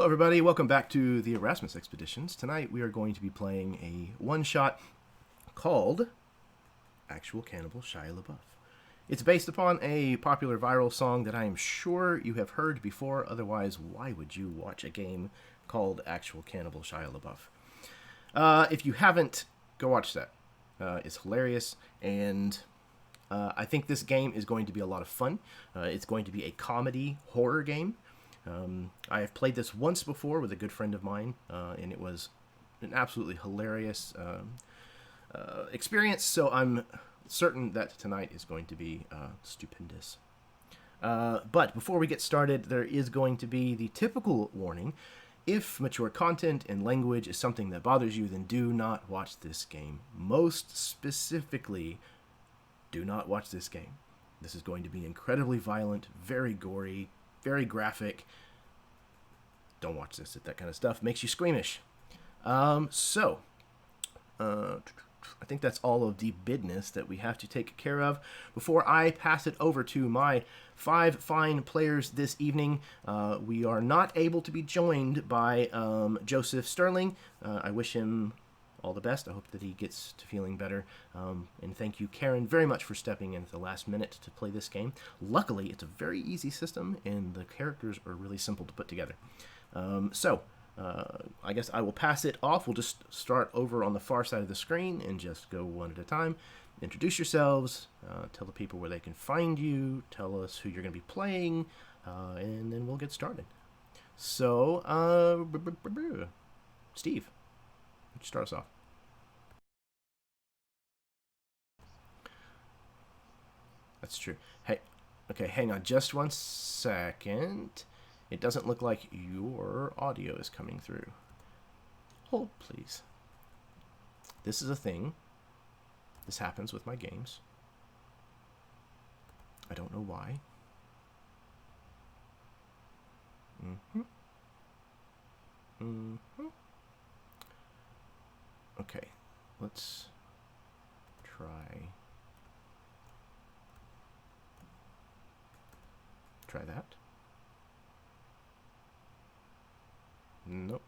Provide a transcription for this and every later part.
Hello everybody, welcome back to the Erasmus Expeditions. Tonight we are going to be playing a one-shot called Actual Cannibal Shia LaBeouf. It's based upon a popular viral song that I am sure you have heard before, otherwise why would you watch a game called Actual Cannibal Shia LaBeouf? If you haven't, go watch that. It's hilarious, and I think this game is going to be a lot of fun. It's going to be a comedy horror game. I have played this once before with a good friend of mine, and it was an absolutely hilarious experience, so I'm certain that tonight is going to be stupendous. But before we get started, there is going to be the typical warning. If mature content and language is something that bothers you, then do not watch this game. Most specifically, do not watch this game. This is going to be incredibly violent, very gory, very graphic. Don't watch this. That kind of stuff makes you squeamish. I think that's all of the business that we have to take care of before I pass it over to my 5 fine players this evening. We are not able to be joined by Joseph Sterling. I wish him all the best. I hope that he gets to feeling better. And thank you, Karen, very much for stepping in at the last minute to play this game. Luckily, it's a very easy system, and the characters are really simple to put together. I guess I will pass it off. We'll just start over on the far side of the screen and just go one at a time. Introduce yourselves, tell the people where they can find you, tell us who you're going to be playing, and then we'll get started. So, Steve, start us off. That's true. Hey, okay, hang on just 1 second. It doesn't look like your audio is coming through. Hold, please. This is a thing. This happens with my games. I don't know why. Okay, let's try that. Nope.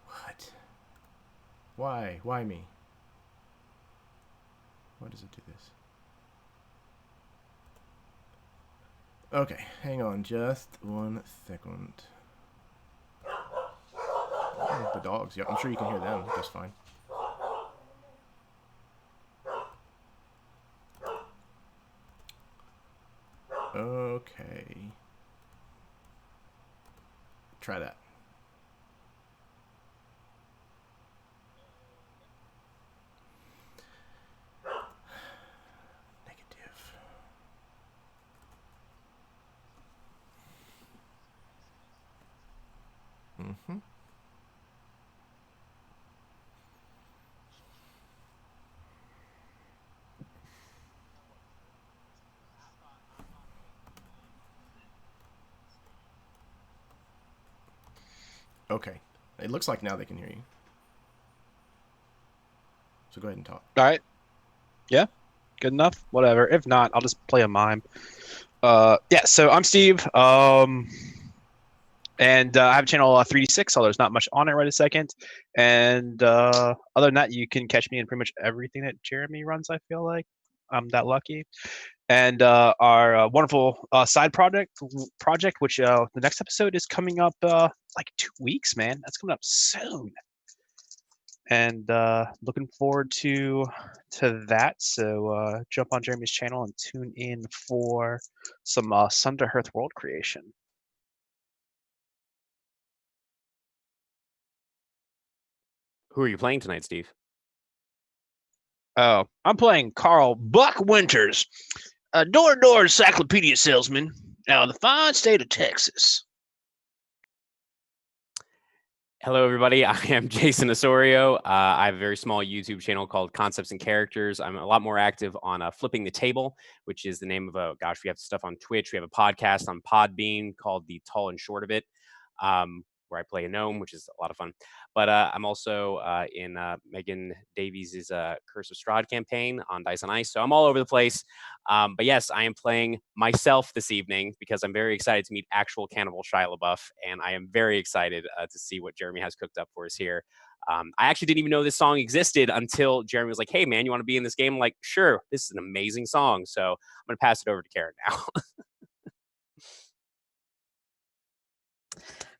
What? Why? Why me? Why does it do this? Okay, hang on just 1 second. Oh, the dogs. Yeah, I'm sure you can hear them just fine. Okay. Try that. Negative. Okay. It looks like now they can hear you. So go ahead and talk. All right. Yeah. Good enough. Whatever. If not, I'll just play a mime. Yeah. So I'm Steve. And I have a channel Threedy Six, so there's not much on it right a second. And other than that, you can catch me in pretty much everything that Jeremy runs. I feel like I'm that lucky. And our wonderful side project, which the next episode is coming up like 2 weeks, man. That's coming up soon. And looking forward to that. So jump on Jeremy's channel and tune in for some Sun to Earth world creation. Who are you playing tonight, Steve? Oh, I'm playing Carl Buck Winters, a door-to-door encyclopedia salesman out of the fine state of Texas. Hello, everybody. I am Jason Osorio. I have a very small YouTube channel called Concepts and Characters. I'm a lot more active on Flipping the Table, which is the name of we have stuff on Twitch. We have a podcast on Podbean called The Tall and Short of It. where I play a gnome, which is a lot of fun. But I'm also in Megan Davies' Curse of Strahd campaign on Dice on Ice. So I'm all over the place. But yes, I am playing myself this evening because I'm very excited to meet actual Cannibal Shia LaBeouf, and I am very excited to see what Jeremy has cooked up for us here. I actually didn't even know this song existed until Jeremy was like, "Hey, man, you want to be in this game?" I'm like, "Sure, this is an amazing song." So I'm going to pass it over to Karen now.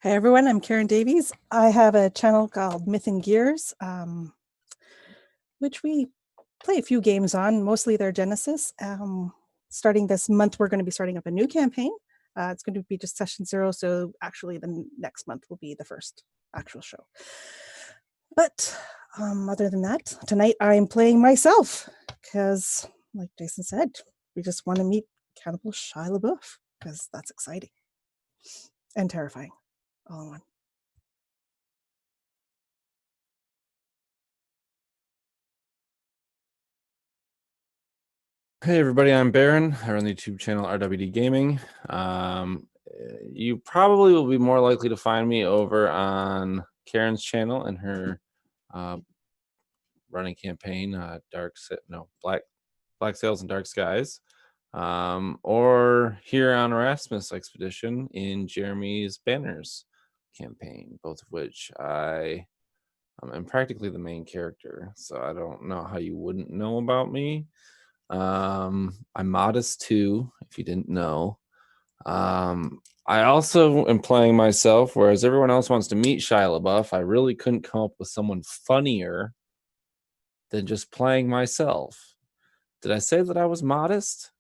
Hi, everyone. I'm Karen Davies. I have a channel called Myth and Gears, which we play a few games on. Mostly they're Genesis. Starting this month, we're going to be starting up a new campaign. It's going to be just session 0. So actually the next month will be the first actual show. But other than that, tonight I'm playing myself because, like Jason said, we just want to meet Cannibal Shia LaBeouf because that's exciting and terrifying all in one. Hey everybody, I'm Baron. I run the YouTube channel RWD Gaming. You probably will be more likely to find me over on Karen's channel and her running campaign, Black Sails and Dark Skies, or here on Erasmus Expedition in Jeremy's Banners campaign, both of which I am practically the main character. So I don't know how you wouldn't know about me. I'm modest too, if you didn't know. I also am playing myself, whereas everyone else wants to meet Shia LaBeouf. I really couldn't come up with someone funnier than just playing myself. Did I say that I was modest?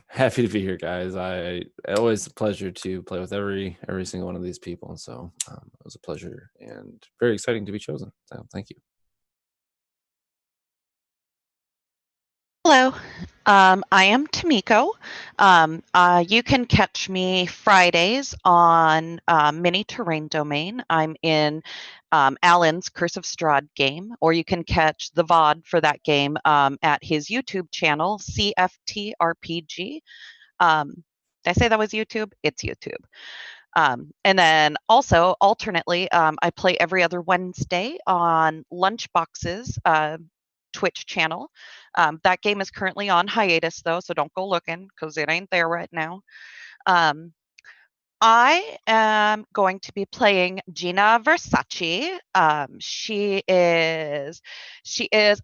Happy to be here, guys. Always a pleasure to play with every single one of these people. And so it was a pleasure and very exciting to be chosen. So thank you. Hello, I am Tamiko. You can catch me Fridays on Mini Terrain Domain. I'm in Alan's Curse of Strahd game, or you can catch the VOD for that game at his YouTube channel, CFTRPG. Did I say that was YouTube? It's YouTube. And then also, alternately, I play every other Wednesday on Lunchbox's Twitch channel. That game is currently on hiatus though, so don't go looking because it ain't there right now. I am going to be playing Gina Versace. She is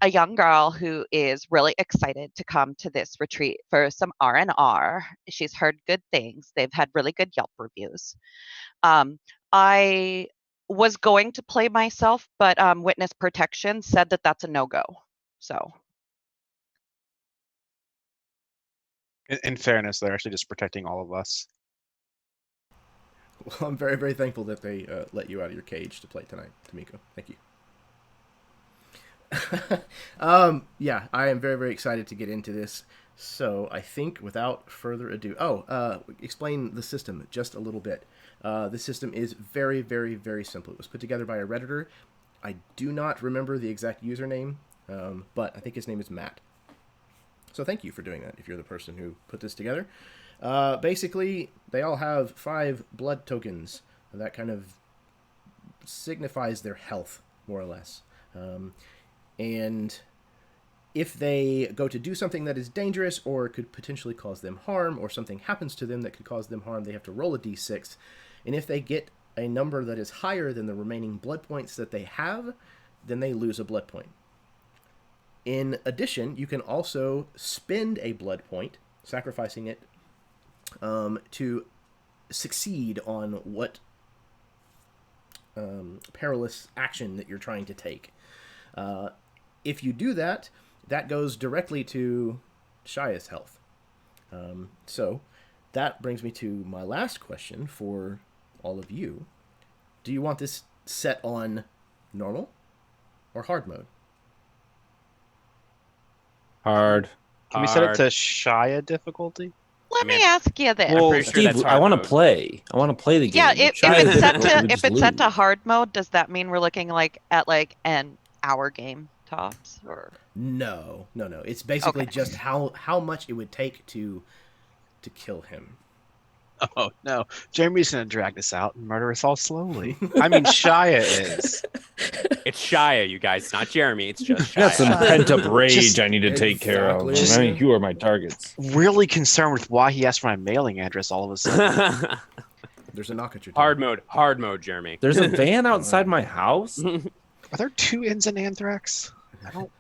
a young girl who is really excited to come to this retreat for some R&R. She's heard good things. They've had really good Yelp reviews. I was going to play myself, but Witness Protection said that that's a no-go. So, In fairness, they're actually just protecting all of us. Well, I'm very, very thankful that they let you out of your cage to play tonight, Tamiko. Thank you. Yeah, I am very, very excited to get into this. So I think without further ado... explain the system just a little bit. The system is very, very, very simple. It was put together by a Redditor. I do not remember the exact username, but I think his name is Matt. So thank you for doing that, if you're the person who put this together. Basically, they all have 5 blood tokens. That kind of signifies their health, more or less. And if they go to do something that is dangerous or could potentially cause them harm, or something happens to them that could cause them harm, they have to roll a d6. And if they get a number that is higher than the remaining blood points that they have, then they lose a blood point. In addition, you can also spend a blood point, sacrificing it, to succeed on what perilous action that you're trying to take. If you do that, that goes directly to Shia's health. So that brings me to my last question for all of you. Do you want this set on normal or hard mode? Hard. Can we set it to Shia difficulty? let me ask you this. Well, pretty sure Steve, that's I hard want to mode. play. I want to play the game. Yeah, if Shia it's is set difficult, we to just lose. hard mode, does that mean we're looking at an hour game tops, or? No. It's basically Okay. just how much it would take to kill him. Oh no, Jeremy's gonna drag this out and murder us all slowly. I mean, Shia is. It's Shia, you guys. It's not Jeremy. It's just I got some Shia. pent up rage Just- I need to take care of. Exactly. I mean, you are my targets. Really concerned with why he asked for my mailing address all of a sudden. There's a knock at your door. Hard mode, Jeremy. There's a van outside my house. Are there 2 N's in Anthrax? I don't.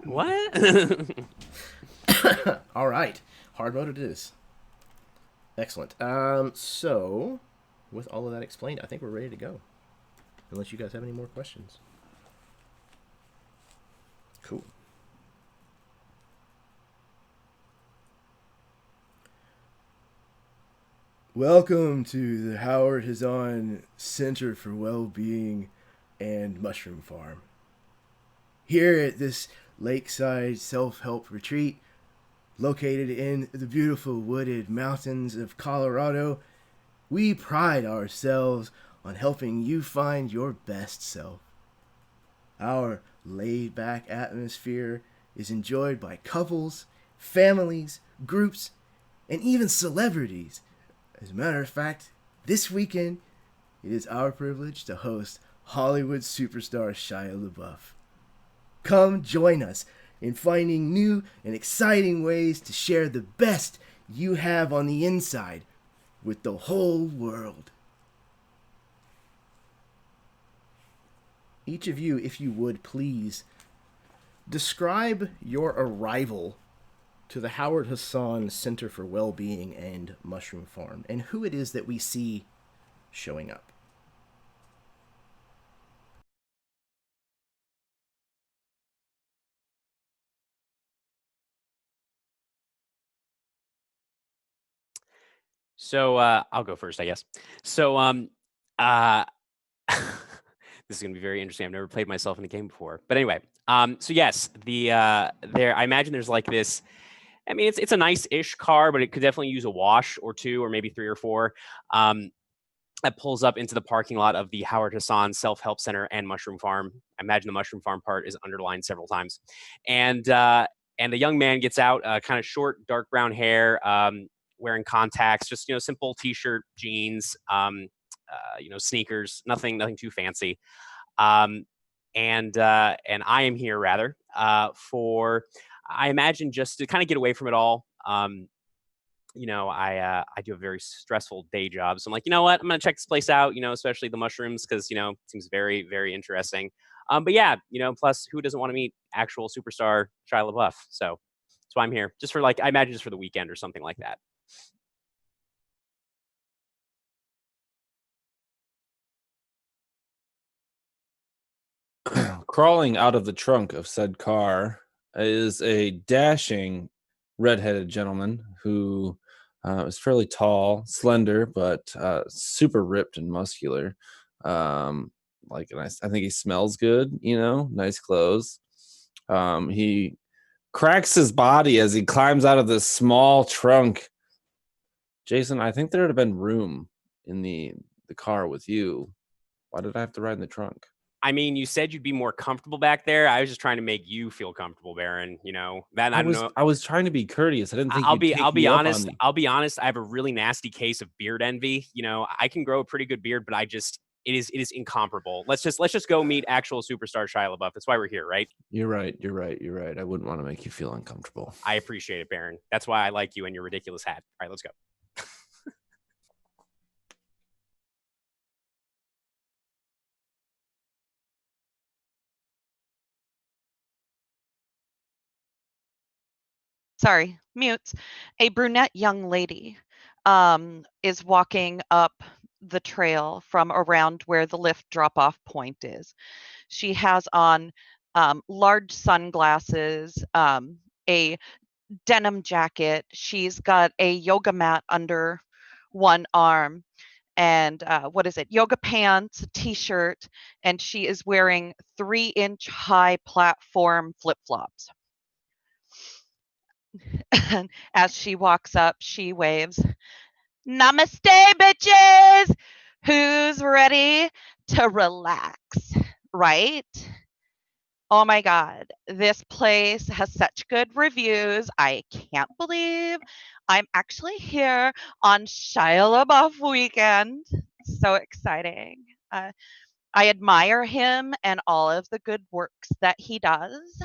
What? All right, hard mode it is. Excellent. So, with all of that explained, I think we're ready to go. Unless you guys have any more questions. Cool. Welcome to the Howard Hazzan Center for Well-Being and Mushroom Farm. Here at this lakeside self-help retreat, located in the beautiful wooded mountains of Colorado, we pride ourselves on helping you find your best self. Our laid-back atmosphere is enjoyed by couples, families, groups, and even celebrities. As a matter of fact, this weekend, it is our privilege to host Hollywood Superstar Shia LaBeouf. Come join us in finding new and exciting ways to share the best you have on the inside with the whole world. Each of you, if you would, please describe your arrival to the Howard Hazzan Center for Well-Being and Mushroom Farm and who it is that we see showing up. So I'll go first, I guess. So uh, this is gonna be very interesting. I've never played myself in a game before, but anyway. So yes, there. I imagine there's like this. I mean, it's a nice-ish car, but it could definitely use a wash or two, or maybe 3 or 4. That pulls up into the parking lot of the Howard Hazzan Self-Help Center and Mushroom Farm. I imagine the Mushroom Farm part is underlined several times, and the young man gets out, kind of short, dark brown hair, wearing contacts, just simple t-shirt, jeans, sneakers, nothing too fancy. And I am here rather for, I imagine, just to kind of get away from it all. I do a very stressful day job, so I'm like, you know what, I'm gonna check this place out. Especially the mushrooms, because it seems very, very interesting. But yeah, plus who doesn't want to meet actual superstar Shia LaBeouf? So that's why I'm here, just for I imagine just for the weekend or something like that. Crawling out of the trunk of said car is a dashing redheaded gentleman who is fairly tall, slender, but super ripped and muscular. I think he smells good, nice clothes. He cracks his body as he climbs out of this small trunk. Jason, I think there would have been room in the car with you. Why did I have to ride in the trunk? I mean, you said you'd be more comfortable back there. I was just trying to make you feel comfortable, Baron. That I don't know. I was trying to be courteous. I didn't think I'll be honest. I'll be honest. I have a really nasty case of beard envy. I can grow a pretty good beard, but it is incomparable. Let's just go meet actual superstar Shia LaBeouf. That's why we're here, right? You're right. I wouldn't want to make you feel uncomfortable. I appreciate it, Baron. That's why I like you and your ridiculous hat. All right, let's go. Sorry, mute. A brunette young lady is walking up the trail from around where the lift drop-off point is. She has on large sunglasses, a denim jacket. She's got a yoga mat under one arm, and yoga pants, a t-shirt, and she is wearing 3-inch high platform flip-flops. And as she walks up, she waves, "Namaste, bitches! Who's ready to relax?" Right? Oh my God, this place has such good reviews. I can't believe I'm actually here on Shia LaBeouf weekend. So exciting. I admire him and all of the good works that he does.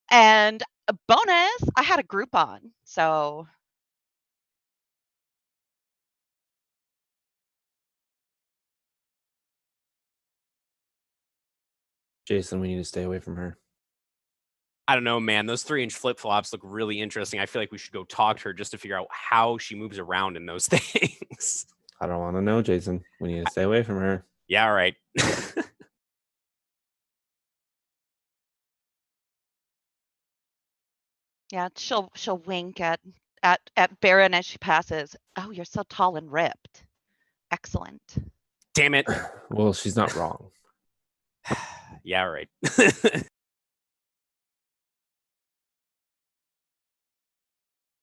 And a bonus, I had a Groupon. So Jason, we need to stay away from her. I don't know, man. Those 3-inch flip flops look really interesting. I feel like we should go talk to her just to figure out how she moves around in those things. I don't want to know, Jason. We need to stay away from her. Yeah, all right. yeah, she'll wink at Baron as she passes. Oh, you're so tall and ripped. Excellent. Damn it. Well, she's not wrong. Yeah, all right.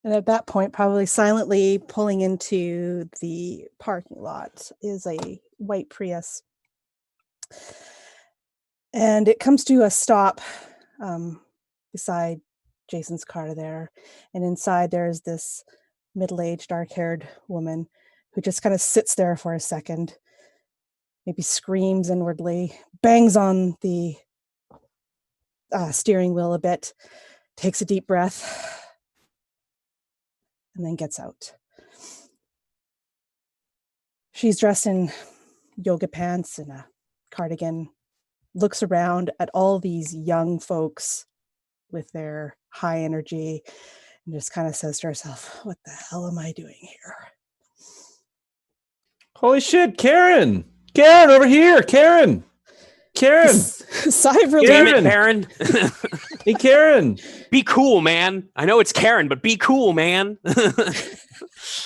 And at that point, probably silently pulling into the parking lot is a white Prius. And it comes to a stop beside Jason's car there. And inside there's this middle-aged, dark-haired woman who just kind of sits there for a second, maybe screams inwardly, bangs on the steering wheel a bit, takes a deep breath, and then gets out. She's dressed in yoga pants and a cardigan, looks around at all these young folks with their high energy, and just kind of says to herself, what the hell am I doing here? Holy shit, Karen! Karen, over here! Karen! Karen! Sigh of relief. Damn it, Baron. Hey, Karen! Be cool, man. I know it's Karen, but be cool, man.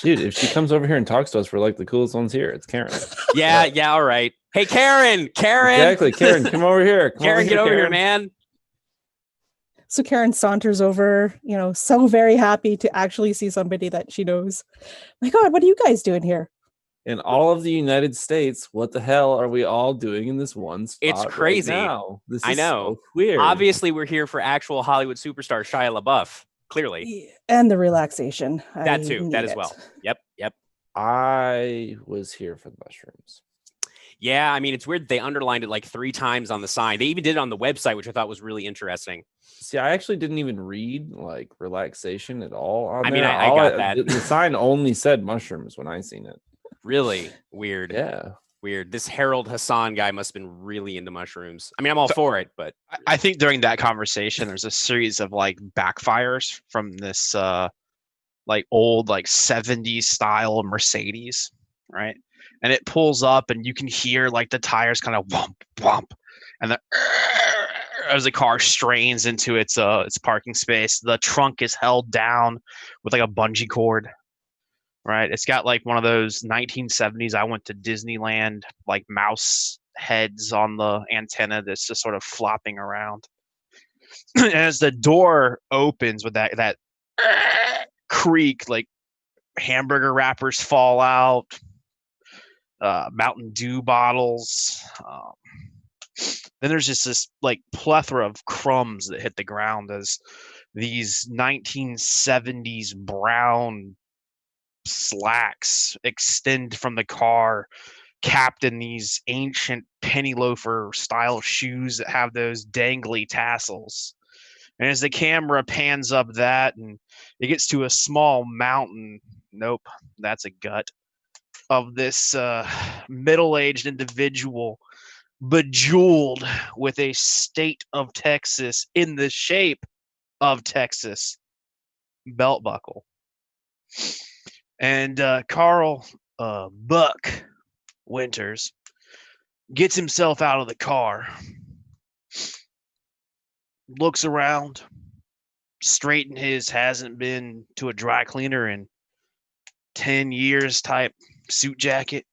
Dude, if she comes over here and talks to us, we're like the coolest ones here. It's Karen. Yeah, all right. Hey, Karen! Exactly, Karen, come over here. Karen, get over here, man. So Karen saunters over, so very happy to actually see somebody that she knows. My God, what are you guys doing here? In all of the United States, what the hell are we all doing in this one spot? It's crazy. Right now? This is I know. So weird. Obviously, we're here for actual Hollywood superstar Shia LaBeouf. Clearly. And the relaxation. That too. That as well. Yep. I was here for the mushrooms. Yeah, I mean, it's weird. They underlined it like 3 times on the sign. They even did it on the website, which I thought was really interesting. See, I actually didn't even read like relaxation at all. I mean, I got that. The sign only said mushrooms when I seen it. Really weird. Yeah. Weird. This Harold Hazzan guy must have been really into mushrooms. I mean, I'm all for it, but I think during that conversation, there's a series of like backfires from this like old like 70s style Mercedes, right? And it pulls up and you can hear like the tires kind of whomp whomp, and as the car strains into its parking space, the trunk is held down with like a bungee cord. Right, it's got like one of those 1970s I went to Disneyland like mouse heads on the antenna that's just sort of flopping around. And as the door opens with that creak, like hamburger wrappers fall out, Mountain Dew bottles. Then there's just this like plethora of crumbs that hit the ground as these 1970s brown slacks extend from the car, capped in these ancient penny loafer style shoes that have those dangly tassels. And as the camera pans up that and it gets to a small mountain, nope, that's a gut, of this middle-aged individual bejeweled with a state of Texas in the shape of Texas belt buckle. And Carl Buck Winters gets himself out of the car, looks around, straighten his hasn't been to a dry cleaner in 10 years type suit jacket,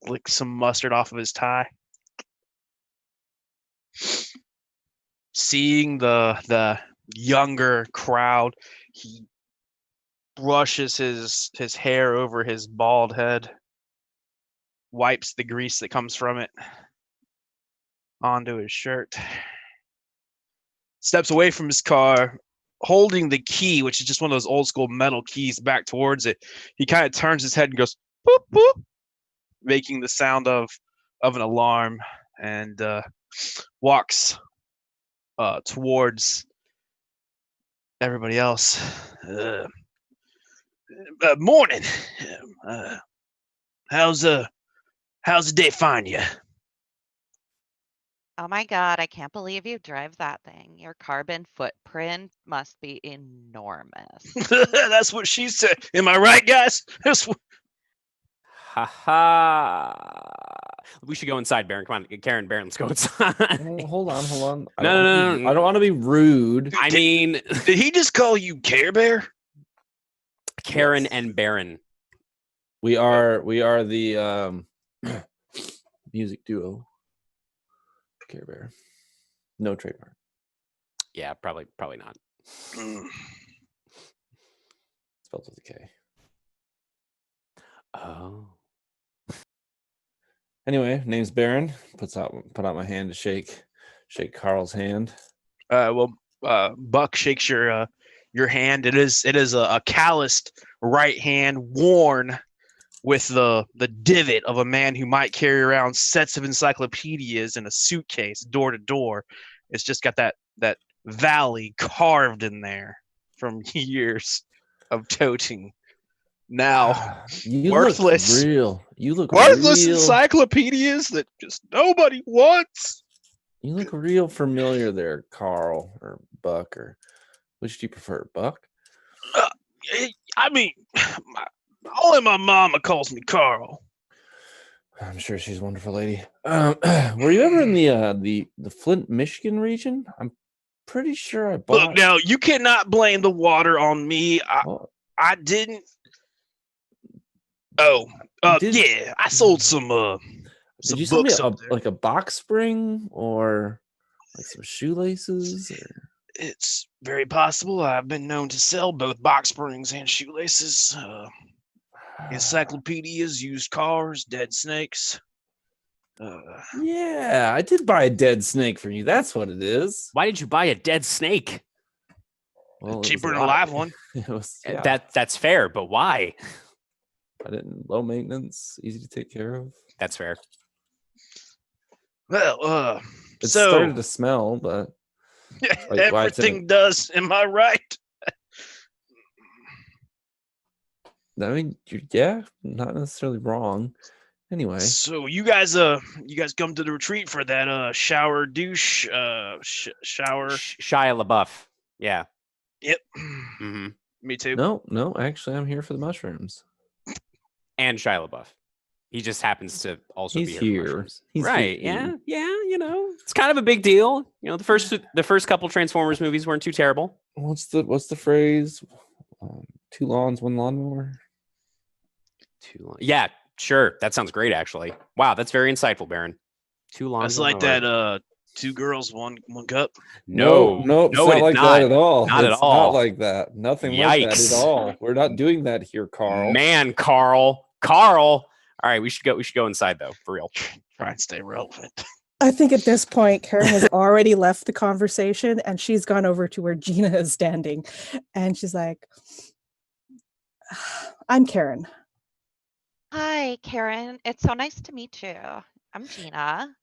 licks some mustard off of his tie. Seeing the younger crowd, he brushes his hair over his bald head, wipes the grease that comes from it, onto his shirt. Steps away from his car, holding the key, which is just one of those old school metal keys, back towards it. He kind of turns his head and goes boop boop, making the sound of an alarm, and walks towards everybody else. Morning. How's the day find you? Oh my God, I can't believe you drive that thing. Your carbon footprint must be enormous. That's what she said. Am I right, guys? That's what... Ha ha. We should go inside, Baron. Come on, Karen, Baron, let's go inside. Oh, hold on. No. I don't want to be rude. I mean, Did he just call you Care Bear? Karen and Baron. We are the music duo. Care Bear. No trademark. Yeah, probably not. Mm. Spelled with a K. Oh. Anyway, name's Baron. Put out my hand to shake Carl's hand. Buck shakes your hand. It is a calloused right hand, worn with the divot of a man who might carry around sets of encyclopedias in a suitcase door to door. It's just got that valley carved in there from years of toting. Now You worthless. You look worthless real. Encyclopedias that just nobody wants. You look real familiar there, Carl or Buck, or which do you prefer, Buck? I mean, only my mama calls me Carl. I'm sure she's a wonderful lady. Were you ever in the Flint, Michigan region? I'm pretty sure I bought. Look, now you cannot blame the water on me. I didn't. Oh, yeah, I sold some Did you sell me books up there. like a box spring or like some shoelaces? Or... It's very possible. I've been known to sell both box springs and shoelaces, encyclopedias, used cars, dead snakes. Yeah, I did buy a dead snake from you. That's what it is. Why did you buy a dead snake? Well, cheaper than a live one. It was, yeah. That's fair, but why? I didn't. Low maintenance, easy to take care of. That's fair. Well, it so started to smell, but like, everything does. Am I right? I mean, yeah, not necessarily wrong. Anyway, so you guys come to the retreat for that shower douche shower. Shia LaBeouf. Yeah. Yep. Mm-hmm. Me too. No, actually, I'm here for the mushrooms. And Shia LaBeouf. He just happens to also He's be here. He's right. here. Yeah. You know, it's kind of a big deal. You know, the first couple Transformers movies weren't too terrible. What's the phrase? 2 lawns, 1 lawnmower. Yeah, sure. That sounds great, actually. Wow, that's very insightful, Baron. 2 lawns. It's like that. 2 girls, 1 cup. No, it's not like that at all. Not at all. Not like that. Nothing like that at all. We're not doing that here, Carl. Man, Carl. All right, we should go inside though, for real. Try and stay relevant. I think at this point, Karen has already left the conversation and she's gone over to where Gina is standing. And she's like, I'm Karen. Hi, Karen. It's so nice to meet you. I'm Gina.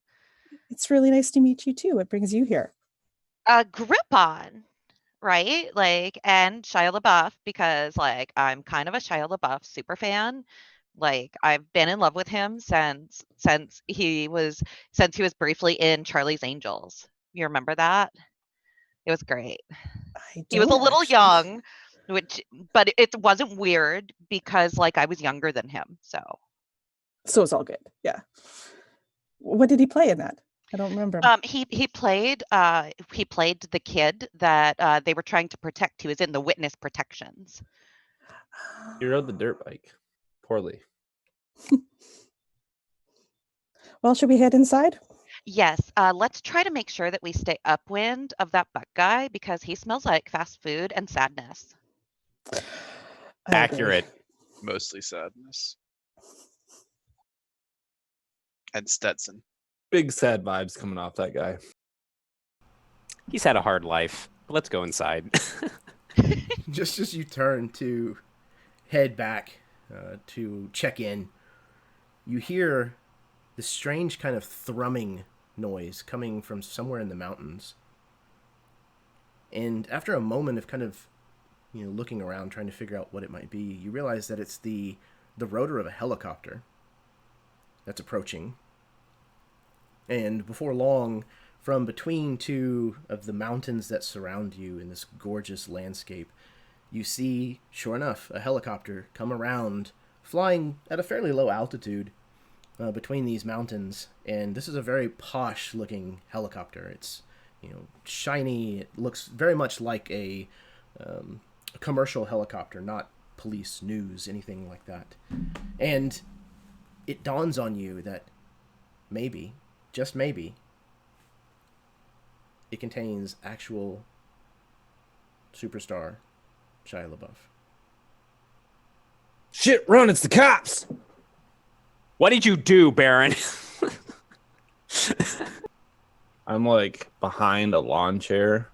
It's really nice to meet you too. What brings you here? Grip on, right? Like, and Shia LaBeouf, because like I'm kind of a Shia LaBeouf super fan. Like I've been in love with him since he was briefly in Charlie's Angels. You remember that? It was great. He was a little young, but it wasn't weird because like I was younger than him. So it's all good. Yeah. What did he play in that? I don't remember. He played the kid that they were trying to protect. He was in the witness protections. He rode the dirt bike poorly. Well, should we head inside? Yes. Let's try to make sure that we stay upwind of that buck guy because he smells like fast food and sadness. Accurate. Mostly sadness. And Stetson. Big sad vibes coming off that guy. He's had a hard life. Let's go inside. Just as you turn to head back to check in, you hear this strange kind of thrumming noise coming from somewhere in the mountains. And after a moment of kind of, looking around, trying to figure out what it might be, you realize that it's the rotor of a helicopter that's approaching. And before long, from between two of the mountains that surround you in this gorgeous landscape, you see, sure enough, a helicopter come around, flying at a fairly low altitude between these mountains. And this is a very posh-looking helicopter. It's, shiny. It looks very much like a commercial helicopter, not police, news, anything like that. And it dawns on you that maybe, just maybe, it contains actual superstar Shia LaBeouf. Shit, run, it's the cops! What did you do, Baron? I'm like behind a lawn chair.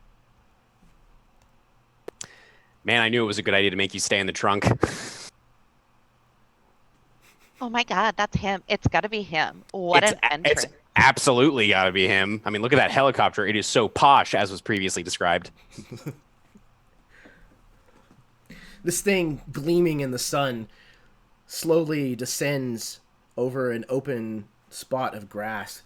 Man, I knew it was a good idea to make you stay in the trunk. Oh my God, that's him. It's got to be him. What an entrance. It's absolutely got to be him. I mean, look at that helicopter. It is so posh, as was previously described. This thing, gleaming in the sun, slowly descends over an open spot of grass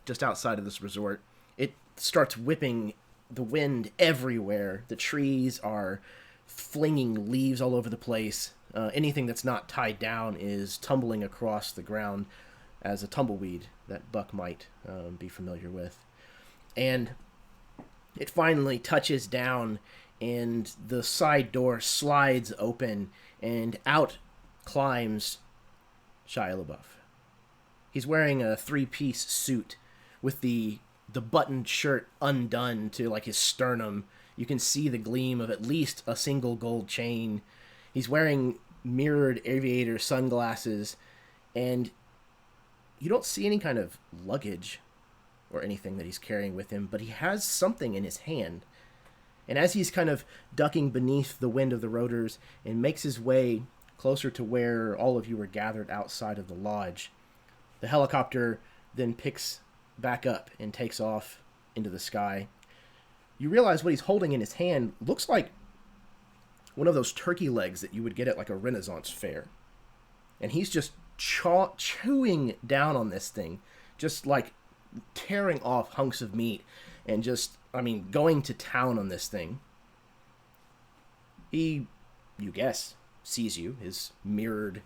just outside of this resort. It starts whipping the wind everywhere. The trees are flinging leaves all over the place. Anything that's not tied down is tumbling across the ground as a tumbleweed that Buck might be familiar with. And it finally touches down, and the side door slides open, and out climbs Shia LaBeouf. He's wearing a three-piece suit with the buttoned shirt undone to like his sternum. You can see the gleam of at least a single gold chain. He's wearing mirrored aviator sunglasses, and you don't see any kind of luggage or anything that he's carrying with him, but he has something in his hand. And as he's kind of ducking beneath the wind of the rotors and makes his way closer to where all of you were gathered outside of the lodge, the helicopter then picks back up and takes off into the sky. You realize what he's holding in his hand looks like one of those turkey legs that you would get at like a Renaissance fair. And he's just chewing down on this thing, just like tearing off hunks of meat and just, going to town on this thing. He, you guess, sees you. His mirrored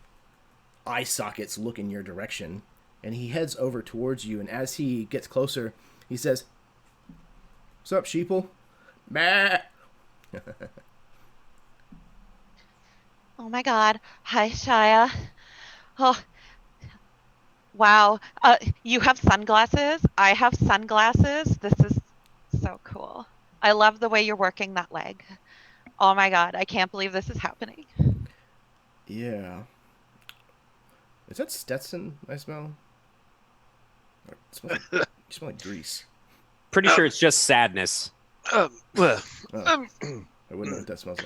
eye sockets look in your direction, and he heads over towards you, and as he gets closer, he says, "What's up, sheeple?" Bah! Oh my God. Hi, Shia. Oh, wow. You have sunglasses. I have sunglasses. This is so cool. I love the way you're working that leg. Oh my God. I can't believe this is happening. Yeah. Is that Stetson I smell? It smells like, you smell like grease. Pretty sure it's just sadness. I wouldn't know what that smells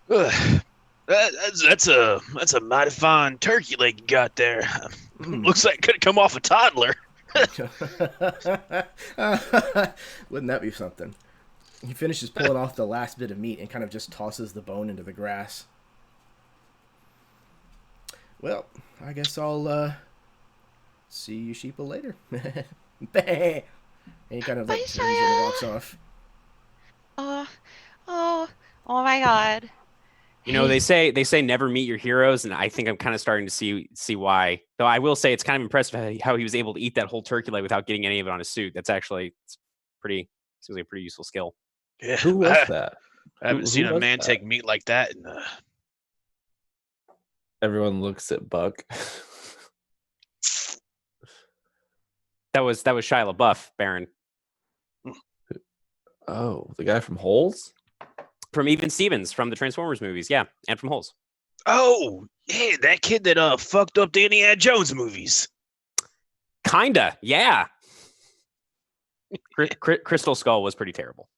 like. That's a mighty fine turkey leg you got there. Looks like it could have come off a toddler. Wouldn't that be something? He finishes pulling off the last bit of meat and kind of just tosses the bone into the grass. Well, I guess I'll see you sheeple later. And he kind of like turns and walks off. Oh my God. You know, they say never meet your heroes, and I think I'm kind of starting to see why. Though I will say it's kind of impressive how he was able to eat that whole turkey leg without getting any of it on his suit. That's actually seems like a pretty useful skill. Yeah, Who was that? I haven't Who seen a was man that? take meat like that. And Everyone looks at Buck. That was Shia LaBeouf, Baron. Oh, the guy from Holes? From Even Stevens from the Transformers movies, yeah, and from Holes. oh, yeah, that kid that fucked up the Indiana Jones movies. Kinda, yeah. Crystal Skull was pretty terrible.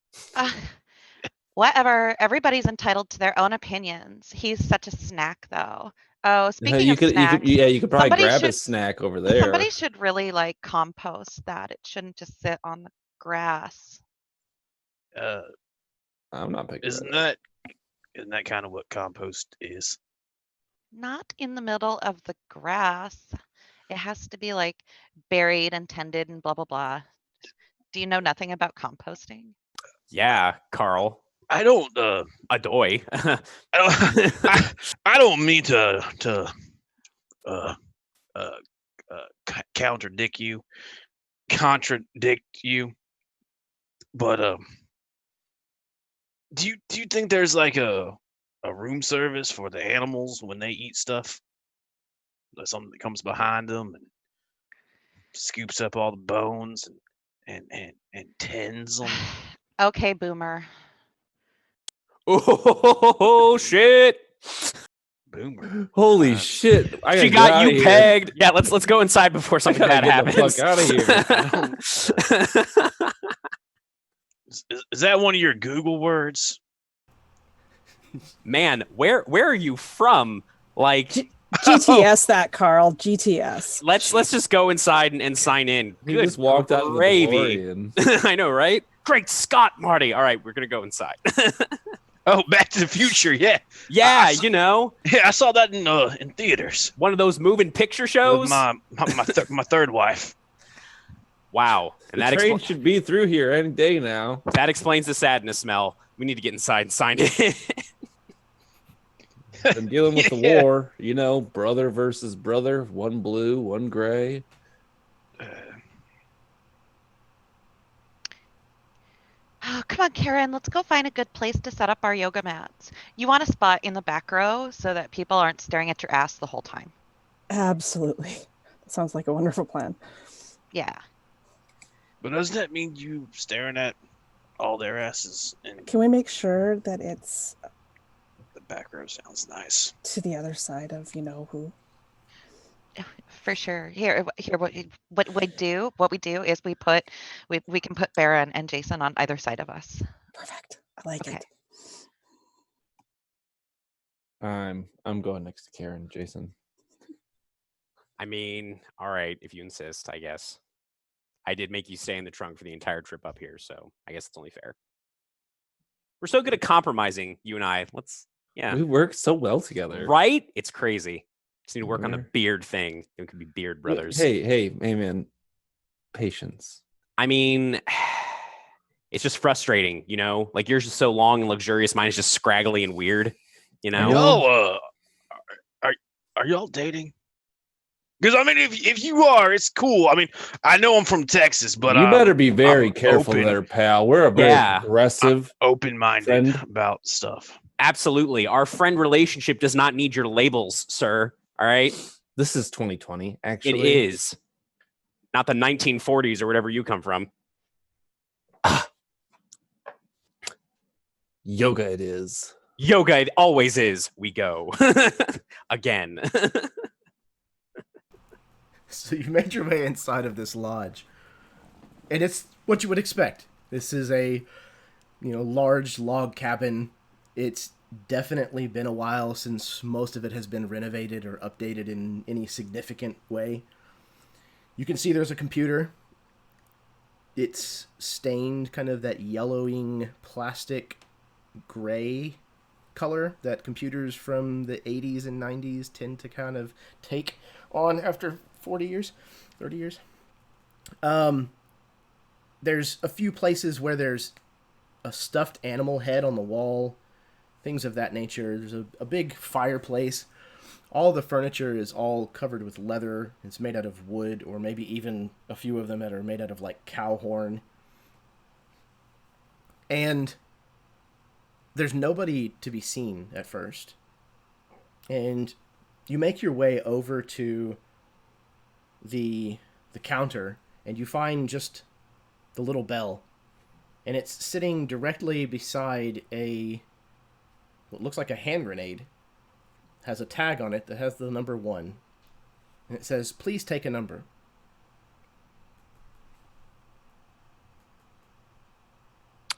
Whatever. Everybody's entitled to their own opinions. He's such a snack, though. Oh, speaking You of could, snacks, you could probably somebody grab a should snack over there. somebody should really like compost that. It shouldn't just sit on the grass. I'm not picking Isn't that. that kind of what compost is? Not in the middle of the grass. It has to be like buried and tended and blah blah blah. Do you know nothing about composting? Yeah, Carl. I don't. Adoy. I don't mean to contradict you, but do you think there's like a room service for the animals when they eat stuff? Like something that comes behind them and scoops up all the bones and tends them. Okay, boomer. Oh shit! Boomer. Holy shit! She got you pegged. Yeah, let's go inside before something bad happens. Get the fuck out of here. Is that one of your Google words? Man, where are you from? Like GTS that, Carl. GTS. let's just go inside and sign in. He Good just walked out of the gravy. DeLorean. I know, right? Great Scott, Marty. All right, we're gonna go inside. Oh, Back to the Future, yeah. Yeah, you know, Yeah, I saw that in theaters one of those moving picture shows. with my third wife. Wow, and The that train should be through here any day now. that explains the sadness smell. We need to get inside and sign in. Been dealing with the Yeah. war, you know, brother versus brother, one blue, one gray. Oh, come on, Karen. Let's go find a good place to set up our yoga mats. You want a spot in the back row so that people aren't staring at your ass the whole time. Absolutely. That sounds like a wonderful plan. Yeah. But doesn't that mean you staring at all their asses? And Can we make sure that it's the back row sounds nice. to the other side of you know who? For sure. Here, what we do is we can put Baron and Jason on either side of us. Perfect. I like Okay. it. I'm going next to Karen, Jason. I mean, all right, if you insist, I guess. I did make you stay in the trunk for the entire trip up here, so I guess it's only fair. We're so good at compromising, you and I. Yeah. We work so well together. Right? It's crazy. Just need to work on the We're- beard thing. We could be beard brothers. Hey, man. Patience. I mean, it's just frustrating, you know? Like yours is so long and luxurious, mine is just scraggly and weird, you know? Y'all, are y'all dating? Because I mean, if you are, it's cool. I mean, I know I'm from Texas, but you better be very I'm careful open. there, pal. We're a very Yeah. aggressive open-minded friend. about stuff. Absolutely. Our friend relationship does not need your labels, sir. All right? This is 2020, It actually. is. Not the 1940s or whatever you come from. Yoga it is. Yoga, it always is. We go. Again. So you made your way inside of this lodge, and it's what you would expect. This is a, large log cabin. It's definitely been a while since most of it has been renovated or updated in any significant way. You can see there's a computer. It's stained kind of that yellowing plastic gray color that computers from the 80s and 90s tend to kind of take on after 40 years, 30 years. There's a few places where there's a stuffed animal head on the wall, things of that nature. There's a big fireplace. All the furniture is all covered with leather. It's made out of wood, or maybe even a few of them that are made out of like cow horn. And there's nobody to be seen at first. And you make your way over to the counter, and you find just the little bell. And it's sitting directly beside what looks like a hand grenade. Has a tag on it that has the number 1. And it says, "Please take a number."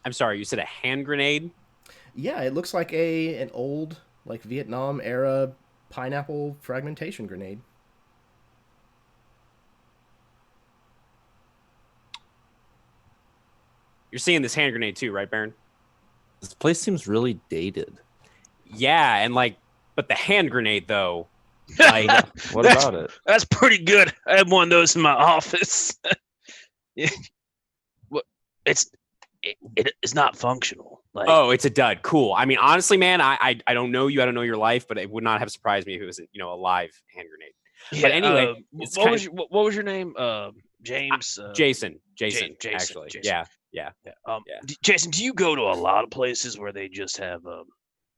I'm sorry, you said a hand grenade? Yeah, it looks like an old like Vietnam era pineapple fragmentation grenade. You're seeing this hand grenade too, right, Baron? This place seems really dated. Yeah, and like, but the hand grenade though, like, What about it? That's pretty good. I have one of those in my office. Yeah. What? It's not functional. Like, oh, it's a dud. Cool. I mean, honestly, man, I don't know you. I don't know your life, but it would not have surprised me if it was, you know, a live hand grenade. yeah, But anyway, it's what kind was what was your name? James. Jason, Jason, actually. Jason. Yeah. Yeah. Yeah. Jason, do you go to a lot of places where they just have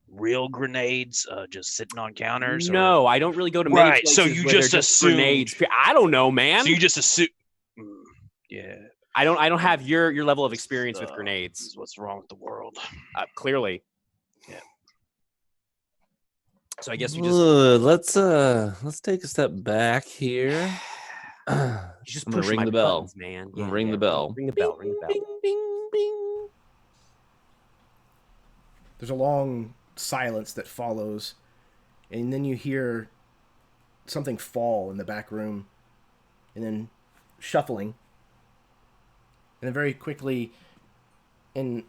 real grenades just sitting on counters? No, I don't really go to many Right, places so you where just they're assumed- grenades. I don't know, man. So you just assume. Yeah. I don't have your level of experience with This grenades. is what's wrong with the world. Clearly. Yeah. So I guess you just Let's take a step back here. you just I'm gonna push ring my the bell. buttons, man. I'm gonna ring the bell. Ring the bell. Ring the bell. Bing, bing, bing. There's a long silence that follows, and then you hear something fall in the back room, and then shuffling, and then very quickly, in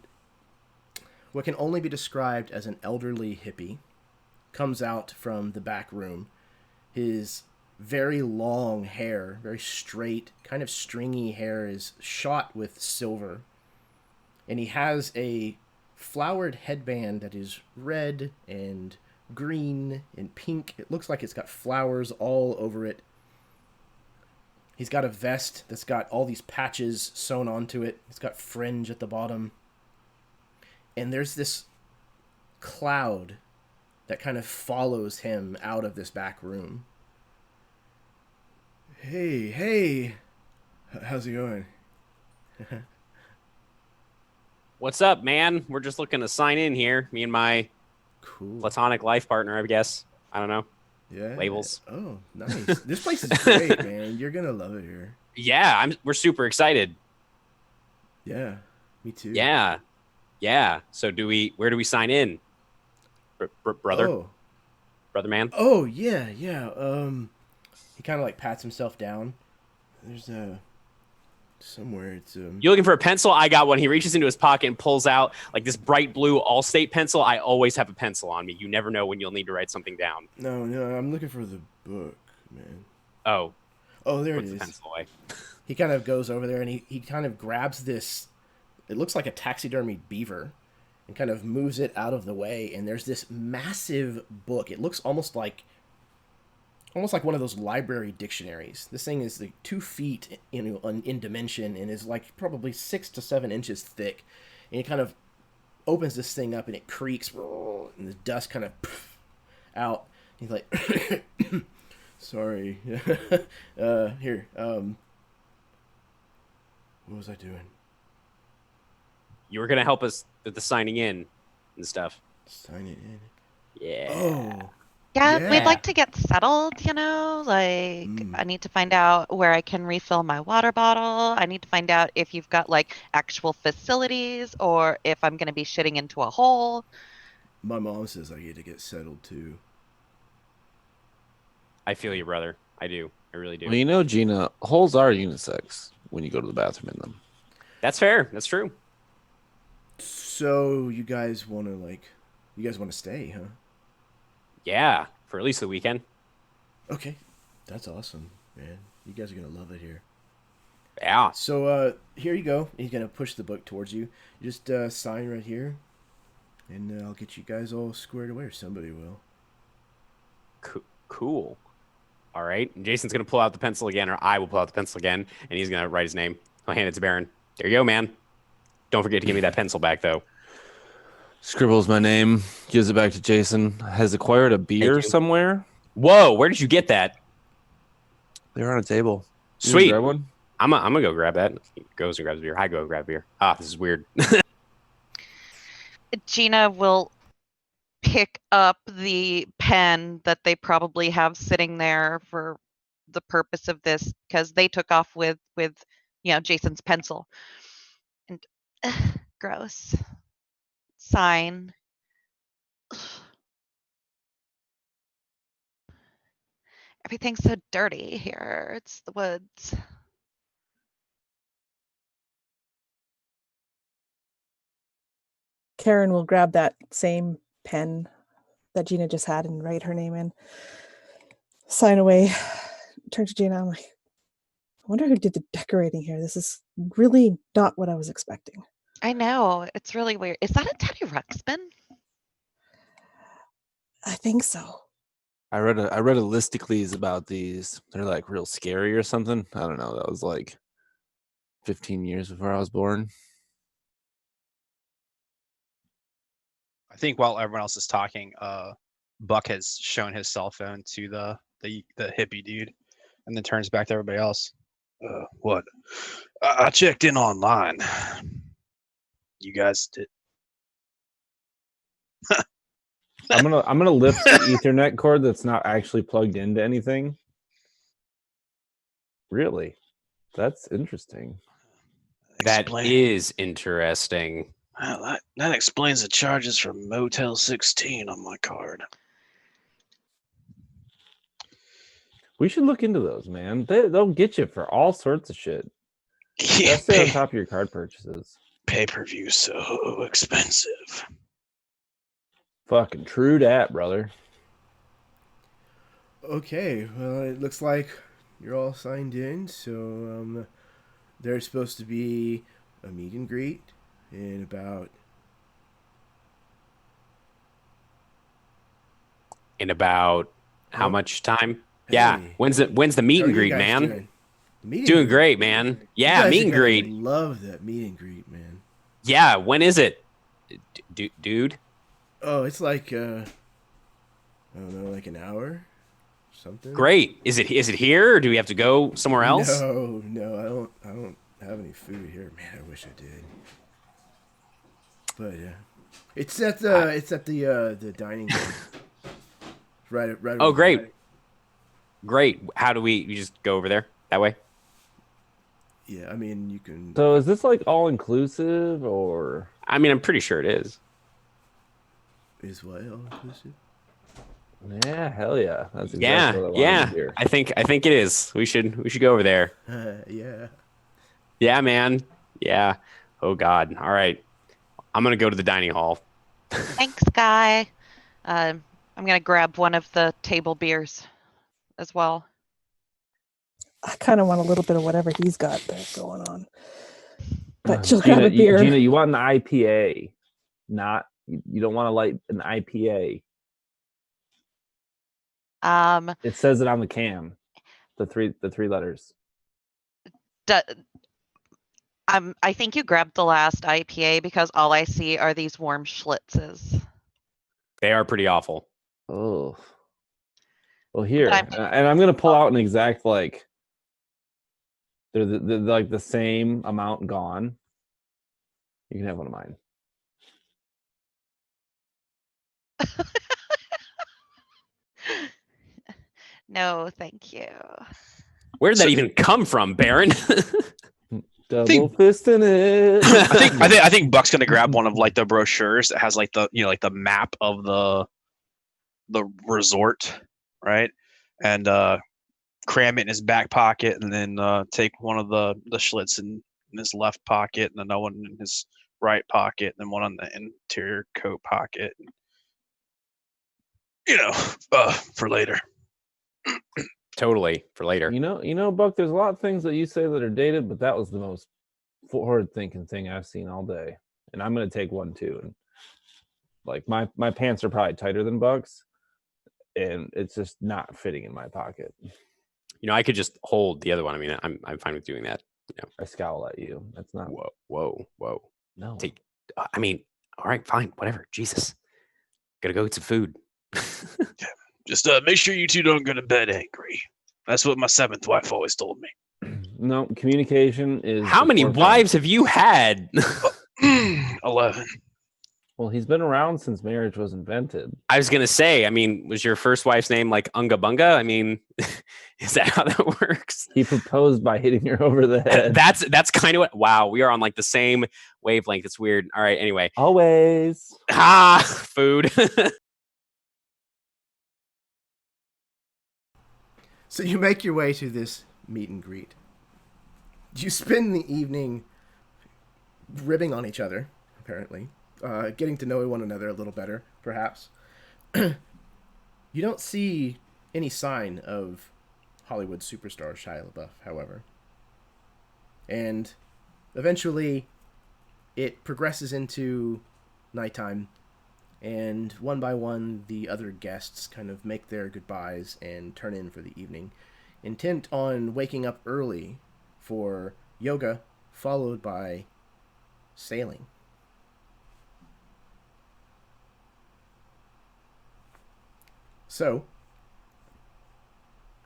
what can only be described as an elderly hippie, comes out from the back room. His very long hair, very straight, kind of stringy hair, is shot with silver, and he has a flowered headband that is red and green and pink. It looks like it's got flowers all over it. He's got a vest that's got all these patches sewn onto it. It's got fringe at the bottom. And there's this cloud that kind of follows him out of this back room. Hey, how's it going? What's up, man? We're just looking to sign in here. Me and my Cool. platonic life partner, I guess. I don't know. Yeah. Labels. Oh, nice. This place is great, man. You're gonna love it here. Yeah, we're super excited. Yeah, me too. Yeah. So where do we sign in? Brother? Oh. Brother man? Oh, yeah. He kind of like pats himself down. There's somewhere it's You looking for a pencil? I got one. He reaches into his pocket and pulls out like this bright blue Allstate pencil. I always have a pencil on me. You never know when you'll need to write something down. No, I'm looking for the book, man. Oh, there it puts the is. pencil away. He kind of goes over there and he kind of grabs this, it looks like a taxidermied beaver, and kind of moves it out of the way, and there's this massive book. It looks almost like one of those library dictionaries. This thing is like 2 feet in dimension and is like probably 6 to 7 inches thick. And he kind of opens this thing up and it creaks, and the dust kind of out. He's like, sorry. Here. What was I doing? You were gonna help us with the signing in and stuff. Sign it in. Yeah. Oh. Yeah, Yeah. we'd like to get settled, you know, like I need to find out where I can refill my water bottle. I need to find out if you've got like actual facilities or if I'm going to be shitting into a hole. My mom says I get to get settled too. I feel you, brother. I do. I really do. Well, you know, Gina, holes are unisex when you go to the bathroom in them. That's fair. That's true. So you guys want to stay, huh? Yeah, for at least the weekend. Okay. That's awesome, man. You guys are going to love it here. Yeah. So here you go. He's going to push the book towards you. You just sign right here, and I'll get you guys all squared away, or somebody will. Cool. All right. And Jason's going to pull out the pencil again, or I will pull out the pencil again, and he's going to write his name. I'll hand it to Baron. There you go, man. Don't forget to give me that pencil back, though. Scribbles my name, gives it back to Jason. Has acquired a beer somewhere. Whoa, where did you get that? They're on a table. You Sweet. grab one? I'm gonna go grab that. He goes and grabs a beer. I go grab beer. This is weird. Gina will pick up the pen that they probably have sitting there for the purpose of this because they took off with Jason's pencil. And Gross. Sign. Everything's so dirty here. It's the woods. Karen will grab that same pen that Gina just had and write her name in. Sign away. Turn to Gina. I'm like, I wonder who did the decorating here. This is really not what I was expecting. I know. It's really weird. Is that a Teddy Ruxpin? I think so. I read a listicles about these. They're like real scary or something. I don't know. That was like 15 years before I was born. I think while everyone else is talking, Buck has shown his cell phone to the hippie dude, and then turns back to everybody else. What? I checked in online. You guys did. I'm gonna lift the Ethernet cord that's not actually plugged into anything. Really? That's interesting. That is interesting. Well, that explains the charges for Motel 16 on my card. We should look into those, man. They'll get you for all sorts of shit. Yeah, Stay on top of your card purchases. pay-per-view so expensive. Fucking true dat, brother. Okay, well, it looks like you're all signed in, so there's supposed to be a meet and greet in about... How much time? Yeah. Hey. When's the meet How and are you greet, guys man? doing? Meet and Doing greet. great, man. You Yeah, guys meet are and gonna greet. Love that meet and greet, man. Yeah, when is it? Dude? Oh, it's like I don't know, like an hour, something. Great. Is it here, or do we have to go somewhere else? No, I don't have any food here. Man, I wish I did. But yeah, it's at the dining room. right. Oh, over great. there. Great. How do we just go over there that way? Yeah, I mean you can. So is this like all inclusive or? I mean, I'm pretty sure it is. Is what all inclusive? Yeah, hell yeah. That's exactly Yeah, what I wanted yeah. to hear. I think it is. We should go over there. Yeah. Yeah, man. Yeah. Oh God. All right. I'm gonna go to the dining hall. Thanks, Guy. I'm gonna grab one of the table beers as well. I kind of want a little bit of whatever he's got there going on. But she'll grab Gina, a beer. Gina, you want an IPA, not you don't want to light an IPA. It says it on the can. The three letters. I think you grabbed the last IPA because all I see are these warm schlitzes. They are pretty awful. Oh. Well, here, But and I'm gonna pull out an exact like. They're like the same amount gone. You can have one of mine. No, thank you. Where did that even come from, Baron? Double fisting it. I think Buck's gonna grab one of like the brochures that has like the like the map of the resort, right? And cram it in his back pocket, and then take one of the Schlitz in his left pocket, and another one in his right pocket, and then one on the interior coat pocket. For later. Totally, for later. You know, Buck, there's a lot of things that you say that are dated, but that was the most forward-thinking thing I've seen all day. And I'm gonna take one too. And like my pants are probably tighter than Buck's, and it's just not fitting in my pocket. I could just hold the other one. I mean, I'm fine with doing that. I scowl at you. That's not. Whoa. No. I mean, all right, fine, whatever. Jesus, gotta go eat some food. Just make sure you two don't go to bed angry. That's what my seventh wife always told me. No, communication is. How many wives have you had? 11. Well, he's been around since marriage was invented. I was gonna say, I mean, was your first wife's name like Unga Bunga? I mean, is that how that works? He proposed by hitting her over the head. That's kind of what. Wow, we are on like the same wavelength. It's weird. All right. Anyway, Always. Food. So you make your way to this meet and greet. You spend the evening ribbing on each other, apparently. Getting to know one another a little better, perhaps. You don't see any sign of Hollywood superstar Shia LaBeouf, however. And eventually, it progresses into nighttime, and one by one, the other guests kind of make their goodbyes and turn in for the evening, intent on waking up early for yoga, followed by sailing. So,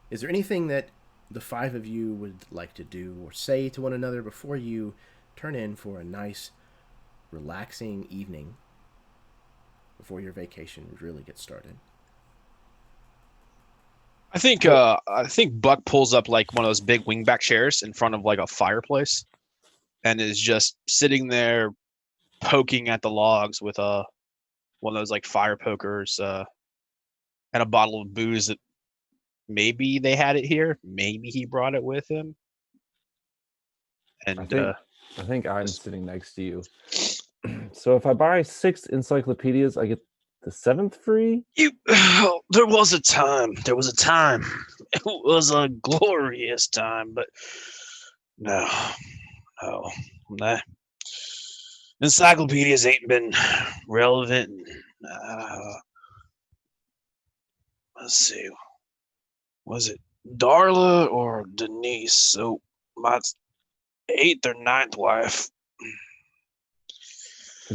is there anything that the five of you would like to do or say to one another before you turn in for a nice, relaxing evening before your vacation really gets started? I think Buck pulls up like one of those big wingback chairs in front of like a fireplace, and is just sitting there poking at the logs with one of those like fire pokers and a bottle of booze that maybe they had it here, maybe he brought it with him. And I think I'm sitting next to you. So if I buy 6 encyclopedias, I get the 7th free? There was a time. It was a glorious time, but no. That encyclopedias ain't been relevant. Let's see. Was it Darla or Denise? So my 8th or 9th wife.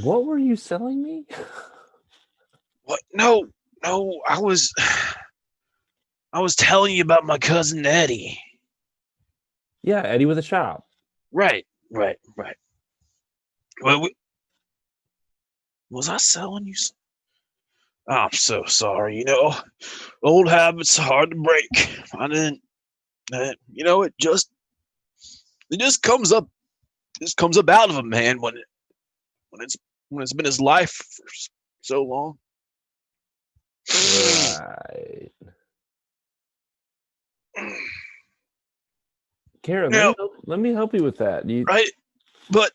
What were you selling me? What? No. I was telling you about my cousin Eddie. Yeah, Eddie with a shop. Right. Well, was I selling you? I'm so sorry. Old habits are hard to break. I didn't. It just comes up. Just comes up out of a man when it's been his life for so long. Right. Karen, Now, let me help you with that. Right? But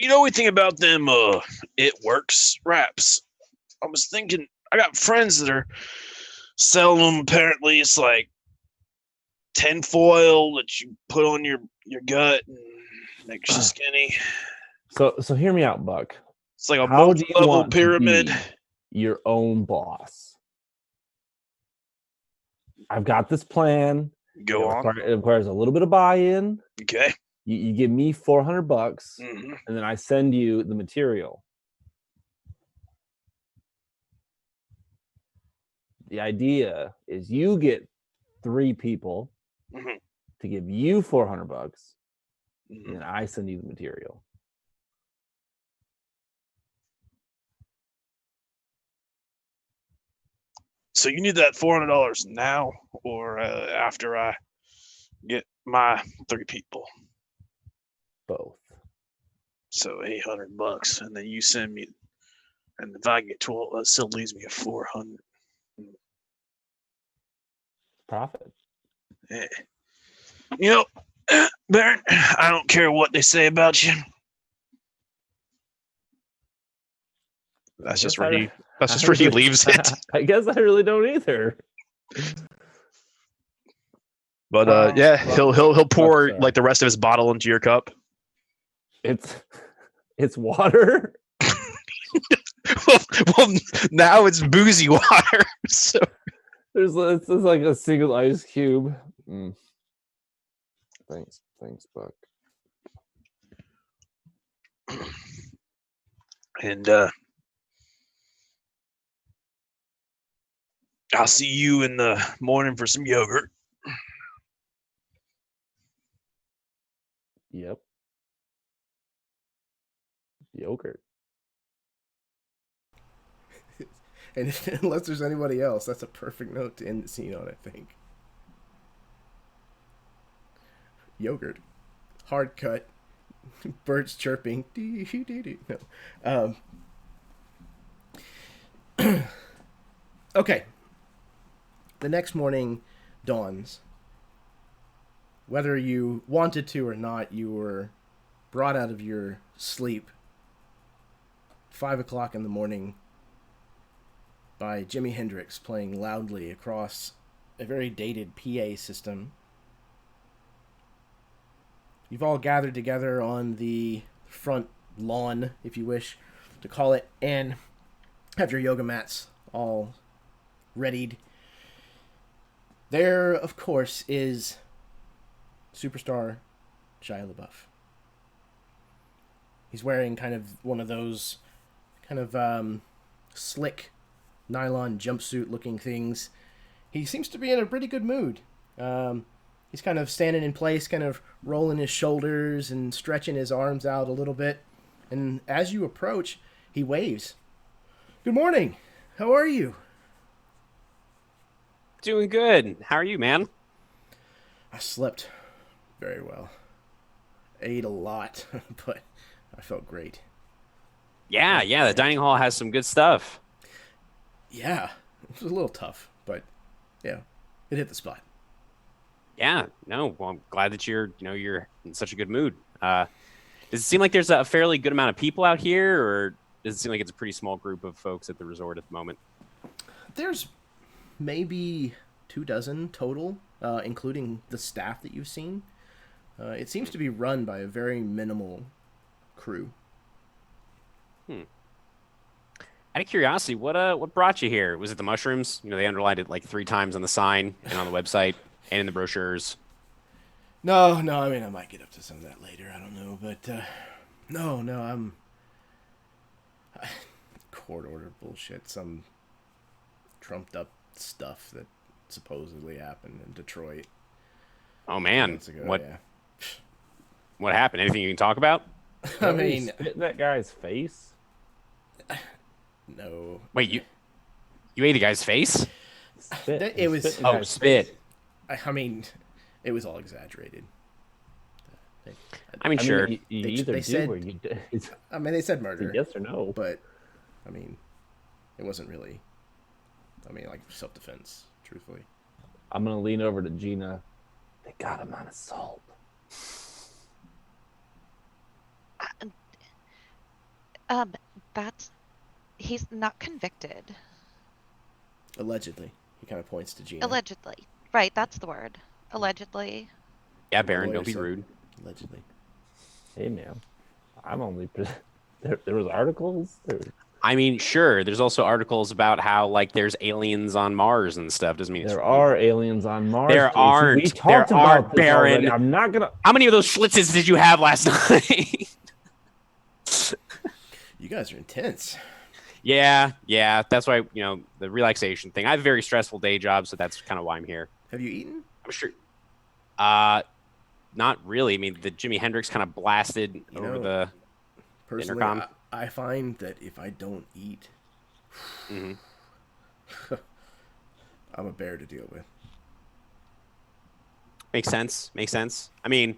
anything about them It Works wraps? I was thinking, I got friends that are selling them. Apparently it's like tinfoil that you put on your gut and makes you skinny. So hear me out, Buck. It's like a How do you multi-level want to pyramid. be your own boss? I've got this plan. Go on. It requires a little bit of buy-in. Okay. You give me $400, Mm-hmm. and then I send you the material. The idea is you get 3 people Mm-hmm. to give you $400, Mm-hmm. and then I send you the material. So you need that $400 now, or after I get my 3 people? Both. So $800, and then you send me, and if I get 12, that still leaves me at 400. Profit. Yeah. Baron, I don't care what they say about you. that's just I where guess he leaves it. I guess I really don't either. But yeah, he'll pour like the rest of his bottle into your cup. It's water. well, now it's boozy water. So It's just like a single ice cube. Thanks, Buck. And I'll see you in the morning for some yogurt. Yep. Yogurt. And unless there's anybody else, that's a perfect note to end the scene on, I think. Yogurt. Hard cut. Birds chirping. No. Okay. The next morning dawns. Whether you wanted to or not, you were brought out of your sleep 5 o'clock in the morning by Jimi Hendrix playing loudly across a very dated PA system. You've all gathered together on the front lawn, if you wish to call it, and have your yoga mats all readied. There, of course, is Superstar Shia LaBeouf. He's wearing kind of one of those kind of slick nylon jumpsuit looking things. He seems to be in a pretty good mood. He's kind of standing in place, kind of rolling his shoulders and stretching his arms out a little bit. And as you approach, he waves. Good morning. How are you? Doing good. How are you, man? I slept very well. Ate a lot, but I felt great. Yeah, the dining hall has some good stuff. Yeah, it was a little tough, but yeah, it hit the spot. Yeah, no, well, I'm glad that you're in such a good mood. Does it seem like there's a fairly good amount of people out here, or does it seem like it's a pretty small group of folks at the resort at the moment? There's maybe 24 total, including the staff that you've seen. It seems to be run by a very minimal crew. Out of curiosity, what brought you here? Was it the mushrooms? They underlined it like 3 times on the sign and on the website and in the brochures. No, I mean, I might get up to some of that later. I don't know, but no, I'm court order bullshit. Some trumped up stuff that supposedly happened in Detroit. Oh man, months ago, what? Yeah. What happened? Anything you can talk about? I mean, spit in that guy's face. no. Wait, you ate a guy's face? Spit. It was. Spit in the Oh, guy's spit. I mean, it was all exaggerated. I mean, sure. You They- either they do said- or you do. I mean, they said murder, Yes or no. but I mean, it wasn't really. I mean, like self-defense, truthfully. I'm gonna lean over to Gina. They got him on assault. He's not convicted. Allegedly, he kind of points to Gina. Allegedly. Right, that's the word. Allegedly. Yeah, Baron, lawyer don't be said- rude. Allegedly. Hey man, I'm only. There was articles. I mean, sure. There's also articles about how there's aliens on Mars and stuff. Doesn't mean it's There real. are aliens on Mars. There Casey. aren't. We talked There about aren't, this already. Baron. I'm not gonna. How many of those schlitzes did you have last night? You guys are intense. Yeah. That's why the relaxation thing. I have a very stressful day job, so that's kind of why I'm here. Have you eaten? I'm sure. Not really. I mean, the Jimi Hendrix kind of blasted over the Personally, intercom. I find that if I don't eat, Mhm. I'm a bear to deal with. Makes sense. I mean,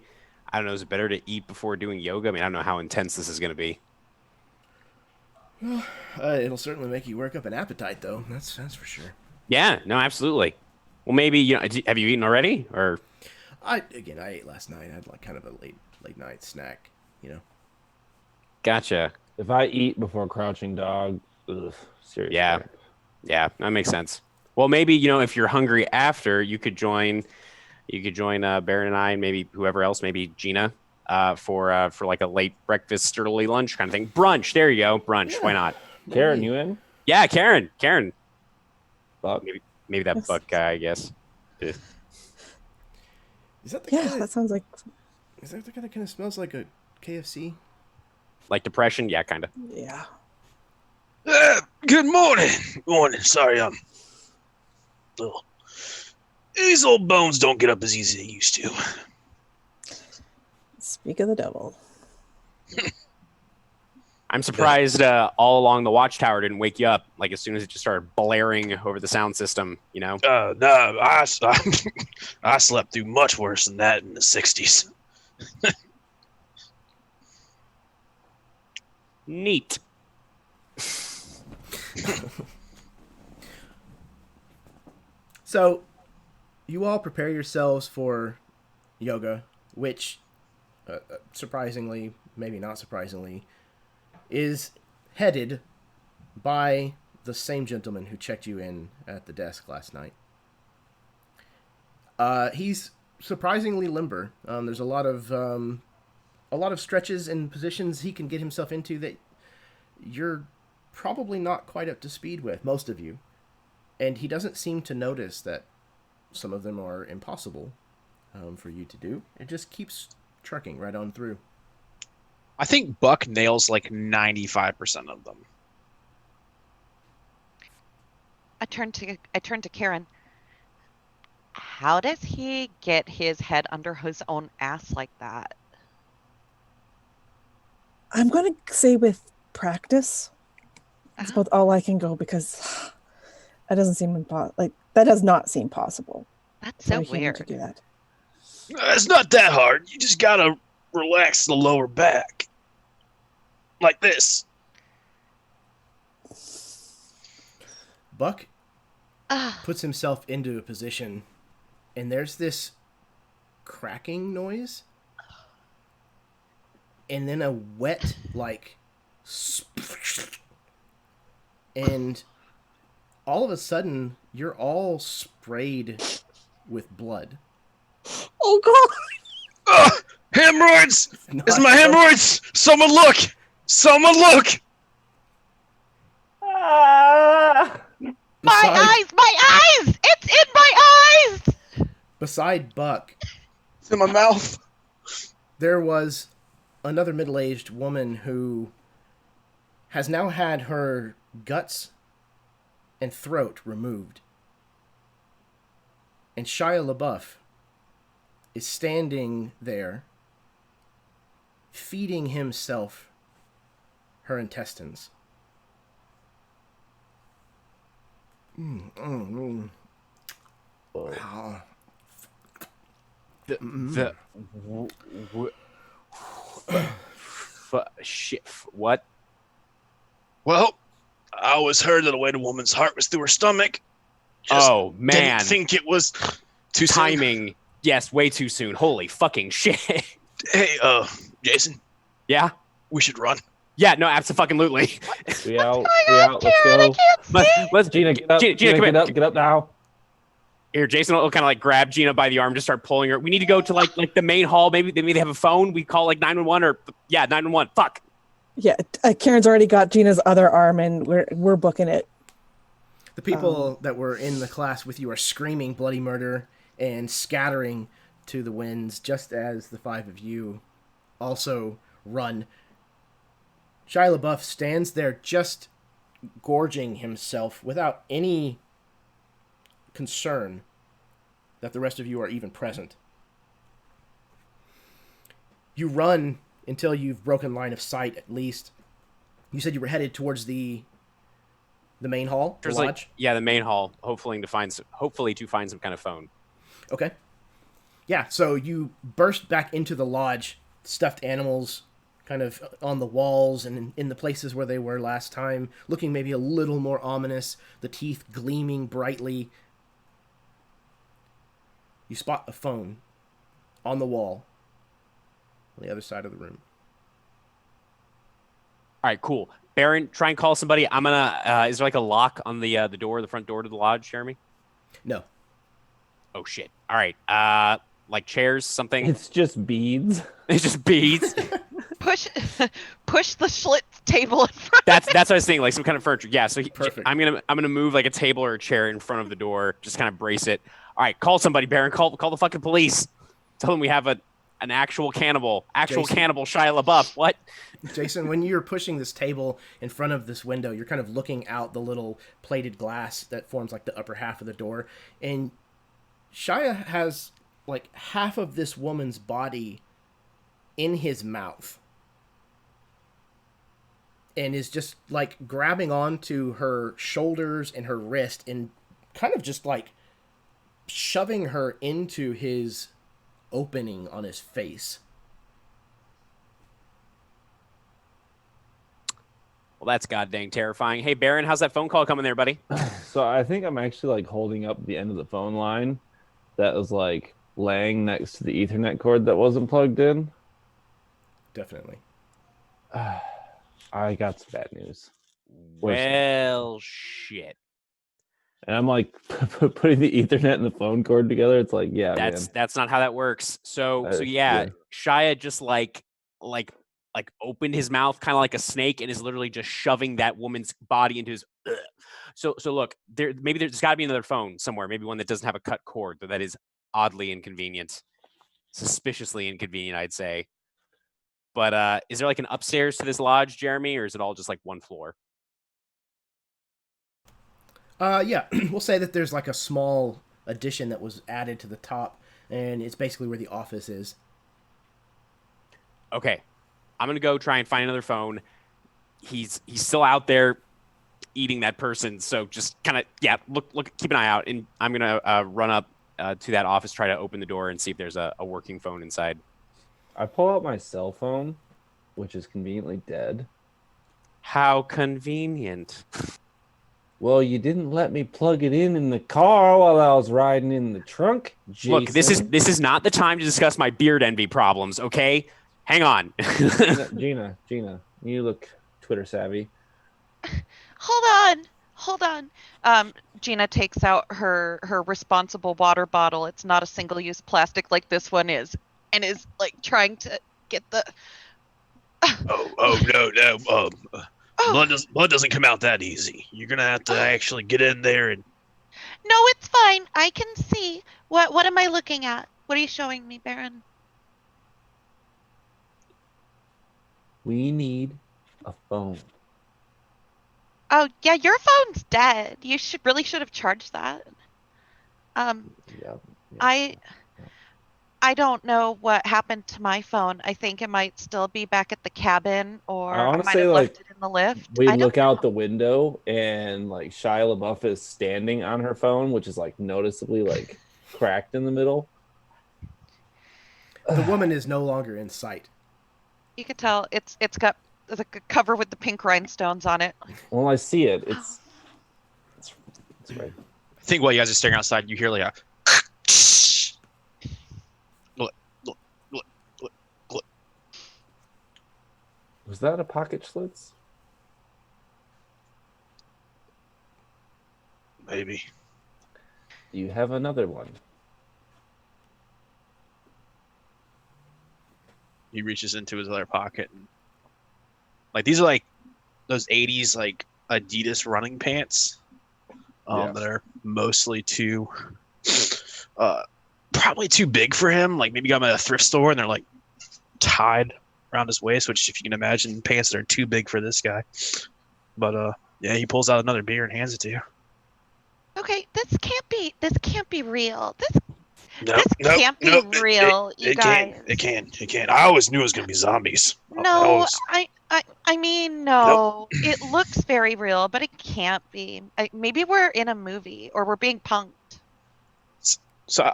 I don't know. Is it better to eat before doing yoga? I mean, I don't know how intense this is going to be. It'll certainly make you work up an appetite, though. That's for sure. Yeah. No, absolutely. Well, maybe have you eaten already, or? I ate last night. I had kind of a late night snack. Gotcha. If I eat before crouching dog, seriously. Yeah, that makes sense. Well, maybe if you're hungry after, you could join. Baron and I, and maybe whoever else, maybe Gina, for like a late breakfast, early lunch kind of thing. Brunch. There you go. Brunch. Yeah. Why not? Karen, you in? Yeah, Karen. Fuck. Maybe that Yes. buck guy. I guess. Is that the Yeah, guy? that sounds like Is that the guy that kind of smells like a KFC? Like depression. Yeah, kind of. yeah. Good morning. Sorry, little. These old bones don't get up as easy as they used to. Speak of the devil. I'm surprised all along the watchtower didn't wake you up. Like as soon as it just started blaring over the sound system, you know. No, I slept through much worse than that in the '60s. Neat. So, you all prepare yourselves for yoga, which, surprisingly, maybe not surprisingly, is headed by the same gentleman who checked you in at the desk last night. He's surprisingly limber. There's a lot of stretches and positions he can get himself into that you're probably not quite up to speed with, most of you. And he doesn't seem to notice that some of them are impossible for you to do. It just keeps trucking right on through. I think Buck nails like 95% of them. I turn to Karen. How does he get his head under his own ass like that? I'm going to say with practice. That's about all I can go because that doesn't seem that does not seem possible. That's so for a human weird. to do that. It's not that hard. You just gotta relax the lower back. Like this. Buck puts himself into a position, and there's this cracking noise, and then a wet, and all of a sudden, you're all sprayed with blood. Oh, God! Hemorrhoids! It's my hemorrhoids! Someone look! Someone look! My eyes! My eyes! It's in my eyes! Beside Buck, It's in my mouth. there was another middle-aged woman who has now had her guts and throat removed. And Shia LaBeouf is standing there, feeding himself her intestines. Wow. Shit. What? Well, I always heard that the way the woman's heart was through her stomach. Oh, man. Didn't think it was too soon. Timing. Yes, way too soon. Holy fucking shit. Hey, Jason. Yeah? We should run. Yeah, no, absolutely. We out. Let's go. Let's Gina, get up. Gina, come here. Get up now. Here, Jason will kind of grab Gina by the arm, just start pulling her. We need to go to like the main hall. Maybe they have a phone. We call 911 or 911. Fuck. Yeah, Karen's already got Gina's other arm, and we're booking it. The people that were in the class with you are screaming bloody murder and scattering to the winds, just as the five of you also run. Shia LaBeouf stands there just gorging himself without any concern that the rest of you are even present. You run until you've broken line of sight, at least. You said you were headed towards the main hall, the lodge? The main hall, hopefully to find some kind of phone. Okay. Yeah, so you burst back into the lodge, stuffed animals kind of on the walls and in the places where they were last time, looking maybe a little more ominous, the teeth gleaming brightly. You spot a phone on the wall on the other side of the room. All right, cool. Baron, try and call somebody. I'm gonna. Is there a lock on the door, the front door to the lodge, Jeremy? No. Oh shit. All right. Chairs, something. It's just beads. It's just beads. Push the Schlitz table in front. That's what I was thinking, some kind of furniture. Yeah. So Perfect. I'm gonna move a table or a chair in front of the door, just kind of brace it. All right, call somebody, Baron. Call the fucking police. Tell them we have an actual cannibal, Jason. cannibal Shia LaBeouf. What? Jason, when you're pushing this table in front of this window, you're kind of looking out the little plated glass that forms the upper half of the door, and Shia has half of this woman's body in his mouth. and is just like grabbing onto her shoulders and her wrist and kind of just like shoving her into his opening on his face. Well, that's goddamn terrifying. Hey, Baron, how's that phone call coming there, buddy? So I think I'm actually like holding up the end of the phone line that was like laying next to the Ethernet cord that wasn't plugged in. Definitely. I got some bad news. Well, shit. And I'm like putting the Ethernet and the phone cord together. It's like, yeah, That's not how that works. So yeah. Shia just like opened his mouth kind of like a snake and is literally just shoving that woman's body into his. Ugh. So look, there's got to be another phone somewhere. Maybe one that doesn't have a cut cord, but that is oddly inconvenient, suspiciously inconvenient, I'd say. But is there like an upstairs to this lodge, Jeremy, or is it all just like one floor? Yeah, we'll say that there's like a small addition that was added to the top, and it's basically where the office is. Okay, I'm gonna go try and find another phone. He's still out there eating that person, so just kind of look, keep an eye out, and I'm gonna run up to that office, try to open the door, and see if there's a working phone inside. I pull out my cell phone, which is conveniently dead. How convenient. Well, you didn't let me plug it in the car while I was riding in the trunk, Jason. Look, this is not the time to discuss my beard envy problems, okay? Hang on. Gina, you look Twitter savvy. Hold on. Gina takes out her responsible water bottle. It's not a single-use plastic like this one is, and is like trying to get the. No. Blood doesn't come out that easy. You're gonna have to actually get in there and. No, it's fine. I can see. What am I looking at? What are you showing me, Baron? We need a phone. Oh yeah, your phone's dead. You should have charged that. Yeah. I don't know what happened to my phone. I think it might still be back at the cabin, or I might have left it in the lift. We look out the window and like Shia LaBeouf is standing on her phone, which is like noticeably like cracked in the middle. The woman is no longer in sight. You could tell it's got the cover with the pink rhinestones on it. Well, I see it. It's right. I think while you guys are staring outside, you hear like a. Was that a pocket Schlitz? Maybe. Do you have another one? He reaches into his other pocket. And, like, these are like those 80s like Adidas running pants that are mostly probably too big for him. Like maybe got them at a thrift store and they're like tied around his waist, which if you can imagine pants that are too big for this guy. But yeah, he pulls out another beer and hands it to you. Okay, this can't be real. This Nope, can't be real, you guys. It can. I always knew it was gonna be zombies. No, I mean, no. Nope. It looks very real, but it can't be. Maybe we're in a movie or we're being punked. So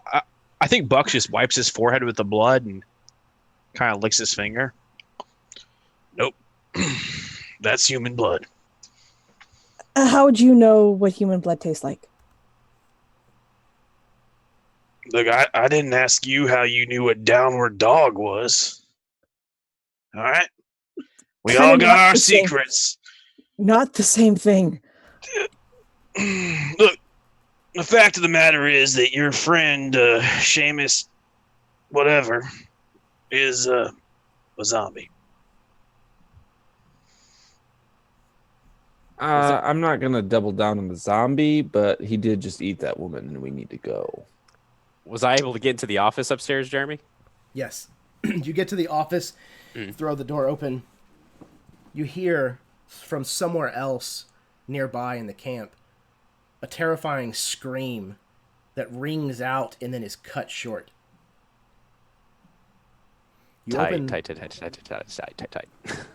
I think Buck just wipes his forehead with the blood and kind of licks his finger. Nope. That's human blood. How would you know what human blood tastes like? Look, I didn't ask you how you knew what downward dog was. All right? We Kind all of got our the same. secrets. Not the same thing. Look, the fact of the matter is that your friend, Seamus, whatever, is a zombie. I'm not gonna double down on the zombie, but he did just eat that woman, and we need to go. Was I able to get into the office upstairs, Jeremy? Yes. You get to the office, throw the door open. You hear from somewhere else nearby in the camp a terrifying scream that rings out and then is cut short. You Tight, open, tight, tight, tight, tight, tight, tight, tight, tight.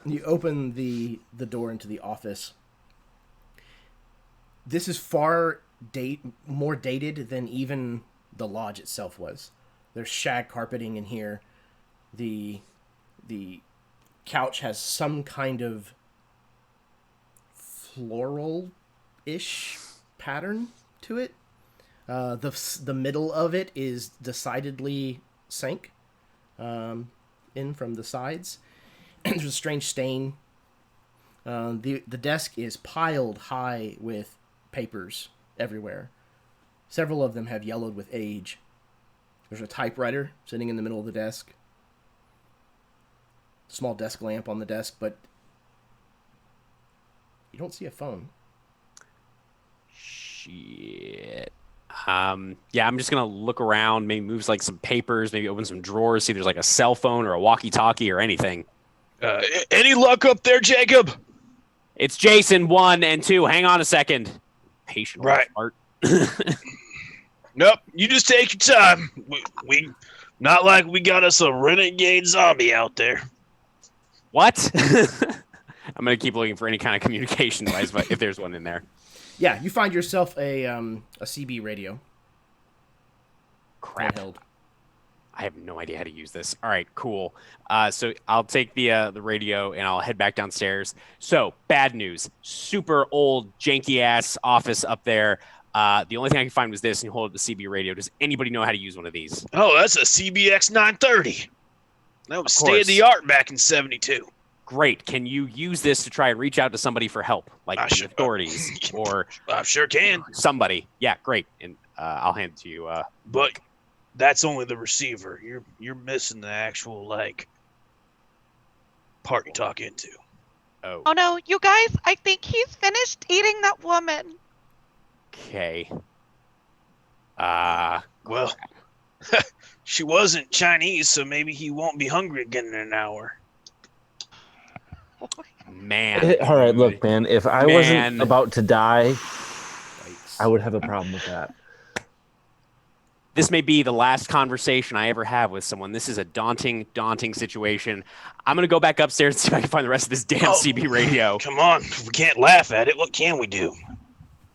You open the door into the office. This is far more dated than even the lodge itself was. There's shag carpeting in here. The couch has some kind of floral-ish pattern to it. The middle of it is decidedly sank in from the sides. There's a strange stain. The desk is piled high with papers everywhere. Several of them have yellowed with age. There's a typewriter sitting in the middle of the desk. Small desk lamp on the desk, but you don't see a phone. Shit. Yeah, I'm just gonna look around, maybe moves like some papers, maybe open some drawers, see if there's like a cell phone or a walkie-talkie or anything. Any luck up there, Jacob? It's Jason 1 and 2. Hang on a second. Patient. Right. Smart. Nope. You just take your time. We not like we got us a renegade zombie out there. What? I'm gonna keep looking for any kind of communication device, if there's one in there. Yeah, you find yourself a CB radio. Crap. Handheld. I have no idea how to use this. All right, cool. So I'll take the radio and I'll head back downstairs. So bad news: super old, janky ass office up there. The only thing I can find was this, and you hold up the CB radio. Does anybody know how to use one of these? Oh, that's a CBX 930. That was Of course. state of the art back in '72. Great. Can you use this to try and reach out to somebody for help, like the authorities or I sure can. somebody? Yeah, great. And I'll hand it to you. But that's only the receiver. You're missing the actual part you talk into. Oh, Oh no, you guys, I think he's finished eating that woman. okay. Well, she wasn't Chinese, so maybe he won't be hungry again in an hour. Man. All right, look, man. If I Man. wasn't about to die, Yikes. I would have a problem with that. This may be the last conversation I ever have with someone. This is a daunting, daunting situation. I'm going to go back upstairs and see if I can find the rest of this damn CB radio. Come on, we can't laugh at it. What can we do?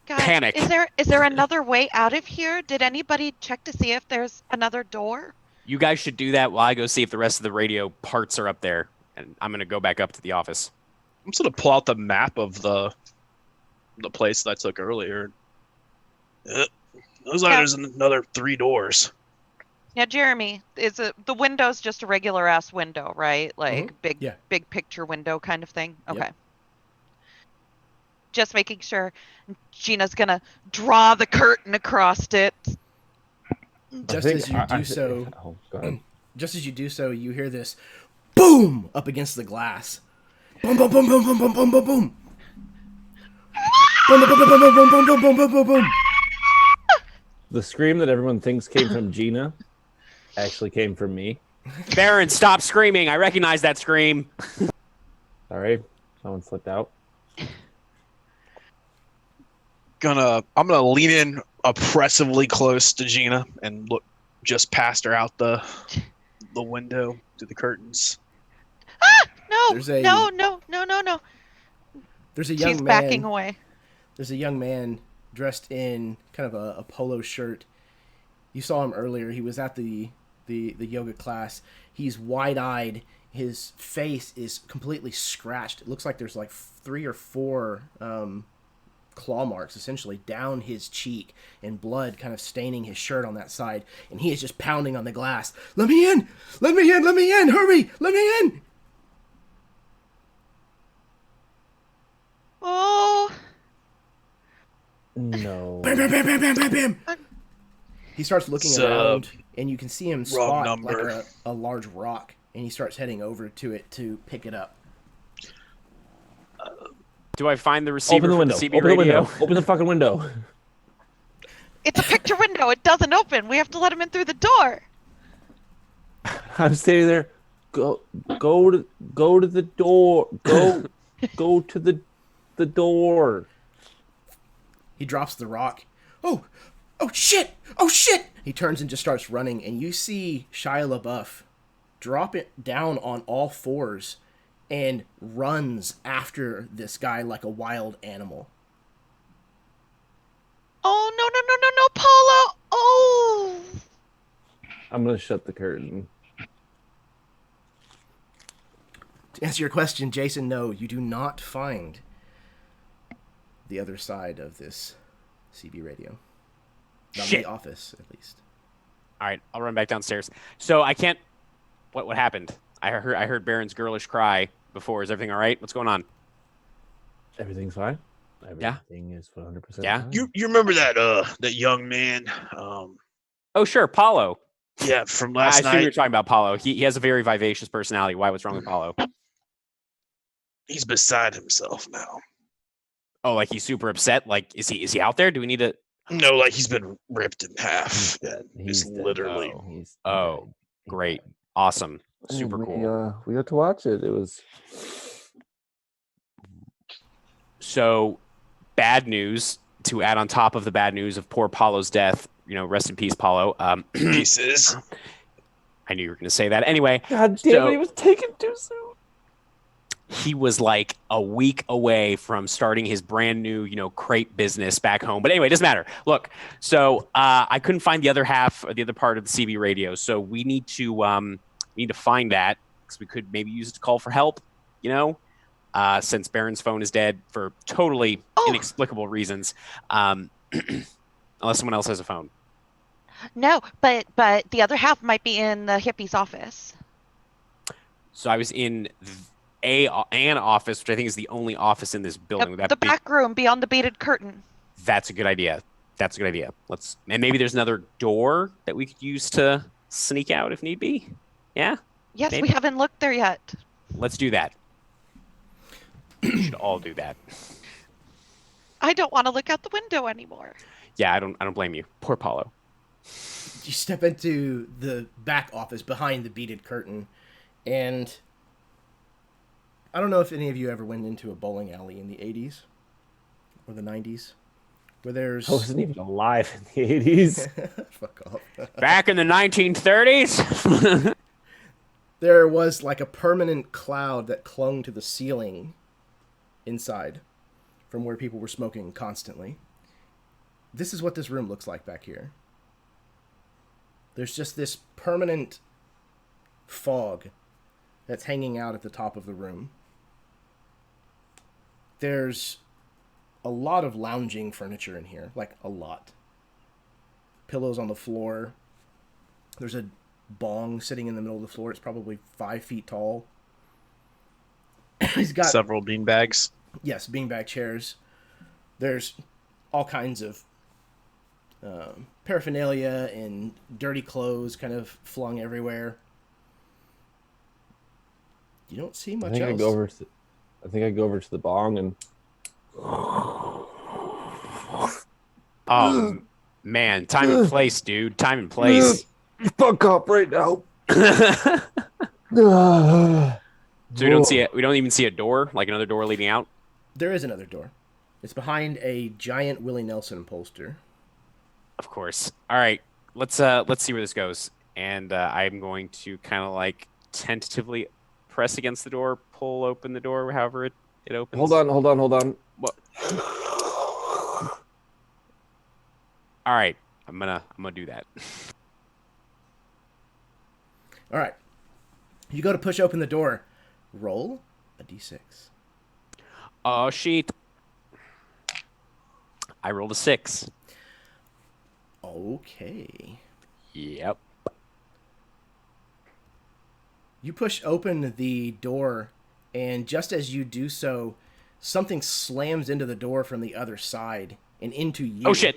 Guys, Panic. Is there another way out of here? Did anybody check to see if there's another door? You guys should do that while I go see if the rest of the radio parts are up there. And I'm going to go back up to the office. I'm just gonna pull out the map of the place that I took earlier. Looks like there's another 3 doors. Yeah, Jeremy, the window's just a regular ass window, right? Like Yeah. big picture window kind of thing. Yep. Okay. Just making sure. Gina's gonna draw the curtain across it. Just as you do so, Oh, go ahead. just as you do so, you hear this boom up against the glass. Boom, boom, boom, boom, boom, boom, boom, boom, boom. Boom, boom, boom, boom, boom, boom, boom, boom, boom, boom, boom, boom. The scream that everyone thinks came from Gina actually came from me. Baron, stop screaming. I recognize that scream. Sorry, someone slipped out. I'm gonna lean in oppressively close to Gina and look just past her out the window through the curtains. No, There's a- no. There's a young She's man. backing away. There's a young man dressed in kind of a polo shirt. You saw him earlier. He was at the yoga class. He's wide-eyed. His face is completely scratched. It looks like there's like 3 or 4 claw marks essentially down his cheek and blood kind of staining his shirt on that side. And he is just pounding on the glass. Let me in! Let me in! Let me in! Hurry! Let me in! Oh, No. Bam, bam, bam, bam, bam, bam, bam. He starts looking Sup? around, and you can see him spot number. like a large rock, and he starts heading over to it to pick it up. Do I find the receiver Open the for window. the CB Open the radio? window. Open the fucking window. it's a picture window. It doesn't open. We have to let him in through the door. I'm standing there. Go to the door. Go to the door. He drops the rock. Oh shit! Oh shit! He turns and just starts running, and you see Shia LaBeouf drop it down on all fours and runs after this guy like a wild animal. Oh, no, no, no, no, no, Paula. Oh. I'm gonna shut the curtain. To answer your question, Jason, no, you do not find the other side of this CB radio. Not in the office, at least. All right, I'll run back downstairs. So I can't. What happened? I heard Baron's girlish cry before. Is everything all right? What's going on? Everything's fine. Yeah. Everything is 100% Yeah. fine. You remember that young man? Oh sure, Paulo. Yeah, from I last assume you were night. talking about Paulo. He has a very vivacious personality. Why? What's wrong with Paulo? He's beside himself now. Oh, like he's super upset. Like is he out there? Do we need to? No, like he's been ripped in half. Yeah, He's it's dead. literally. He's Oh, dead. He great, died. awesome, And super we, cool. We got to watch it. It was. So, bad news to add on top of the bad news of poor Paulo's death. You know, rest in peace, Paulo. Pieces. I knew you were going to say that. Anyway, God damn So- it! He was taken too soon. he was like a week away from starting his brand new, crepe business back home. But anyway, it doesn't matter. Look, so I couldn't find the other half or the other part of the CB radio. So we need to find that because we could maybe use it to call for help, since Baron's phone is dead for totally inexplicable reasons. Unless someone else has a phone. No, but the other half might be in the hippie's office. So I was in an office, which I think is the only office in this building. Would that The be- back room beyond the beaded curtain. That's a good idea. And maybe there's another door that we could use to sneak out if need be. Yeah, Yes, Maybe. we haven't looked there yet. let's do that. We should all do that. I don't want to look out the window anymore. Yeah, I don't blame you. Poor Paulo. You step into the back office behind the beaded curtain, and I don't know if any of you ever went into a bowling alley in the 80s or the 90s, where there's... I wasn't even alive in the 80s. Fuck off. Back in the 1930s. There was like a permanent cloud that clung to the ceiling inside from where people were smoking constantly. This is what this room looks like back here. There's just this permanent fog that's hanging out at the top of the room. There's a lot of lounging furniture in here, like a lot. Pillows on the floor. There's a bong sitting in the middle of the floor. It's probably 5 feet tall. He's got Several beanbags. yes, beanbag chairs. There's all kinds of paraphernalia and dirty clothes kind of flung everywhere. You don't see much I think else. I go over to the bong and Oh man, time and place, dude. Time and place. fuck up right now. So we don't see it. We don't even see a door, like another door leading out. There is another door. It's behind a giant Willie Nelson poster. Of course. All right, let's see where this goes. And I'm going to kind of like tentatively press against the door, pull open the door, however it opens. Hold on. What? All right, I'm gonna do that. All right. You go to push open the door. Roll a d6. Oh shit! I rolled a 6. Okay. Yep. You push open the door, and just as you do so, something slams into the door from the other side and into you. Oh shit!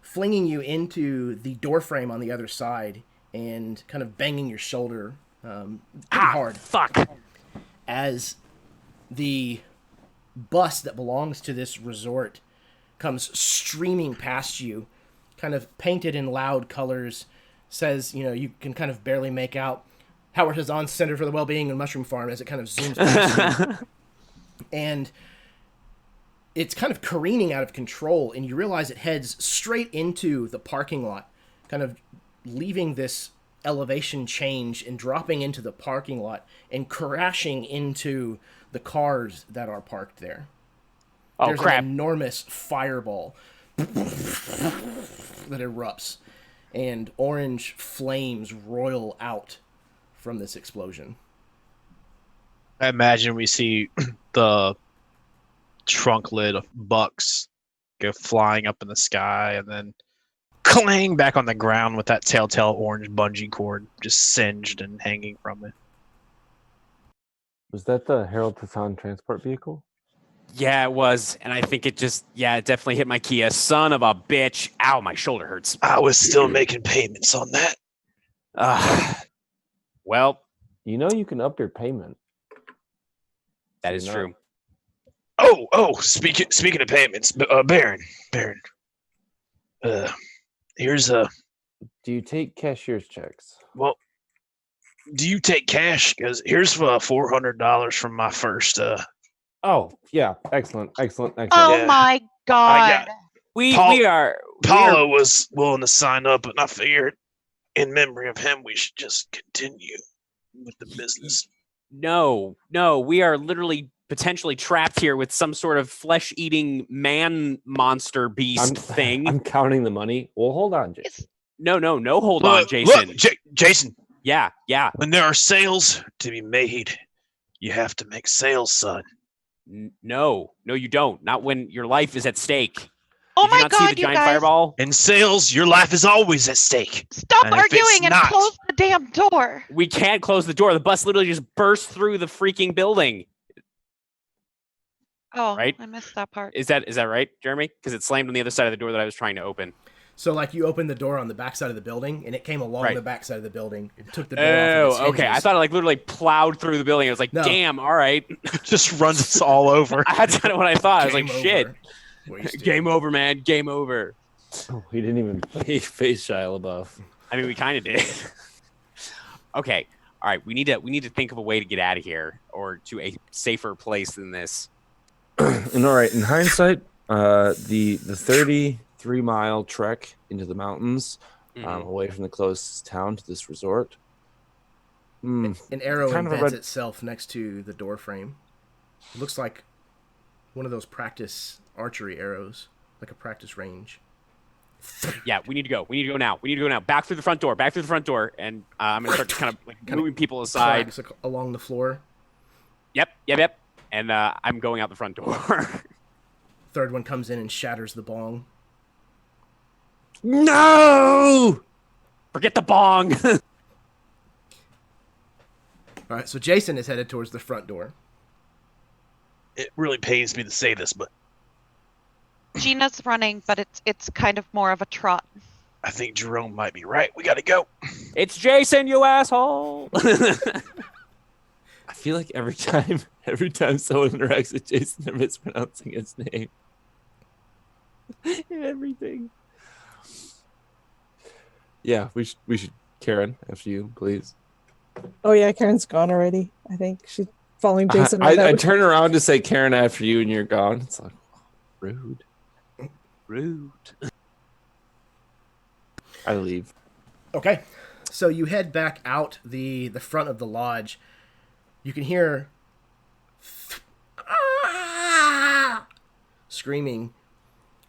Flinging you into the door frame on the other side and kind of banging your shoulder pretty hard Fuck! as the bus that belongs to this resort comes streaming past you, kind of painted in loud colors, says, you can kind of barely make out Howard Hazzan Center for the Wellbeing and Mushroom Farm as it kind of zooms past you. And it's kind of careening out of control, and you realize it heads straight into the parking lot, kind of leaving this elevation change and dropping into the parking lot and crashing into the cars that are parked there. Oh, There's crap. an enormous fireball that erupts, and orange flames roil out from this explosion. I imagine we see the trunk lid of Bucks go flying up in the sky and then clang back on the ground with that telltale orange bungee cord just singed and hanging from it. Was that the Harold Hassan transport vehicle? Yeah, it was. And I think it definitely hit my Kia. Son of a bitch. Ow, my shoulder hurts. I was still making payments on that. Well, You know you can up your payment. that is true. Speaking of payments, Baron. Here's a. Do you take cashier's checks? Well, do you take cash? Because here's $400 from my first. Oh, yeah. Excellent. Excellent. Excellent. Oh Yeah. my God. We Paul- are Paulo was willing to sign up, and I figured, in memory of him, we should just continue with the business. No, we are literally potentially trapped here with some sort of flesh-eating man monster beast thing. I'm counting the money. Well, hold on, Jason. No, hold on, Jason. Jason. Yeah. When there are sales to be made, you have to make sales, son. No, you don't. Not when your life is at stake. Oh Did you my not see God, the you giant guys. fireball? In sales, your life is always at stake. Stop And if it's arguing and not- close the damn door. We can't close the door. The bus literally just burst through the freaking building. Oh, Right? I missed that part. Is that right, Jeremy? Because it slammed on the other side of the door that I was trying to open. So, like, you opened the door on the backside of the building, and it came along Right. the backside of the building and took the door off of its Oh, okay. I hinges. thought it like literally plowed through the building. I was like, No. damn, all right. Just runs us all over. That's kind of what I thought. I was like, Game shit. over. Wasted. Game over, man. Game over. We didn't even face Shia LaBeouf. I mean, we kind of did. Okay. All right. We need to think of a way to get out of here or to a safer place than this. And all right, in hindsight, the 33-mile trek into the mountains, Mhm. away from the closest town to this resort. An arrow Kind of a embeds red- itself next to the door frame. It looks like one of those practice archery arrows, like a practice range. Yeah, we need to go. We need to go now. Back through the front door. And I'm gonna start kind of like moving people aside. Cracks along the floor. Yep. And I'm going out the front door. Third one comes in and shatters the bong. No! Forget the bong. All right, so Jason is headed towards the front door. It really pains me to say this, but Gina's running, but it's kind of more of a trot. I think Jerome might be right. We gotta go. It's Jason, you asshole. I feel like every time someone interacts with Jason, they're mispronouncing his name. And everything. Yeah, we should. Karen, after you, please. Oh yeah, Karen's gone already. I think she's following Jason. right I now. turn around to say Karen after you, and you're gone. It's like rude. I leave. Okay, so you head back out the front of the lodge. You can hear screaming,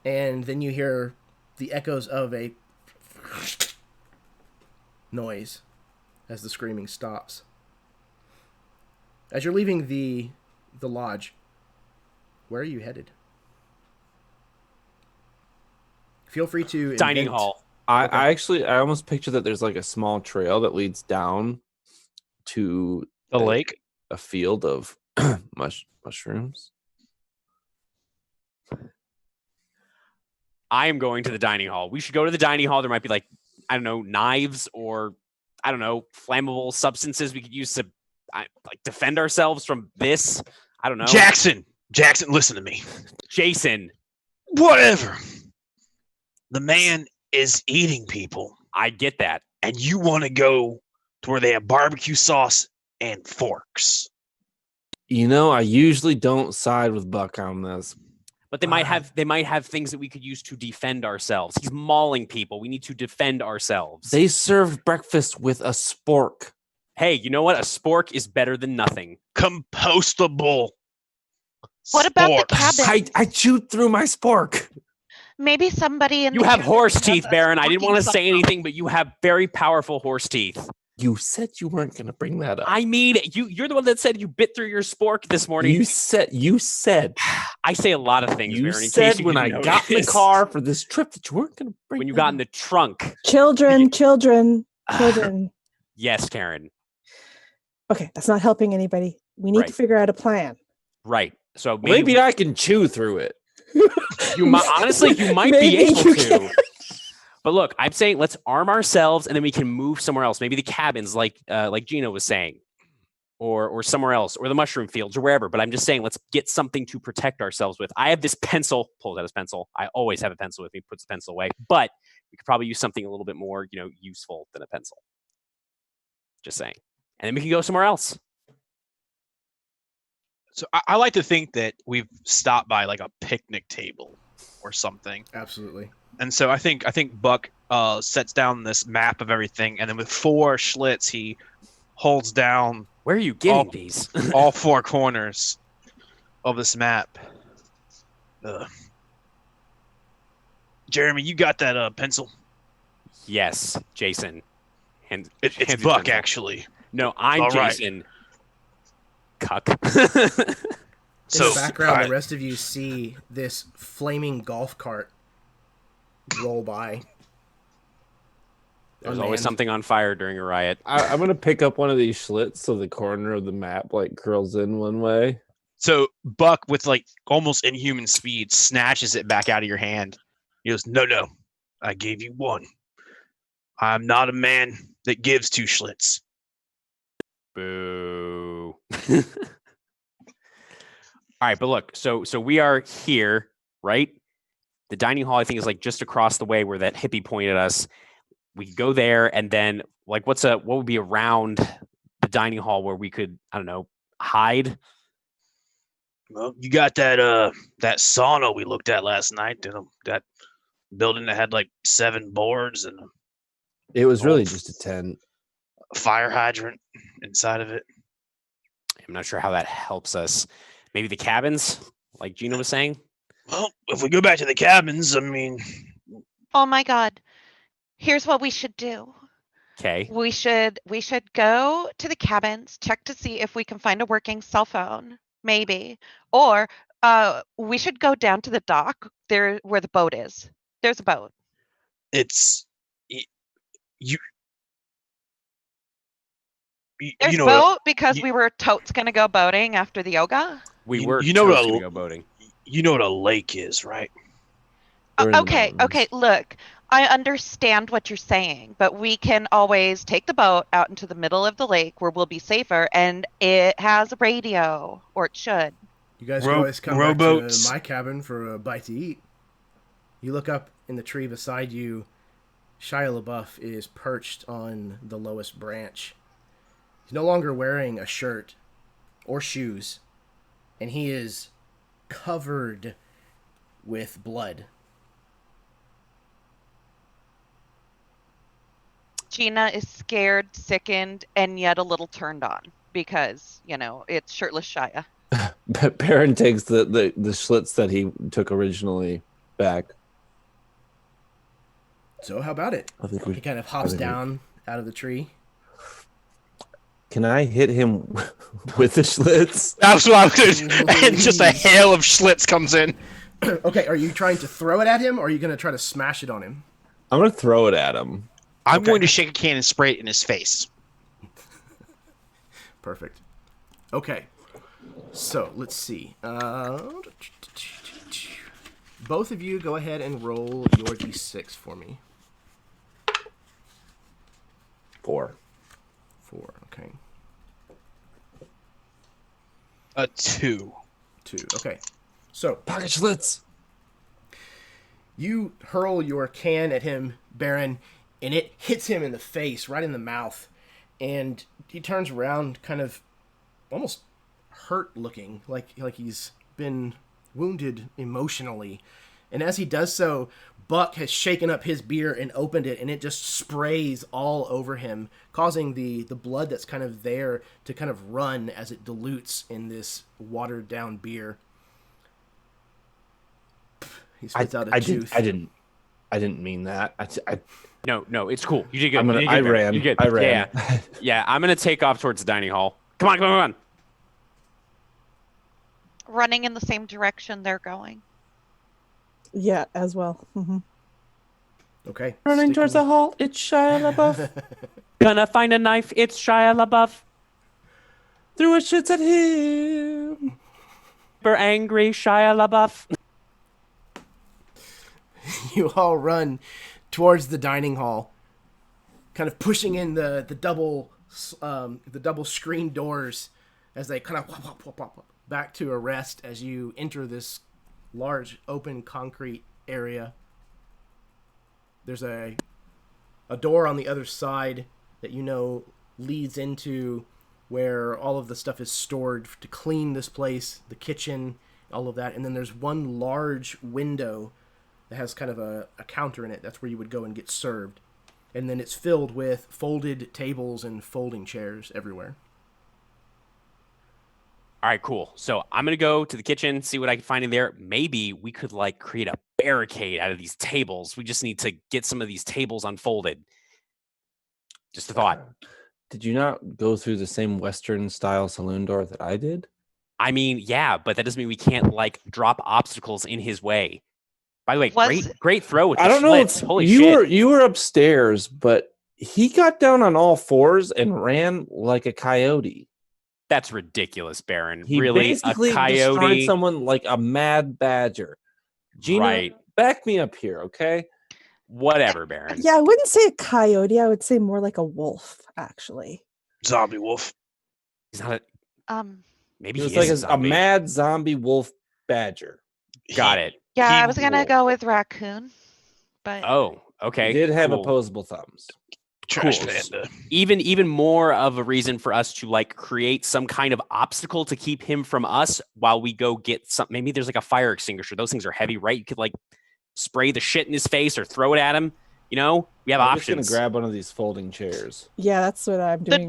and then you hear the echoes of a noise as the screaming stops. As you're leaving the lodge, where are you headed? Feel free to Dining invent- hall. I almost picture that there's like a small trail that leads down to The lake. a field of mushrooms. I am going to the dining hall. We should go to the dining hall. There might be like, I don't know, knives or I don't know, flammable substances we could use to like defend ourselves from this. I don't know. Jackson, listen to me. Jason, Whatever. The man is eating people, I get that. and you want to go to where they have barbecue sauce and forks. You know, I usually don't side with Buck on this. But they might have things that we could use to defend ourselves. He's mauling people. We need to defend ourselves. They served breakfast with a spork. Hey, you know what? A spork is better than nothing. Compostable. What about the Sporks. cabin? I chewed through my spork. Maybe somebody in You the have cabin horse has teeth, a Baron. I didn't want to sporking say somehow. anything, but you have very powerful horse teeth. You said you weren't going to bring that up. I mean, you're the one that said you bit through your spork this morning. You said. I say a lot of things, You Baron. In said case you when I didn't got in the notice. car for this trip that you weren't going to bring. When you that got up. in the trunk. Children. Yes, Karen. Okay, that's not helping anybody. We need Right. to figure out a plan. Right. So Maybe I can chew through it. you might honestly you might be Maybe able you to. can. But look, I'm saying let's arm ourselves and then we can move somewhere else. Maybe the cabins, like Gina was saying, or somewhere else, or the mushroom fields, or wherever. But I'm just saying, let's get something to protect ourselves with. I have this pencil. Pulls out his pencil. I always have a pencil with me. Puts the pencil away. But we could probably use something a little bit more, useful than a pencil. Just saying. And then we can go somewhere else. So I like to think that we've stopped by like a picnic table or something. Absolutely. And so I think Buck sets down this map of everything, and then with 4 Schlitz, he holds down Where are you getting these? all 4 corners of this map. Jeremy, you got that pencil? Yes, Jason. And It's hands his Buck, pencil. actually. No, I'm All right. Jason. Cuck. In So, the background, alright. the rest of you see this flaming golf cart roll by. There's always Unmanned. something on fire during a riot. I'm going to pick up one of these Schlitz so the corner of the map like curls in one way. So Buck, with like almost inhuman speed, snatches it back out of your hand. He goes, "No, I gave you 1. I'm not a man that gives 2 Schlitz." Boo. All right, but look, so we are here, right? The dining hall, I think, is like just across the way where that hippie pointed us. We could go there, and then like, what would be around the dining hall where we could, I don't know, hide? Well, you got that sauna we looked at last night. That building that had like 7 boards and It was really just a tent. a fire hydrant inside of it. I'm not sure how that helps us. Maybe the cabins, like Gina was saying. Well, if we go back to the cabins, I mean, Oh my God. Here's what we should do. Okay. We should go to the cabins, check to see if we can find a working cell phone, maybe. Or we should go down to the dock there where the boat is. There's a boat. it's you. There's You a know, boat because you- we were totes gonna go boating after the yoga. We You- were you know what totes a- gonna go boating. you know what a lake is, right? We're in the Okay, mountains. look, I understand what you're saying, but we can always take the boat out into the middle of the lake where we'll be safer, and it has a radio, or it should. You guys can always come back rowboats. to my cabin for a bite to eat. You look up in the tree beside you. Shia LaBeouf is perched on the lowest branch. He's no longer wearing a shirt or shoes, and he is covered with blood. Gina is scared, sickened, and yet a little turned on because, it's shirtless Shia. But Baron takes the Schlitz that he took originally back. So how about it? I think He kind of hops down out of the tree. Can I hit him with the Schlitz? That's what I was. And just a Please. hail of Schlitz comes in. Okay, are you trying to throw it at him, or are you going to try to smash it on him? I'm gonna throw it at him. I'm Okay. going to shake a can and spray it in his face. Perfect. Okay. So, let's see. Both of you go ahead and roll your d6 for me. 4. 4, okay. 2. 2, okay. So, Pocket Schlitz. you hurl your can at him, Baron, and it hits him in the face, right in the mouth. And he turns around, kind of almost hurt looking, like he's been wounded emotionally. And as he does so, Buck has shaken up his beer and opened it, and it just sprays all over him, causing the blood that's kind of there to kind of run as it dilutes in this watered down beer. He spits out a tooth. I didn't mean that. No, it's cool. You did good. I ran. You did. I ran. Yeah, I'm gonna take off towards the dining hall. Come on. Running in the same direction they're going. Yeah, as well. Mm-hmm. Okay. Running towards the hall. It's Shia LaBeouf. Gonna find a knife. It's Shia LaBeouf. Threw his shits at him. Super angry Shia LaBeouf. You all run towards the dining hall, kind of pushing in the double screen doors as they kind of whop back to a rest as you enter this large open concrete area. There's a door on the other side that you know leads into where all of the stuff is stored to clean this place, the kitchen, all of that. And then there's one large window that has kind of a counter in it. That's where you would go and get served. And then it's filled with folded tables and folding chairs everywhere. All right, cool. So I'm going to go to the kitchen, see what I can find in there. Maybe we could create a barricade out of these tables. We just need to get some of these tables unfolded. Just a thought. Did you not go through the same Western style saloon door that I did? I mean, yeah, but that doesn't mean we can't drop obstacles in his way. By the way, great throw with the slits. Holy shit. You were upstairs, but he got down on all fours and ran like a coyote. That's ridiculous, Baron. He really, basically a coyote? destroyed someone like a mad badger. Gina, right. Back me up here, okay? Whatever, Baron. Yeah, I wouldn't say a coyote. I would say more like a wolf, actually. Zombie wolf. He's not a... Maybe he was he like is a mad zombie wolf badger. Got it. Yeah, I was going to go with raccoon. But Oh, okay. He did have cool. opposable thumbs. Trash Cool. panda. Even more of a reason for us to create some kind of obstacle to keep him from us while we go get some. Maybe there's a fire extinguisher. Those things are heavy, right? You could spray the shit in his face or throw it at him. We have I'm options. just gonna grab one of these folding chairs. Yeah, that's what I'm doing.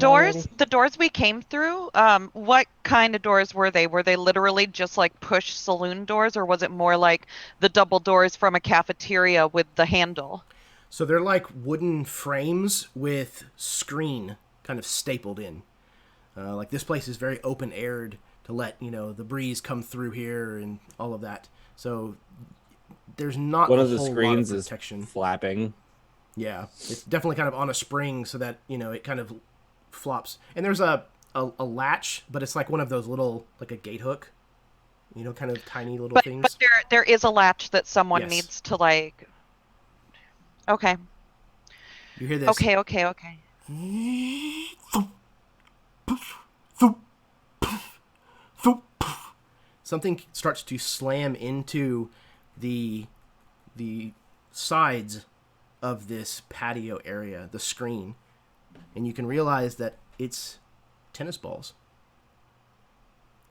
the doors we came through, what kind of doors were they? Were they literally just push saloon doors, or was it more like the double doors from a cafeteria with the handle? So they're like wooden frames with screen kind of stapled in. This place is very open-aired to let, the breeze come through here and all of that. So there's not one a of the whole screens lot of is protection. flapping. Yeah, it's definitely kind of on a spring so that, it kind of flops. And there's a latch, but it's like one of those little, like a gate hook, kind of tiny little things. But there is a latch that someone Yes. needs to Okay. You hear this? Okay. Something starts to slam into the sides of this patio area, the screen, and you can realize that it's tennis balls.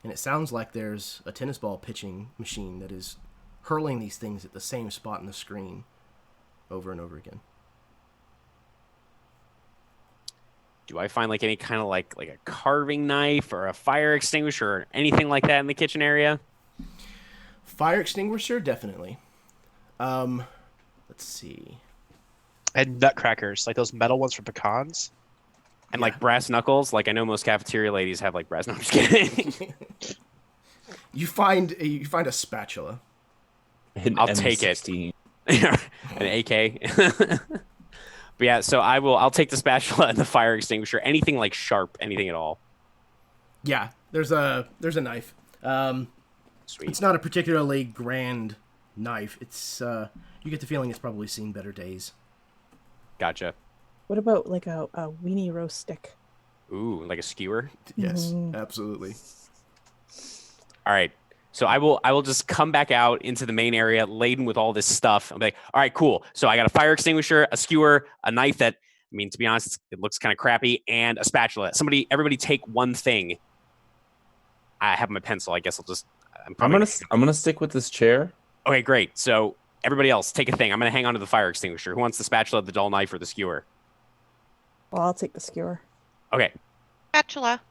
And it sounds like there's a tennis ball pitching machine that is hurling these things at the same spot in the screen over and over again. Do I find any kind of like a carving knife or a fire extinguisher or anything like that in the kitchen area? Fire extinguisher, definitely. Let's see. And nutcrackers, like those metal ones for pecans. And brass knuckles. I know most cafeteria ladies have brass knuckles. I'm just kidding. You find a spatula. I'll take it. An AK. But yeah, so I'll take the spatula and the fire extinguisher. Anything sharp, anything at all. Yeah, there's a knife. Sweet. It's not a particularly grand knife. It's you get the feeling it's probably seen better days. Gotcha. What about a weenie roast stick? Ooh, like a skewer? Yes, absolutely. All right. So I will just come back out into the main area laden with all this stuff. I'm like, all right, cool. So I got a fire extinguisher, a skewer, a knife that, to be honest, it looks kind of crappy, and a spatula. Everybody take one thing. I have my pencil. I guess I'll just I'm I'm probably gonna stick with this chair. Okay, great. So everybody else, take a thing. I'm gonna hang on to the fire extinguisher. Who wants the spatula, the dull knife, or the skewer? Well, I'll take the skewer. Okay. Spatula.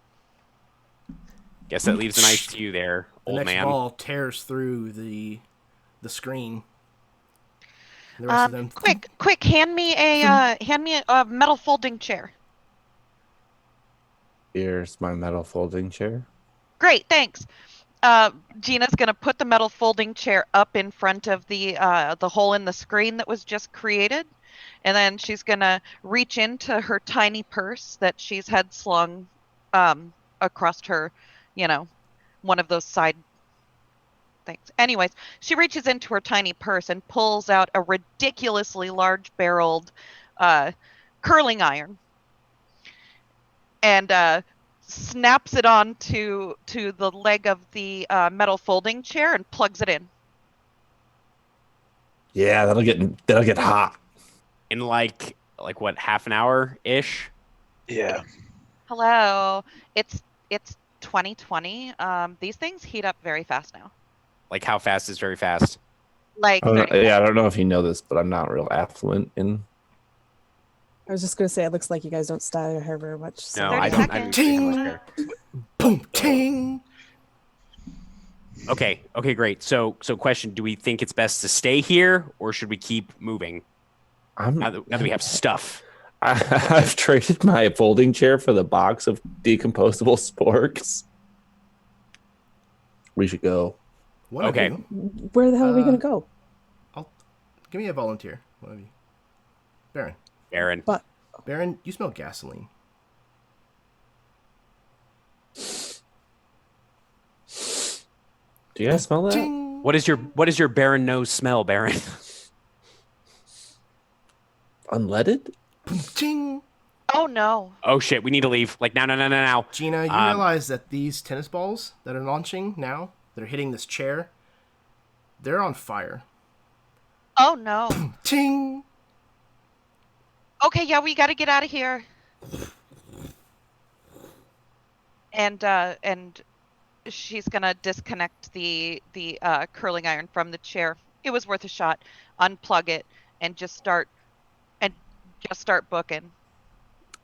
Guess that leaves a knife to you there, The old next man. ball tears through the screen. The rest of them. Quick! Hand me a metal folding chair. Here's my metal folding chair. Great, thanks. Gina's gonna put the metal folding chair up in front of the hole in the screen that was just created, and then she's gonna reach into her tiny purse that she's had slung across her, one of those side things. Anyways, she reaches into her tiny purse and pulls out a ridiculously large barreled curling iron and snaps it on to the leg of the metal folding chair and plugs it in. Yeah, that'll get hot. In like what, half an hour ish? Yeah. Hello. It's 2020. These things heat up very fast now. Like how fast is very fast? Like I 30 don't know if you know this, but I'm not real affluent in. I was just gonna say, it looks like you guys don't style your hair very much. So. No, 30 I don't. I didn't see how much Ting. hair. Boom, ting. Okay, great. So question: do we think it's best to stay here, or should we keep moving? Now that we have stuff. I've traded my folding chair for the box of decomposable sporks. We should go. One of Okay. you. Where the hell are we gonna go? Give me a volunteer. One of you. Baron. Aaron. But Baron, you smell gasoline. Do you guys smell that? Ting. What is your Baron nose smell, Baron? Unleaded? Ting. Oh no. Oh shit, we need to leave. Like now. Gina, you realize that these tennis balls that are launching now, that are hitting this chair, they're on fire. Oh no. Ting. Okay, yeah, we got to get out of here. And she's gonna disconnect the curling iron from the chair. It was worth a shot. Unplug it and just start booking.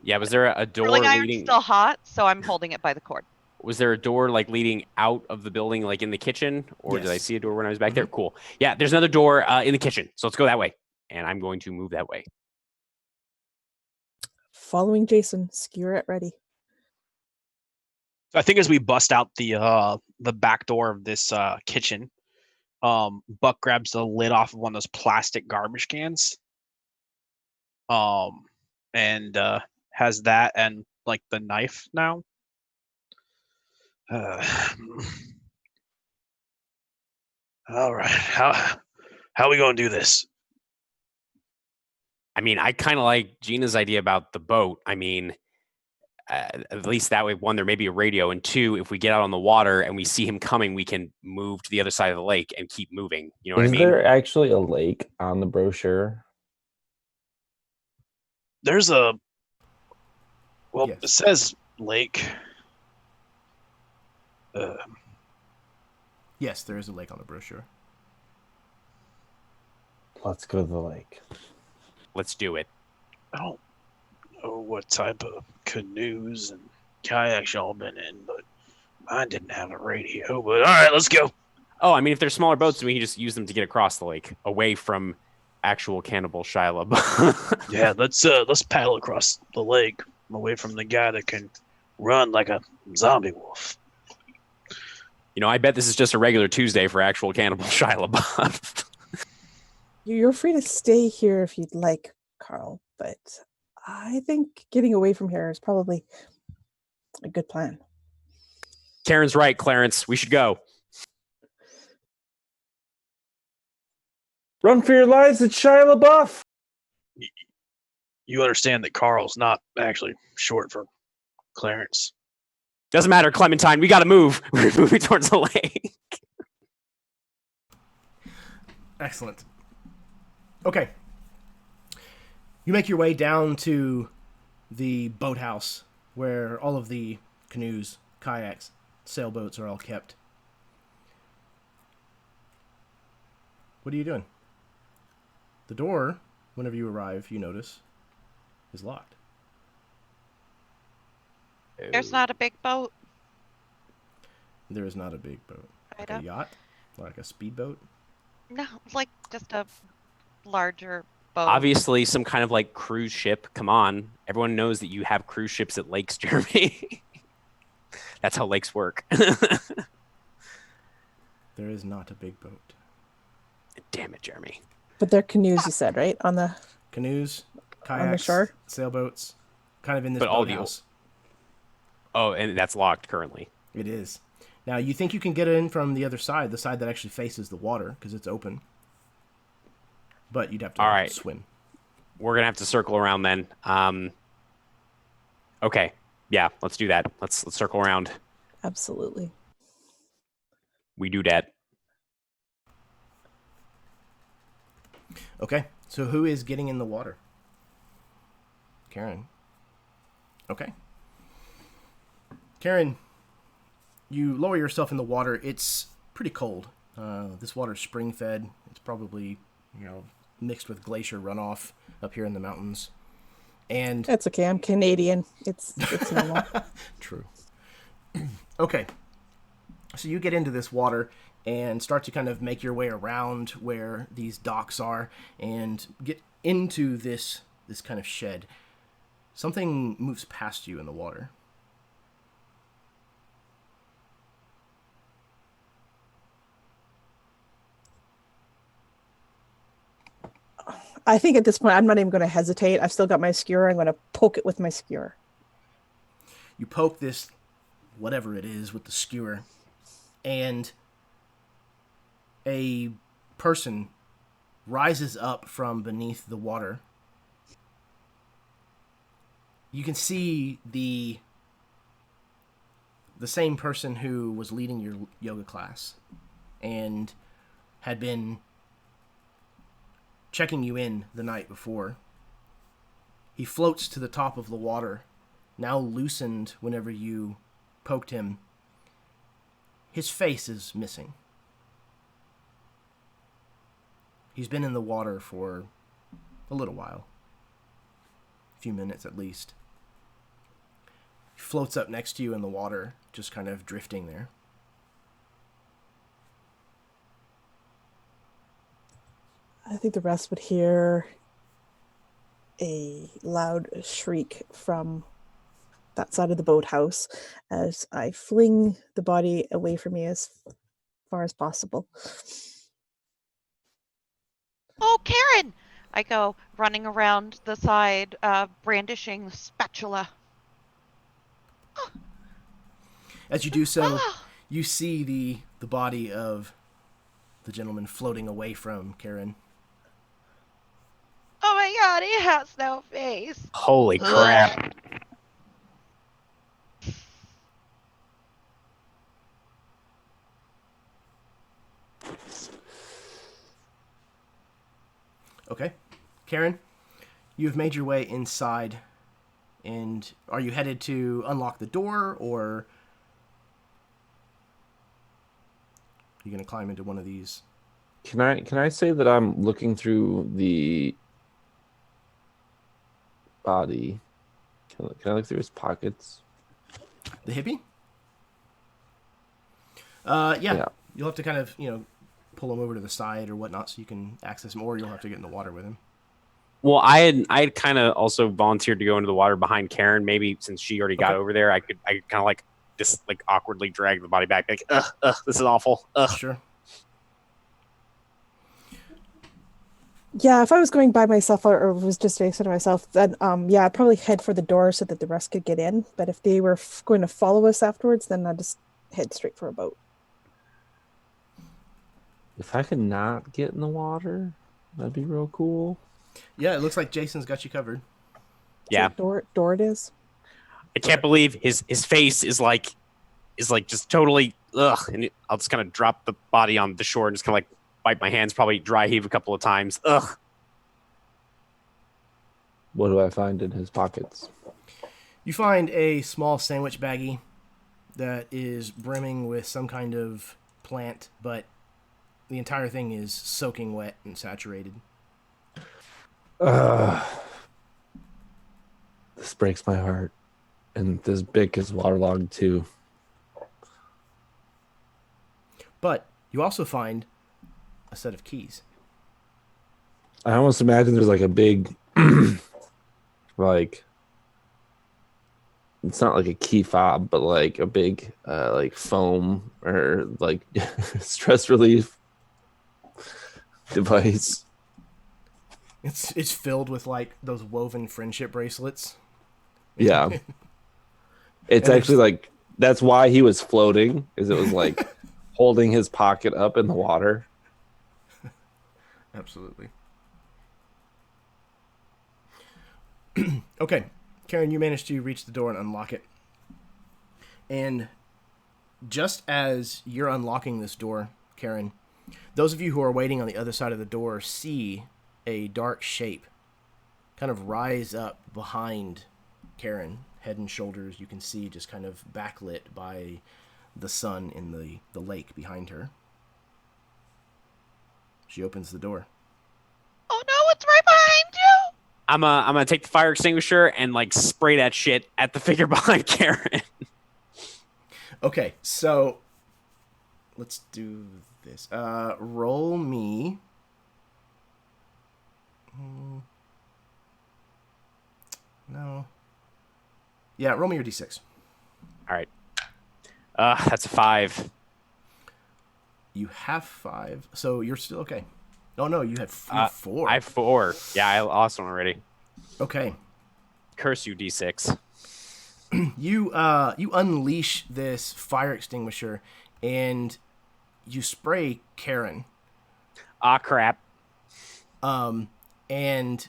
Yeah, was there a door Curling iron's leading? still hot, so I'm holding it by the cord. Was there a door like leading out of the building, like in the kitchen, or did I Yes. see a door when I was back there? Cool. Yeah, there's another door in the kitchen, so let's go that way. And I'm going to move that way. following Jason, skewer it ready. So I think as we bust out the back door of this kitchen, Buck grabs the lid off of one of those plastic garbage cans, and has that and like the knife now. All right, how are we gonna do this? I mean, I kind of like Gina's idea about the boat. I mean, at least that way, one, there may be a radio, and two, if we get out on the water and we see him coming, we can move to the other side of the lake and keep moving. You know what I Is mean? there actually a lake on the brochure? There's a Yes. It says lake. Yes, there is a lake on the brochure. Let's go to the lake. Let's do it. I don't know what type of canoes and kayaks y'all been in, but mine didn't have a radio. But all right, let's go. Oh, I mean, if they're smaller boats, we can just use them to get across the lake, away from actual Cannibal Shia LaBeouf. Yeah, let's paddle across the lake away from the guy that can run like a zombie wolf. You know, I bet this is just a regular Tuesday for actual Cannibal Shia LaBeouf. You're free to stay here if you'd like, Carl, but I think getting away from here is probably a good plan. Karen's right, Clarence. We should go. Run for your lives, it's Shia LaBeouf! You understand that Carl's not actually short for Clarence. Doesn't matter, Clementine. We got to move. We're moving towards the lake. Excellent. Okay. You make your way down to the boathouse where all of the canoes, kayaks, sailboats are all kept. What are you doing? The door, whenever you arrive, you notice, is locked. There's not a big boat. There is not a big boat. Like a yacht? Like a speedboat? No, like just a larger boat. Obviously, some kind of like cruise ship. Come on. Everyone knows that you have cruise ships at lakes, Jeremy. That's how lakes work. There is not a big boat. Damn it, Jeremy. But they're canoes, you said, right? On the Canoes, kayaks, on the shore? sailboats, kind of in this But all the boathouse. Oh, and that's locked currently. It is. Now, you think you can get in from the other side, the side that actually faces the water, because it's open. But you'd have to All right. swim. We're gonna have to circle around then. Okay. Yeah, let's do that. Let's circle around. Absolutely. We do that. Okay, so who is getting in the water? Karen. Okay. Karen, you lower yourself in the water. It's pretty cold. This water's spring-fed. It's probably, mixed with glacier runoff up here in the mountains. And That's okay. I'm Canadian. It's normal. True. Okay. So you get into this water and start to kind of make your way around where these docks are and get into this kind of shed. Something moves past you in the water. I think at this point, I'm not even going to hesitate. I've still got my skewer. I'm going to poke it with my skewer. You poke this, whatever it is, with the skewer, and a person rises up from beneath the water. You can see the same person who was leading your yoga class and had been checking you in the night before. He floats to the top of the water, now loosened whenever you poked him. His face is missing. He's been in the water for a little while. A few minutes at least. He floats up next to you in the water, just kind of drifting there. I think the rest would hear a loud shriek from that side of the boathouse as I fling the body away from me as far as possible. Oh, Karen! I go running around the side, brandishing the spatula. As you do so, you see the body of the gentleman floating away from Karen. Oh my god, he has no face. Holy crap. Okay. Karen, you've made your way inside, and are you headed to unlock the door, or are you going to climb into one of these? Can I say that I'm looking through the body? Can I look through his pockets? The hippie? Yeah. You'll have to kind of, pull him over to the side or whatnot so you can access him, or you'll have to get in the water with him. Well, I had kind of also volunteered to go into the water behind Karen. Maybe since she already got over there, I could kind of like just like awkwardly drag the body back. Like, this is awful. Sure. Yeah, if I was going by myself or was just facing myself, then I'd probably head for the door so that the rest could get in. But if they were going to follow us afterwards, then I'd just head straight for a boat. If I could not get in the water, that'd be real cool. Yeah, it looks like Jason's got you covered. Yeah. Door it is. I can't believe his face is like just totally and I'll just kind of drop the body on the shore and just kind of like wipe my hands, probably dry heave a couple of times. What do I find in his pockets? You find a small sandwich baggie that is brimming with some kind of plant, but the entire thing is soaking wet and saturated. This breaks my heart. And this Bic is waterlogged too. But you also find a set of keys. I almost imagine there's like a big, like, it's not like a key fob, but like a big, like foam or like stress relief device. It's filled with like those woven friendship bracelets. Yeah. It's actually like, that's why he was floating, is it was like holding his pocket up in the water. Absolutely. Okay, Karen, you managed to reach the door and unlock it. And just as you're unlocking this door, Karen, those of you who are waiting on the other side of the door see a dark shape kind of rise up behind Karen, head and shoulders. You can see just kind of backlit by the sun in the lake behind her. She opens the door. Oh no, it's right behind you! I'm gonna take the fire extinguisher and like spray that shit at the figure behind Karen. Okay, so let's do this. Roll me. No. Yeah, roll me your d6. All right. That's a 5. You have 5, so you're still okay. Oh no, you had 4. I have 4. Yeah, I lost one already. Okay. Curse you, D6. You unleash this fire extinguisher and you spray Karen. Ah, crap. And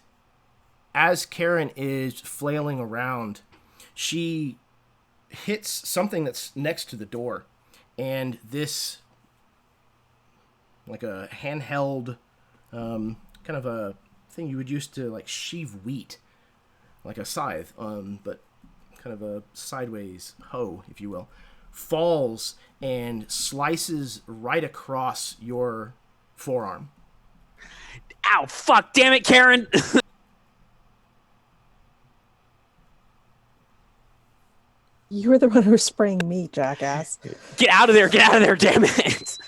as Karen is flailing around, she hits something that's next to the door, and this, like a handheld, kind of a thing you would use to like sheave wheat, like a scythe, but kind of a sideways hoe, if you will, falls and slices right across your forearm. Ow, fuck, damn it, Karen. You were the one who was spraying me, jackass. Get out of there, damn it.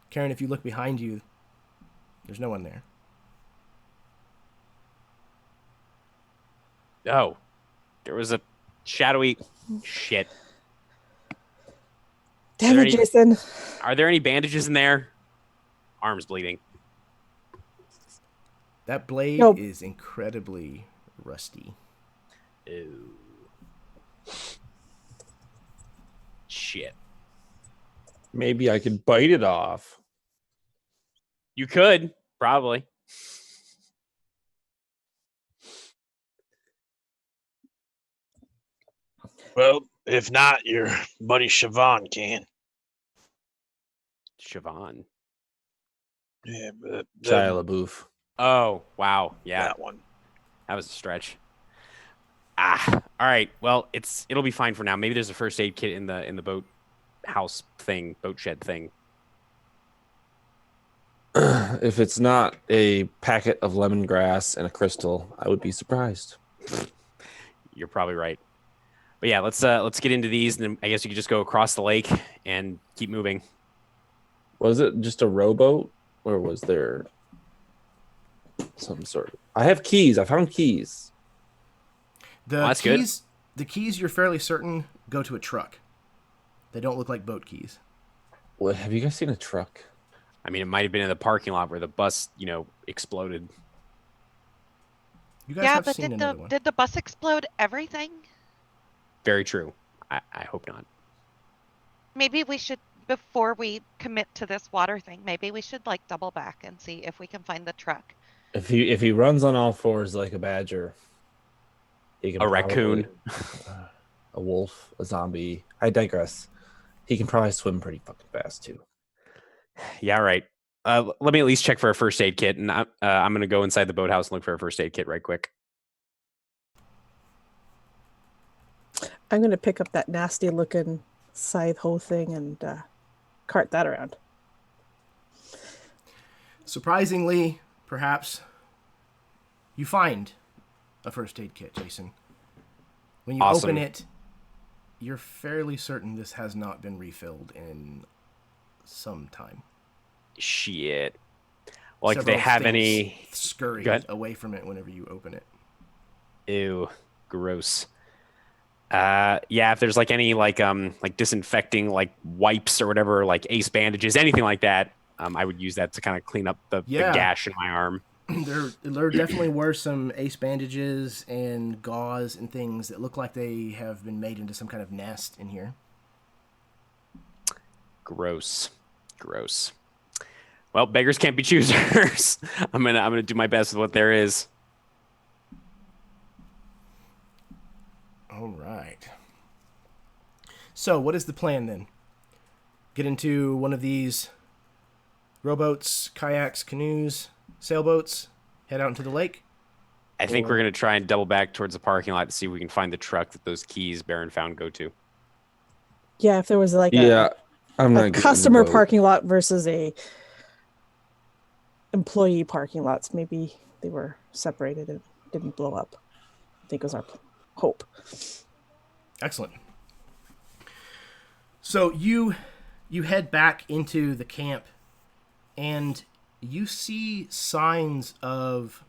Karen, if you look behind you, there's no one there. Oh, there was a shadowy shit. Damn it, Jason. Are there any bandages in there? Arm's bleeding. That blade Nope. is incredibly rusty. Ew. Shit. Maybe I could bite it off. You could, probably. Well, if not, your buddy Siobhan can. Siobhan. Yeah, but Shia LaBeouf. Oh, wow. Yeah, that one. that was a stretch. All right. Well, it'll be fine for now. Maybe there's a first aid kit in the boat house thing, boat shed thing. If it's not a packet of lemongrass and a crystal, I would be surprised. You're probably right. But yeah, let's get into these, and then I guess you could just go across the lake and keep moving. Was it just a rowboat, or was there some sort of... I have keys. I found keys. That's good. The keys, you're fairly certain, go to a truck. They don't look like boat keys. What, have you guys seen a truck? I mean, it might have been in the parking lot where the bus, exploded. You guys Yeah, have but seen another one. did the bus explode everything? Very true. I hope not. Maybe we should, before we commit to this water thing, maybe we should like double back and see if we can find the truck. If he runs on all fours like a badger, he can A raccoon. a wolf, a zombie. I digress. He can probably swim pretty fucking fast too. Yeah, right. Let me at least check for a first aid kit, and I'm going to go inside the boathouse and look for a first aid kit right quick. I'm going to pick up that nasty looking scythe whole thing and cart that around. Surprisingly, perhaps, you find a first aid kit, Jason. When you Awesome. open it, you're fairly certain this has not been refilled in some time. Shit. Like, do they Several have things any... scurry Go ahead. away from it whenever you open it. Ew, gross. Yeah, if there's like any like disinfecting like wipes or whatever, like ace bandages, anything like that, I would use that to kind of clean up the gash in my arm. There definitely were some ace bandages and gauze and things that look like they have been made into some kind of nest in here. Gross. Well, beggars can't be choosers. I'm gonna do my best with what there is. All right. So, what is the plan then? Get into one of these rowboats, kayaks, canoes, sailboats, head out into the lake? I think we're gonna try and double back towards the parking lot to see if we can find the truck that those keys Baron found go to. Yeah, if there was like I'm not a getting the customer boat. parking lot versus a employee parking lots, maybe they were separated and didn't blow up. I think was our hope. Excellent. So you head back into the camp and you see signs of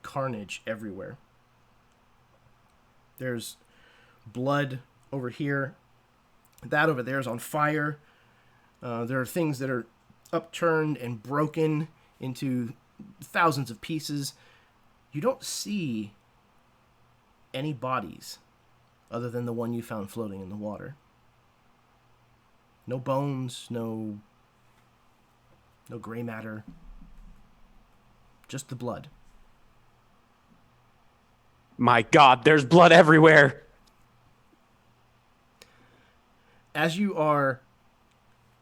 carnage everywhere. There's blood over here. That over there is on fire. There are things that are upturned and broken into thousands of pieces. You don't see any bodies other than the one you found floating in the water. No bones, no gray matter. Just the blood. My God, there's blood everywhere. As you are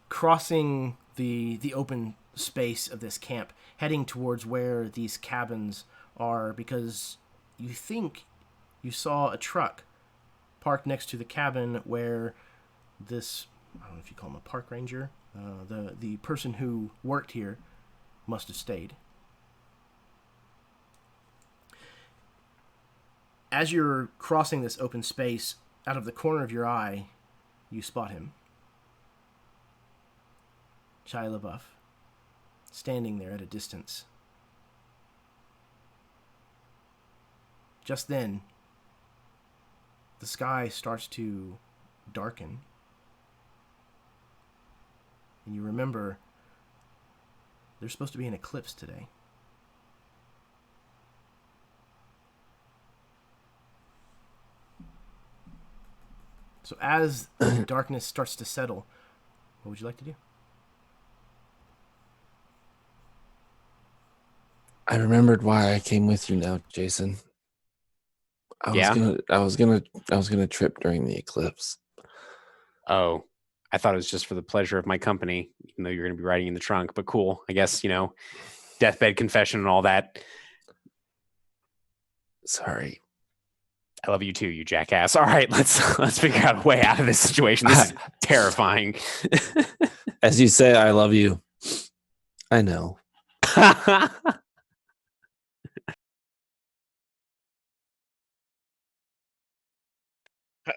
crossing the open space of this camp, heading towards where these cabins are, because you think you saw a truck parked next to the cabin where this, I don't know if you call him a park ranger, the person who worked here must have stayed. As you're crossing this open space, out of the corner of your eye, you spot him. Shia LaBeouf, standing there at a distance. Just then, the sky starts to darken. And you remember, there's supposed to be an eclipse today. So as the darkness starts to settle, what would you like to do? I remembered why I came with you now, Jason. I was gonna trip during the eclipse. Oh, I thought it was just for the pleasure of my company, even though you're going to be riding in the trunk. But cool, I guess, deathbed confession and all that. Sorry. I love you too, you jackass. All right, let's figure out a way out of this situation. This is terrifying. As you say, I love you. I know.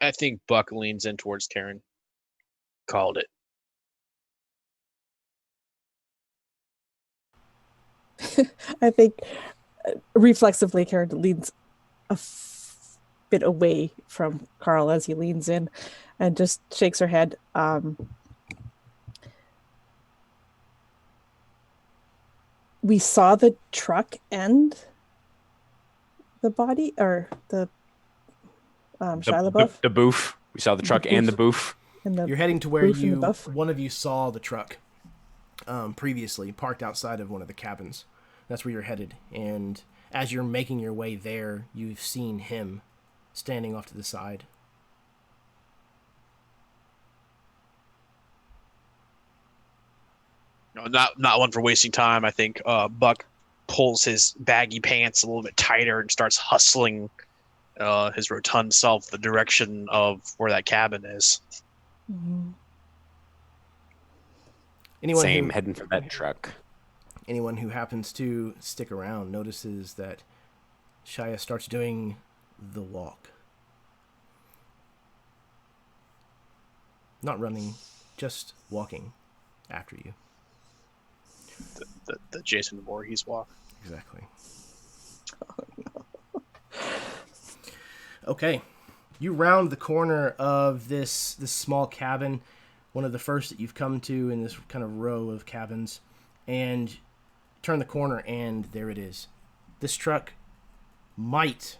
I think Buck leans in towards Karen. Called it. I think reflexively Karen leans a bit away from Carl as he leans in and just shakes her head. We saw the truck and the body, or the Shia LaBeouf. The boof. We saw the truck and the boof. You're heading to where boof and the buff. one of you saw the truck previously, parked outside of one of the cabins. That's where you're headed. And as you're making your way there, you've seen him standing off to the side. No, not one for wasting time. I think Buck pulls his baggy pants a little bit tighter and starts hustling his rotund self the direction of where that cabin is. Mhm. Anyone Same, who, heading for that truck. anyone who happens to stick around notices that Shia starts doing the walk. Not running, just walking after you. The Jason Voorhees walk. Exactly. Okay. You round the corner of this small cabin, one of the first that you've come to in this kind of row of cabins, and turn the corner, and there it is. This truck might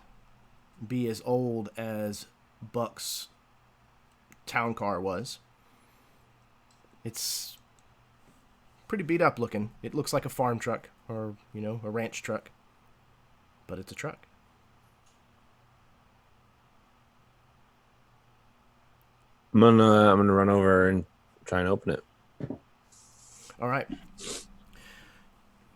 be as old as Buck's town car was. It's pretty beat up looking. It looks like a farm truck or, a ranch truck, but it's a truck. I'm gonna run over and try and open it. All right.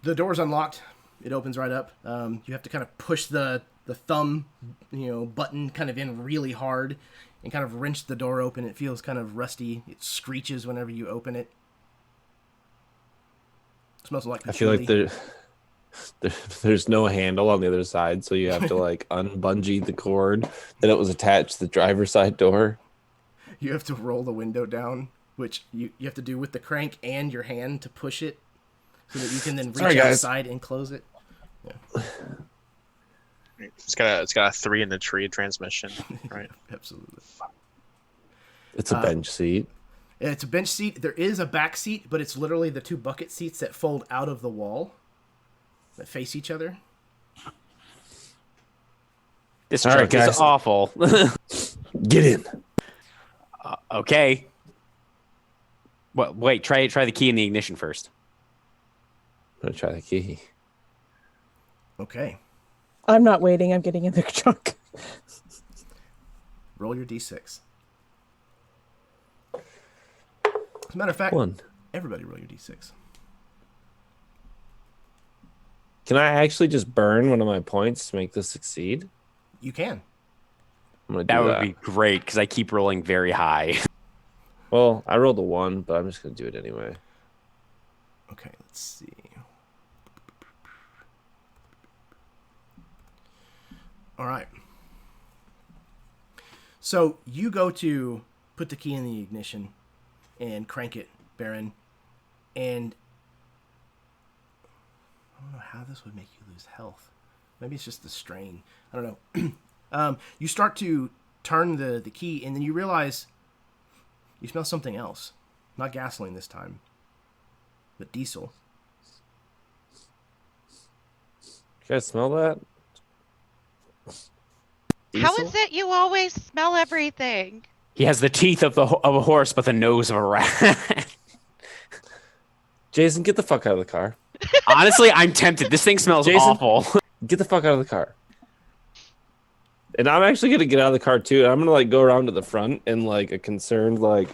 The door's unlocked. It opens right up. You have to kind of push the thumb, button kind of in really hard and kind of wrench the door open. It feels kind of rusty. It screeches whenever you open it. It smells like I feel like there's no handle on the other side, so you have to like unbungee the cord that it was attached to the driver's side door. You have to roll the window down, which you have to do with the crank and your hand to push it so that you can then reach outside and close it. Yeah. It's got a 3 in the tree transmission, right? Absolutely. It's a bench seat. It's a bench seat. There is a back seat, but it's literally the 2 bucket seats that fold out of the wall that face each other. This truck is awful. Get in. Okay. Well, wait. Try the key in the ignition first. I'm gonna try the key. Okay. I'm not waiting. I'm getting in the truck. Roll your d6. As a matter of fact, 1. Everybody roll your d6. Can I actually just burn one of my points to make this succeed? You can. I'm gonna do That that. would be great because I keep rolling very high. Well, I rolled a 1, but I'm just gonna do it anyway. Okay, let's see. All right. So you go to put the key in the ignition and crank it, Baron, and I don't know how this would make you lose health. Maybe it's just the strain. I don't know. You start to turn the key, and then you realize you smell something else. Not gasoline this time, but diesel. You guys smell that? How Diesel? is it you always smell everything? He has the teeth of a horse, but the nose of a rat. Jason, get the fuck out of the car. Honestly, I'm tempted. This thing smells Jason? awful. Get the fuck out of the car. And I'm actually gonna get out of the car too. I'm gonna like go around to the front and like a concerned like.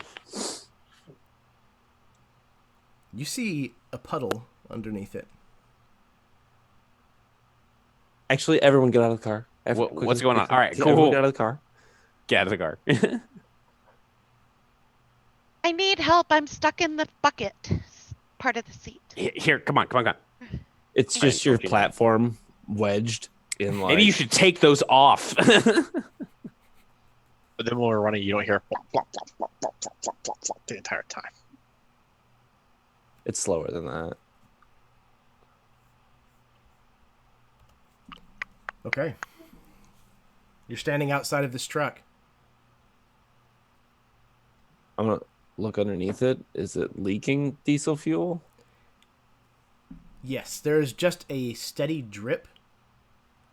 You see a puddle underneath it. Actually, everyone get out of the car. What's going on? All right, Everyone cool. get out of the car. Get out of the car. I need help. I'm stuck in the bucket part of the seat. Here, come on. It's just your platform wedged in like. Maybe you should take those off. But then when we're running, you don't hear flop, flop, flop, flop, flop, flop, flop, flop, flop the entire time. It's slower than that. Okay. You're standing outside of this truck. I'm gonna look underneath it. Is it leaking diesel fuel? Yes, there is just a steady drip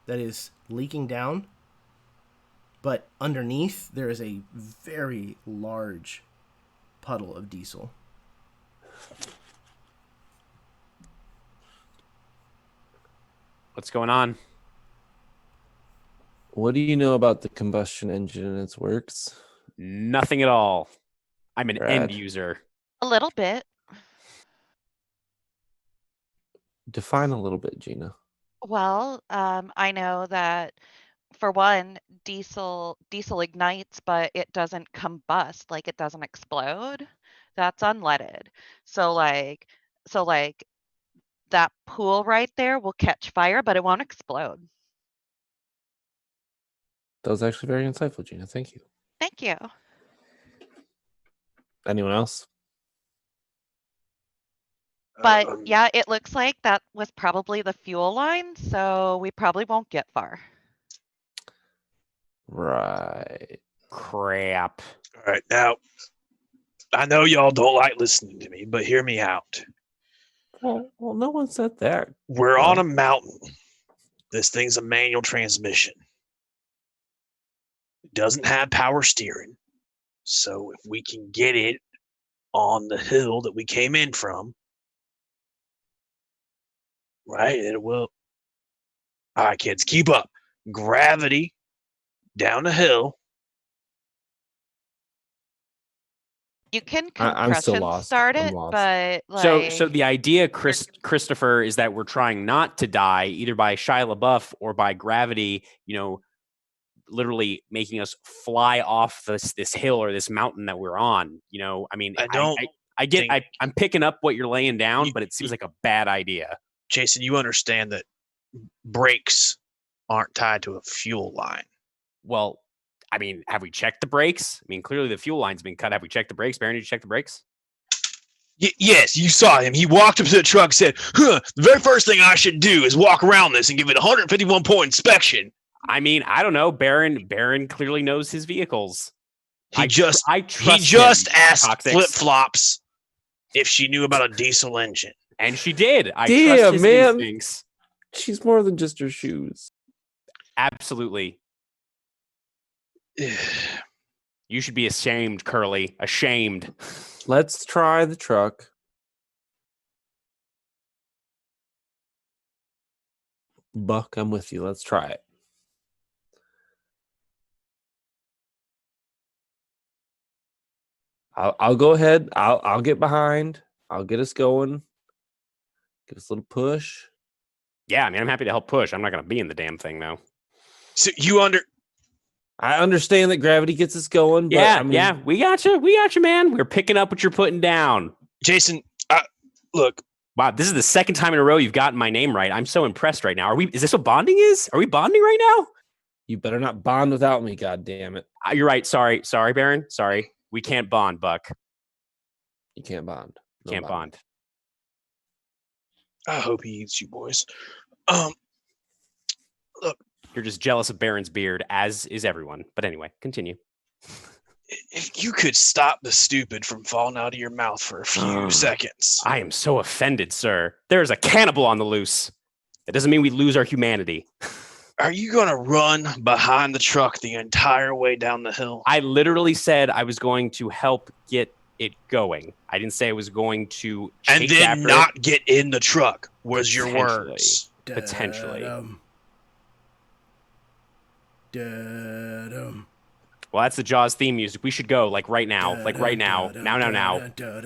that is leaking down. But underneath, there is a very large puddle of diesel. What's going on? What do you know about the combustion engine and its works? Nothing at all. I'm an end Brad. user. A little bit. Define a little bit, Gina. Well, I know that for one, diesel ignites, but it doesn't combust, like it doesn't explode. That's unleaded. So like that pool right there will catch fire, but it won't explode. That was actually very insightful, Gina. Thank you. Thank you. Anyone else? But yeah, it looks like that was probably the fuel line, so we probably won't get far. Right. Crap. All right, now I know y'all don't like listening to me, but hear me out. Well, no one said that. We're on a mountain. This thing's a manual transmission. It doesn't have power steering. So if we can get it on the hill that we came in from, right, it will. All right, kids, keep up. Gravity down the hill. You can I'm still compression lost. start I'm it, lost. but like So the idea, Christopher, is that we're trying not to die either by Shia LaBeouf or by gravity, literally making us fly off this hill or this mountain that we're on. I mean, I'm picking up what you're laying down, but it seems like a bad idea. Jason, you understand that brakes aren't tied to a fuel line. Well, I mean, have we checked the brakes? I mean, clearly the fuel line's been cut. Have we checked the brakes? Baron, did you check the brakes? Yes, you saw him. He walked up to the truck and said, the very first thing I should do is walk around this and give it a 151-point inspection. I mean, I don't know. Baron clearly knows his vehicles. He just him, asked Flip-Flops if she knew about a diesel engine. And she did. I Damn, trust his man. instincts. She's more than just her shoes. Absolutely. You should be ashamed, Curly. Ashamed. Let's try the truck. Buck, I'm with you. Let's try it. I'll go ahead. I'll get behind. I'll get us going. Give us a little push. Yeah, I mean, I'm happy to help push. I'm not going to be in the damn thing, though. So I understand that gravity gets us going. But yeah, we got you. We got you, man. We're picking up what you're putting down. Jason, look. Wow, this is the second time in a row you've gotten my name right. I'm so impressed right now. Is this what bonding is? Are we bonding right now? You better not bond without me, God damn it. You're right. Sorry, Baron. Sorry. We can't bond, Buck. You can't bond. No Can't bond. I hope he eats you, boys. Look. You're just jealous of Baron's beard, as is everyone. But anyway, continue. If you could stop the stupid from falling out of your mouth for a few seconds. I am so offended, sir. There's a cannibal on the loose. That doesn't mean we lose our humanity. Are you going to run behind the truck the entire way down the hill? I literally said I was going to help get it going. I didn't say I was going to and then not get in the truck was your words. Potentially. Da-dum. Well, that's the Jaws theme music. We should go, like, right now. Like, right now. Now. Shia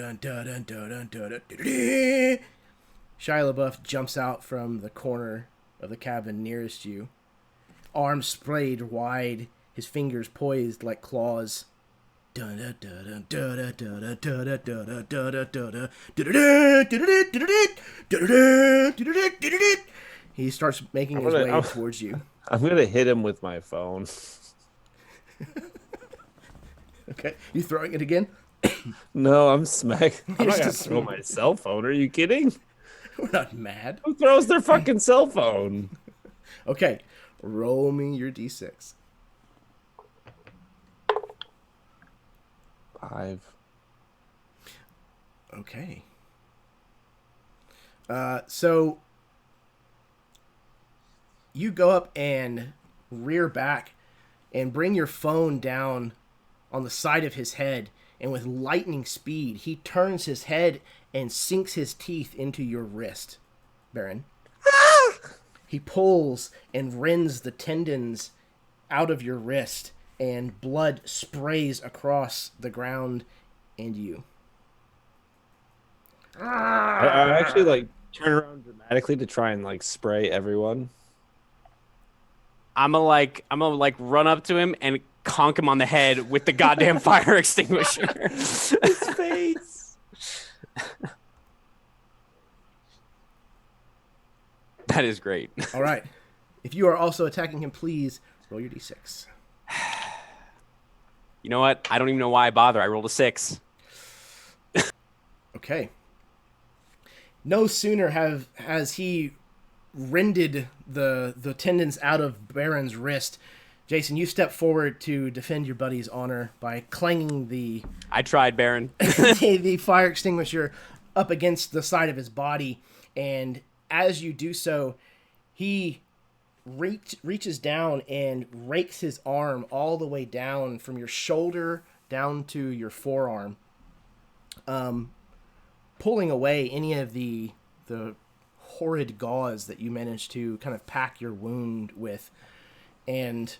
LaBeouf jumps out from the corner of the cabin nearest you. Arms sprayed wide, his fingers poised like claws. He starts making his way towards you. I'm going to hit him with my phone. Okay, you throwing it again? No, I'm not going to throw my cell phone. Are you kidding? We're not mad. Who throws their fucking cell phone? Okay, roll me your d6. 5. Okay. So you go up and rear back and bring your phone down on the side of his head, and with lightning speed, he turns his head and sinks his teeth into your wrist, Baron. He pulls and rends the tendons out of your wrist, and blood sprays across the ground and you. I actually turn around dramatically to try and spray everyone. I'm gonna like run up to him and conk him on the head with the goddamn fire extinguisher. His face. That is great. All right. If you are also attacking him, please roll your d6. You know what? I don't even know why I bother. I rolled a 6. Okay. No sooner has he rended the tendons out of Baron's wrist, Jason, you step forward to defend your buddy's honor by clanging the I tried, Baron. the fire extinguisher up against the side of his body, and as you do so, he reaches down and rakes his arm all the way down from your shoulder down to your forearm, pulling away any of the horrid gauze that you managed to kind of pack your wound with, and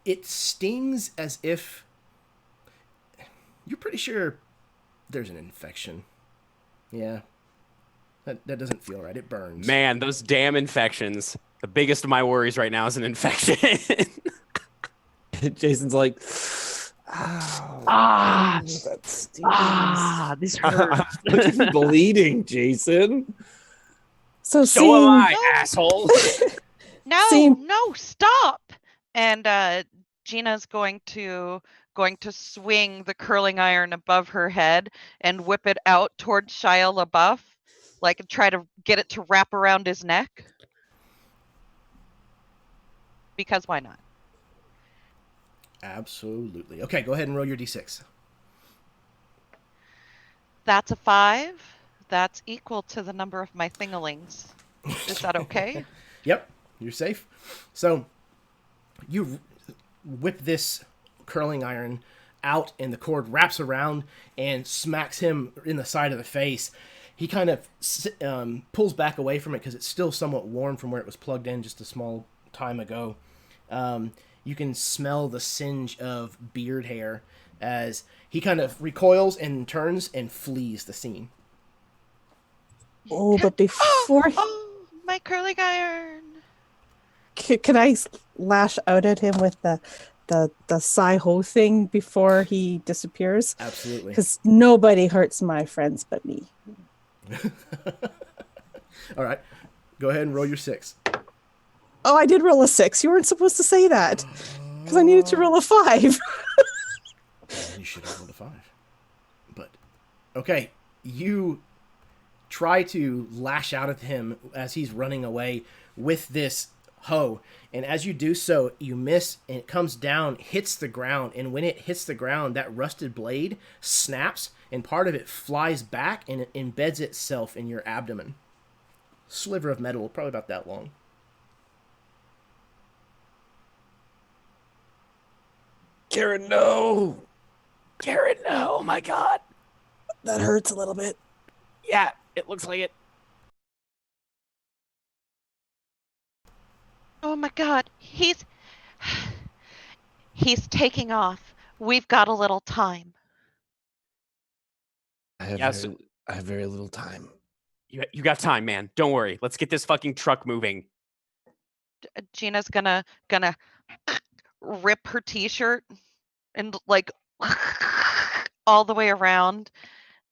it stings as if you're pretty sure there's an infection. Yeah. That doesn't feel right. It burns. Man, those damn infections. The biggest of my worries right now is an infection. Jason's like, that stings. This hurts. I'm fucking bleeding, Jason. So So am I, asshole. No, stop. And Gina's going to swing the curling iron above her head and whip it out towards Shia LaBeouf, like, and try to get it to wrap around his neck. Because why not? Absolutely. Okay, go ahead and roll your d6. That's a 5. That's equal to the number of my thingalings. Is that okay? Yep, you're safe. So you whip this curling iron out, and the cord wraps around and smacks him in the side of the face. He kind of pulls back away from it because it's still somewhat warm from where it was plugged in just a small time ago. You can smell the singe of beard hair as he kind of recoils and turns and flees the scene. Oh, but before my curling iron. can I lash out at him with the Sai-Ho thing before he disappears? Absolutely. Because nobody hurts my friends but me. All right, go ahead and roll your 6. Oh, I did roll a 6. You weren't supposed to say that because I needed to roll a 5. You should have rolled a 5. But okay, you try to lash out at him as he's running away with this hoe, and as you do so, you miss, and it comes down, hits the ground, and when it hits the ground, that rusted blade snaps, and part of it flies back, and it embeds itself in your abdomen. Sliver of metal, probably about that long. Karen, no. Garrett, no, oh my god. That hurts a little bit. Yeah, it looks like it. Oh my god, he's taking off. We've got a little time. I have, Yes. I have very little time. You got time, man. Don't worry. Let's get this fucking truck moving. Gina's gonna rip her t-shirt and like all the way around,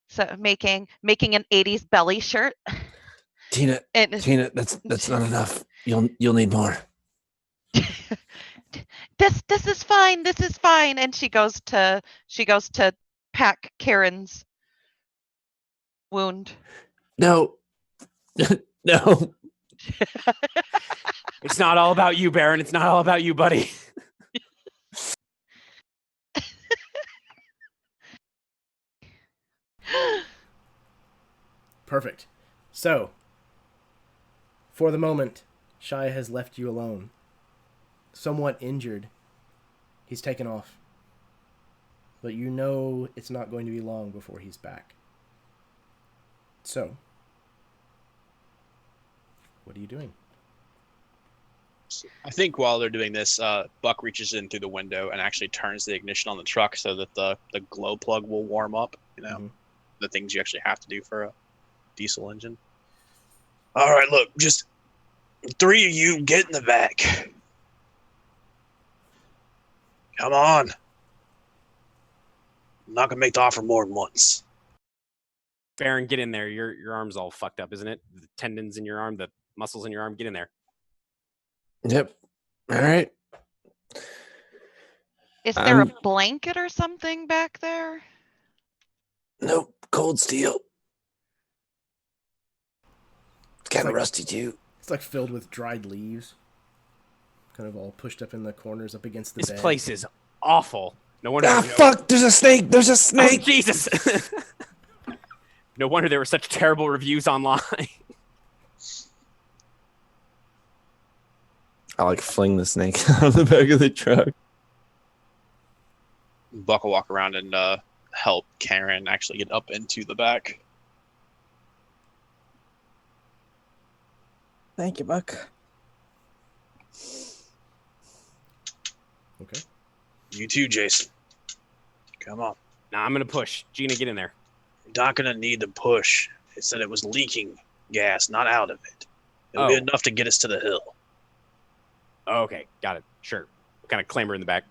so making an 80s belly shirt. Tina, that's not enough. You'll need more. This is fine. This is fine. And she goes to pack Karen's wound. No. No. It's not all about you, Baron. It's not all about you, buddy. Perfect. So, for the moment, Shia has left you alone. Somewhat injured. He's taken off. But you know it's not going to be long before he's back. So, what are you doing? I think while they're doing this, Buck reaches in through the window and actually turns the ignition on the truck so that the glow plug will warm up. You know, the things you actually have to do for a diesel engine. All right, look, just 3 of you get in the back. Come on. I'm not gonna make the offer more than once. Baron, get in there. Your arm's all fucked up, isn't it? The tendons in your arm, the muscles in your arm. Get in there. Yep. All right. Is there a blanket or something back there? Nope. Cold steel. It's kind of like- rusty too. It's like filled with dried leaves, kind of all pushed up in the corners, up against the This bed. place is awful. No wonder. Ah, fuck! There's a snake. There's a Oh, snake. Jesus. No wonder there were such terrible reviews online. I like fling the snake on the back of the truck. Buck will walk around and help Karen actually get up into the back. Thank you, Buck. Okay. You too, Jason. Come on. Nah, I'm gonna push. Gina, get in there. You're not gonna need to push. It said it was leaking gas, not out of it. It'll be Oh. enough to get us to the hill. Oh, okay, got it. Sure. Kind of clamber in the back.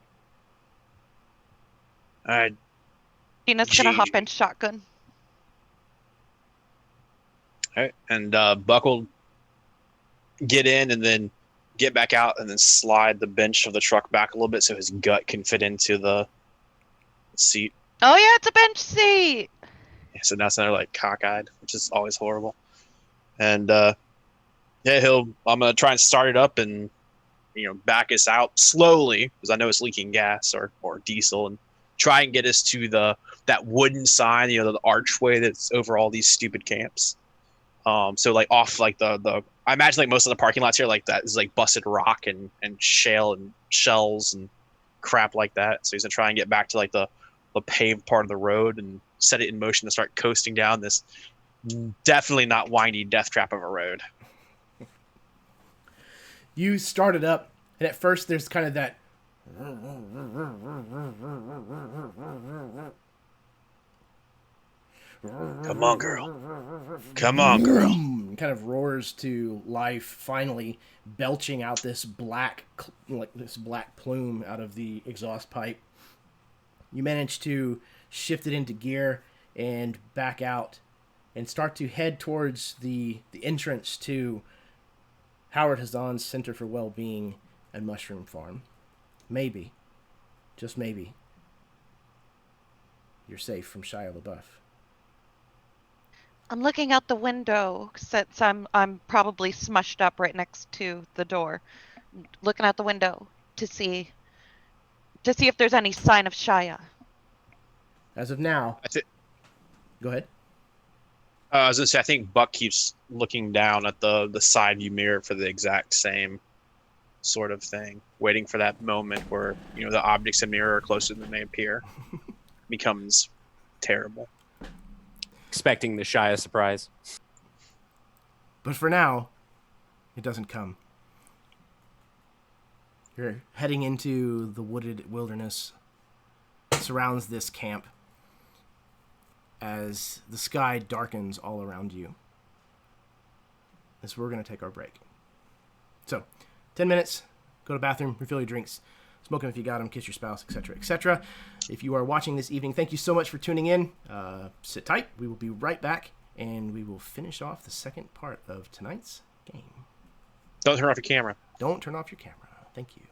All right. Gina's gonna hop in shotgun. All right. And Buck will get in and then get back out and then slide the bench of the truck back a little bit so his gut can fit into the seat. Oh yeah, it's a bench seat. Yeah, so now it's another like cockeyed, which is always horrible. And yeah, I'm gonna try and start it up and back us out slowly because I know it's leaking gas or diesel, and try and get us to that wooden sign, the archway that's over all these stupid camps. So like off like the I imagine like most of the parking lots here like that is like busted rock and shale and shells and crap like that. So he's gonna try and get back to like the paved part of the road and set it in motion to start coasting down this definitely not windy death trap of a road. You start it up, and at first there's kind of that Come on, girl. Come on, girl. kind of roars to life, finally belching out this black plume out of the exhaust pipe. You manage to shift it into gear and back out and start to head towards the entrance to Howard Hazzan Center for Wellbeing and Mushroom Farm. Maybe, just maybe, you're safe from Shia LaBeouf. I'm looking out the window since I'm probably smushed up right next to the door. Looking out the window to see if there's any sign of Shia. As of now, go ahead. I was gonna say I think Buck keeps looking down at the side view mirror for the exact same sort of thing, waiting for that moment where the objects in the mirror are closer than they appear. Becomes terrible. Expecting the Shia surprise. But for now, it doesn't come. You're heading into the wooded wilderness that surrounds this camp as the sky darkens all around you. As we're going to take our break. So, 10 minutes, go to the bathroom, refill your drinks, smoke them if you got them, kiss your spouse, etc., etc. If you are watching this evening, thank you so much for tuning in. Sit tight. We will be right back, and we will finish off the second part of tonight's game. Don't turn off your camera. Don't turn off your camera. Thank you.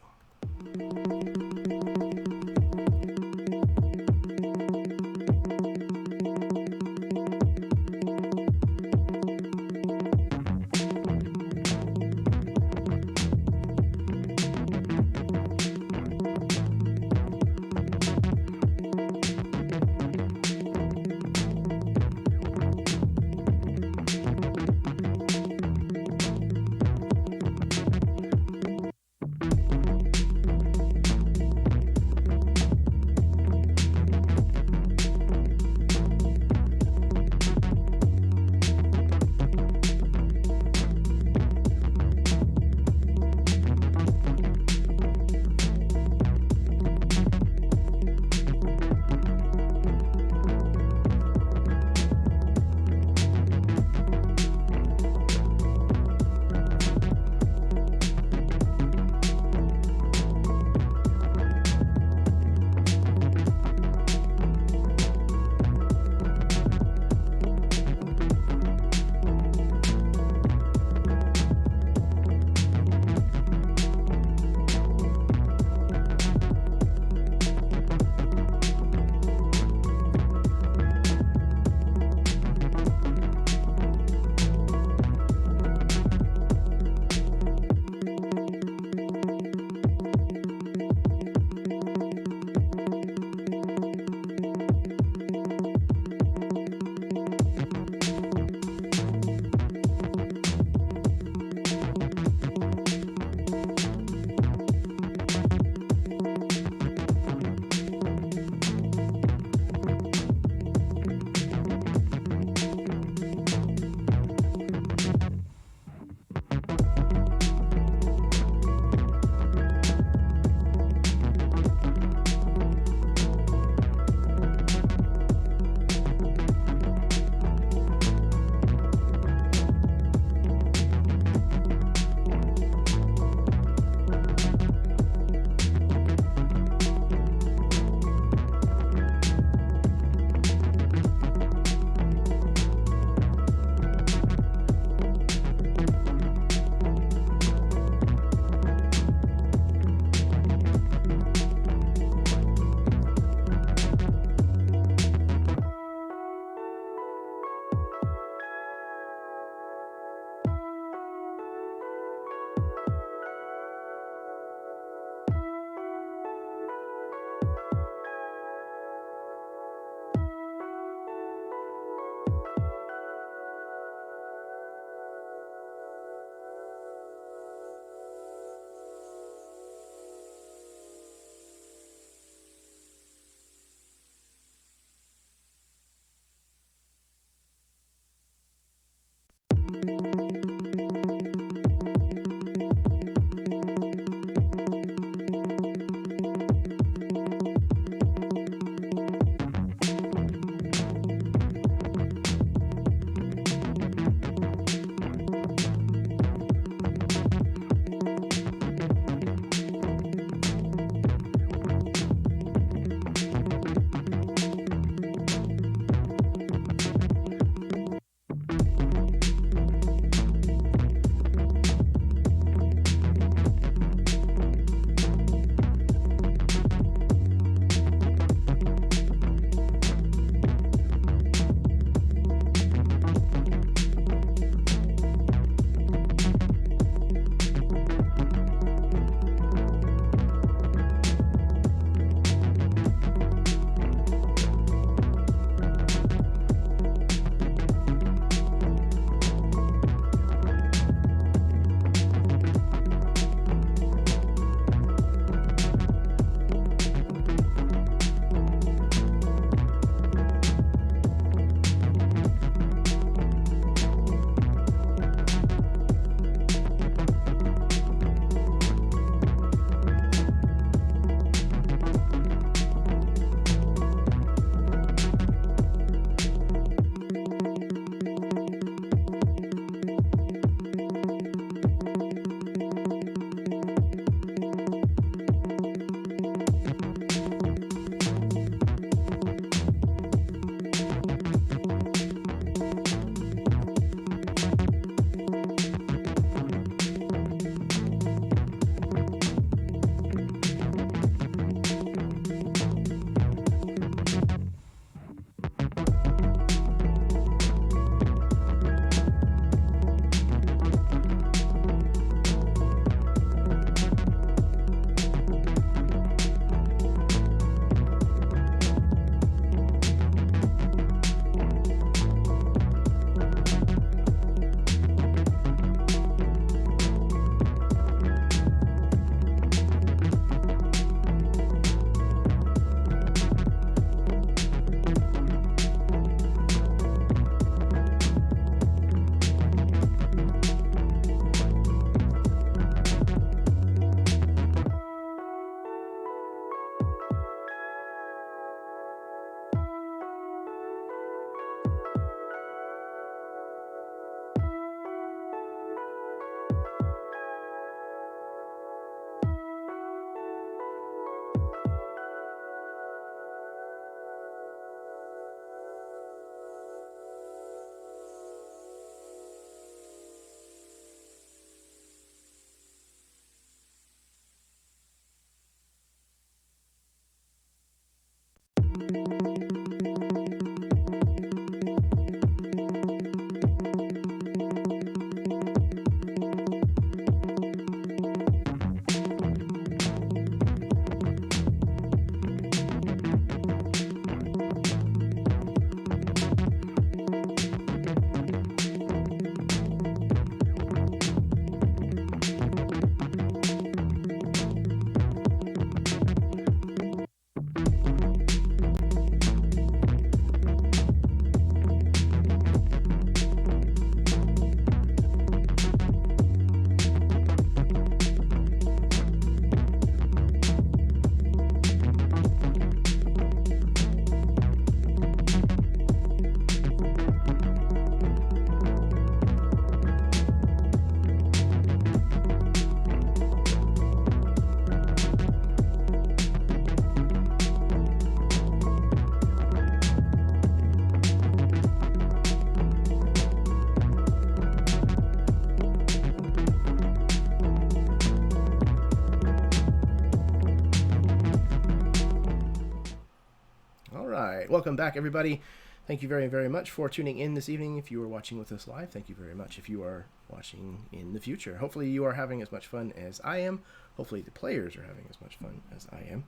right, welcome back, everybody. Thank you very, very much for tuning in this evening. If you are watching with us live, thank you very much. If you are watching in the future, hopefully you are having as much fun as I am. Hopefully the players are having as much fun as I am.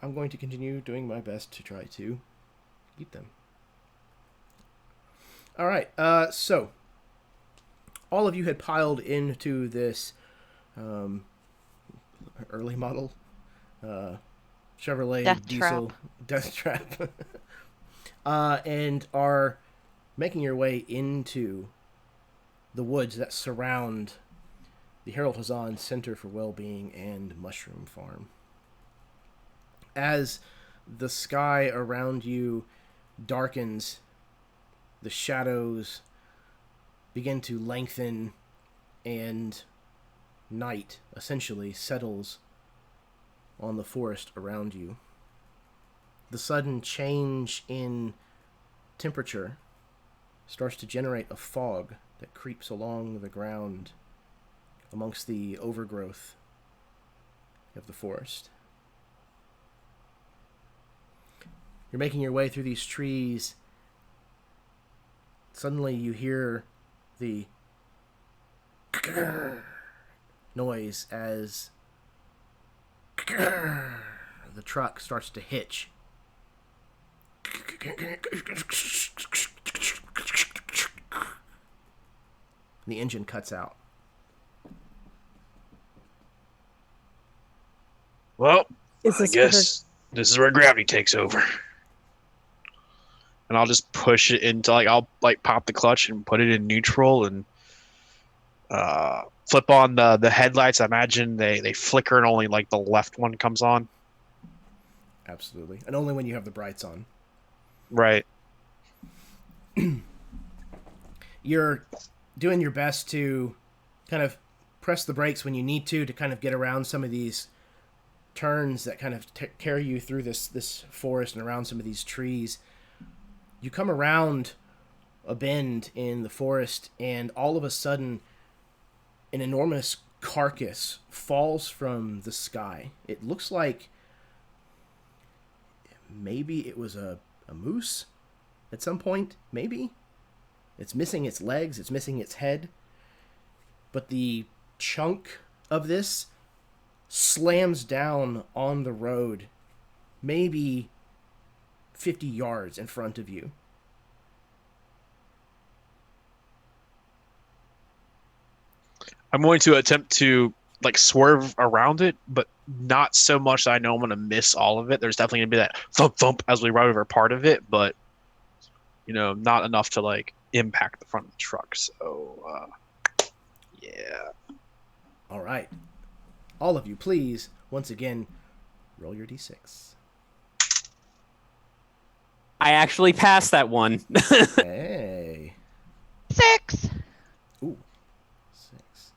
I'm going to continue doing my best to try to beat them. All right, so all of you had piled into this early model Chevrolet Death diesel Death Trap and are making your way into the woods that surround the Howard Hazzan Center for Wellbeing and Mushroom Farm. As the sky around you darkens, the shadows begin to lengthen, and night essentially settles on the forest around you. The sudden change in temperature starts to generate a fog that creeps along the ground amongst the overgrowth of the forest. You're making your way through these trees. Suddenly you hear the noise as the truck starts to hitch. The engine cuts out. Well, Is I this guess this is where gravity takes over. And I'll just push it into I'll pop the clutch and put it in neutral and flip on the headlights. I imagine they flicker and only the left one comes on. Absolutely. And only when you have the brights on. Right. You're doing your best to kind of press the brakes when you need to kind of get around some of these turns that kind of carry you through this forest and around some of these trees. You come around a bend in the forest, and all of a sudden an enormous carcass falls from the sky. It looks like maybe it was a moose at some point, maybe. It's missing its legs, it's missing its head. But the chunk of this slams down on the road, maybe 50 yards in front of you. I'm going to attempt to swerve around it, but not so much that I know I'm going to miss all of it. There's definitely going to be that thump thump as we ride over part of it, but not enough to impact the front of the truck. So yeah. All right. All of you, please, once again, roll your d6. I actually passed that one. Hey. 6. Ooh. 6.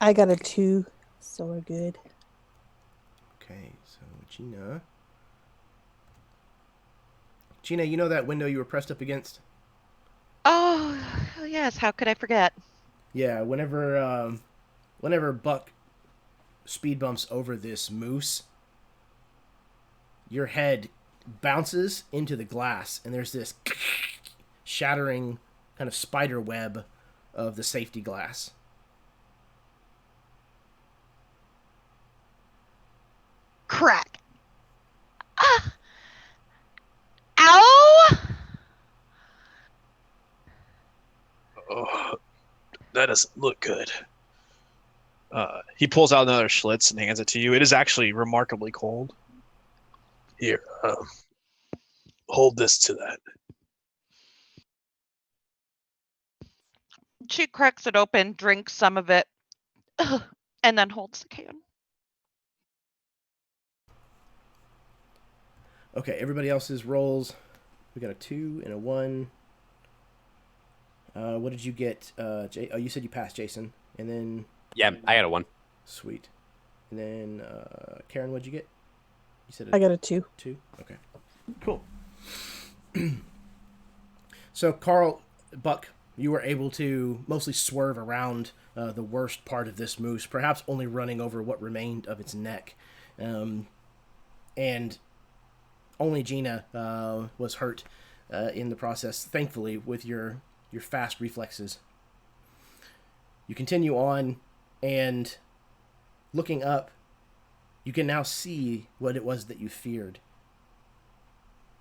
I got a 2, so we're good. Okay, so Gina, you know that window you were pressed up against? Oh, yes. How could I forget? Yeah, whenever Buck speed bumps over this moose, your head bounces into the glass, and there's this shattering kind of spider web of the safety glass. Crack. Ah. Ow! Oh, that doesn't look good. He pulls out another Schlitz and hands it to you. It is actually remarkably cold. Here, hold this to that. She cracks it open, drinks some of it, and then holds the can. Okay, everybody else's rolls. We got a 2 and a 1. What did you get? You said you passed, Jason. And then... Yeah, I got a 1. Sweet. And then, Karen, what'd you get? You said I got a 2. 2? Okay. Cool. So, Carl, Buck, you were able to mostly swerve around the worst part of this moose, perhaps only running over what remained of its neck. And only Gina was hurt in the process, thankfully, with your fast reflexes. You continue on, and looking up, you can now see what it was that you feared.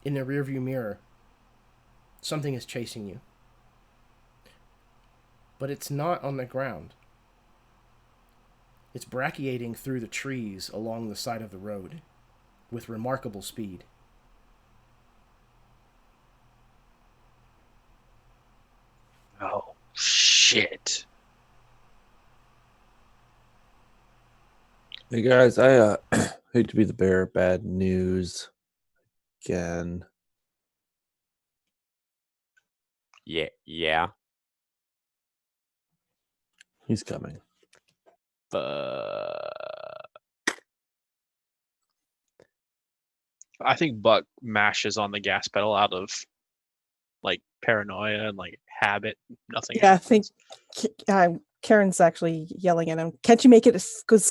In the rearview mirror, something is chasing you. But it's not on the ground. It's brachiating through the trees along the side of the road with remarkable speed. Oh, shit. Hey guys, I hate to be the bearer of bad news again. Yeah. He's coming. I think Buck mashes on the gas pedal out of like paranoia and like habit. Nothing. Yeah, I think Karen's actually yelling at him. Can't you make it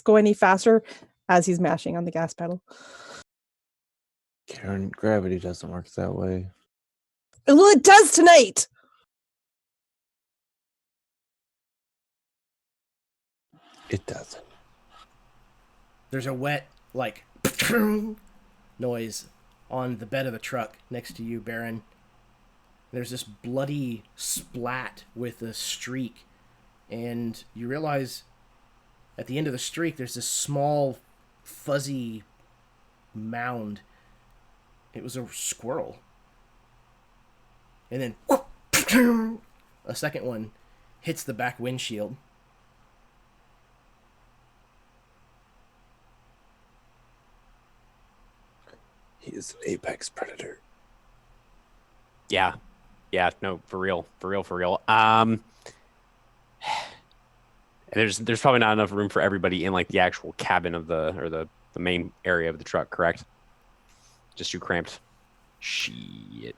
go any faster? As he's mashing on the gas pedal. Karen, gravity doesn't work that way. Well, it does tonight. It doesn't. There's a wet, like, noise on the bed of the truck next to you, Baron. There's this bloody splat with a streak, and you realize at the end of the streak there's this small, fuzzy mound. It was a squirrel. And then a second one hits the back windshield. He is an apex predator. Yeah, no, for real. There's probably not enough room for everybody in like the actual cabin of the main area of the truck, correct? Just too cramped. Shit.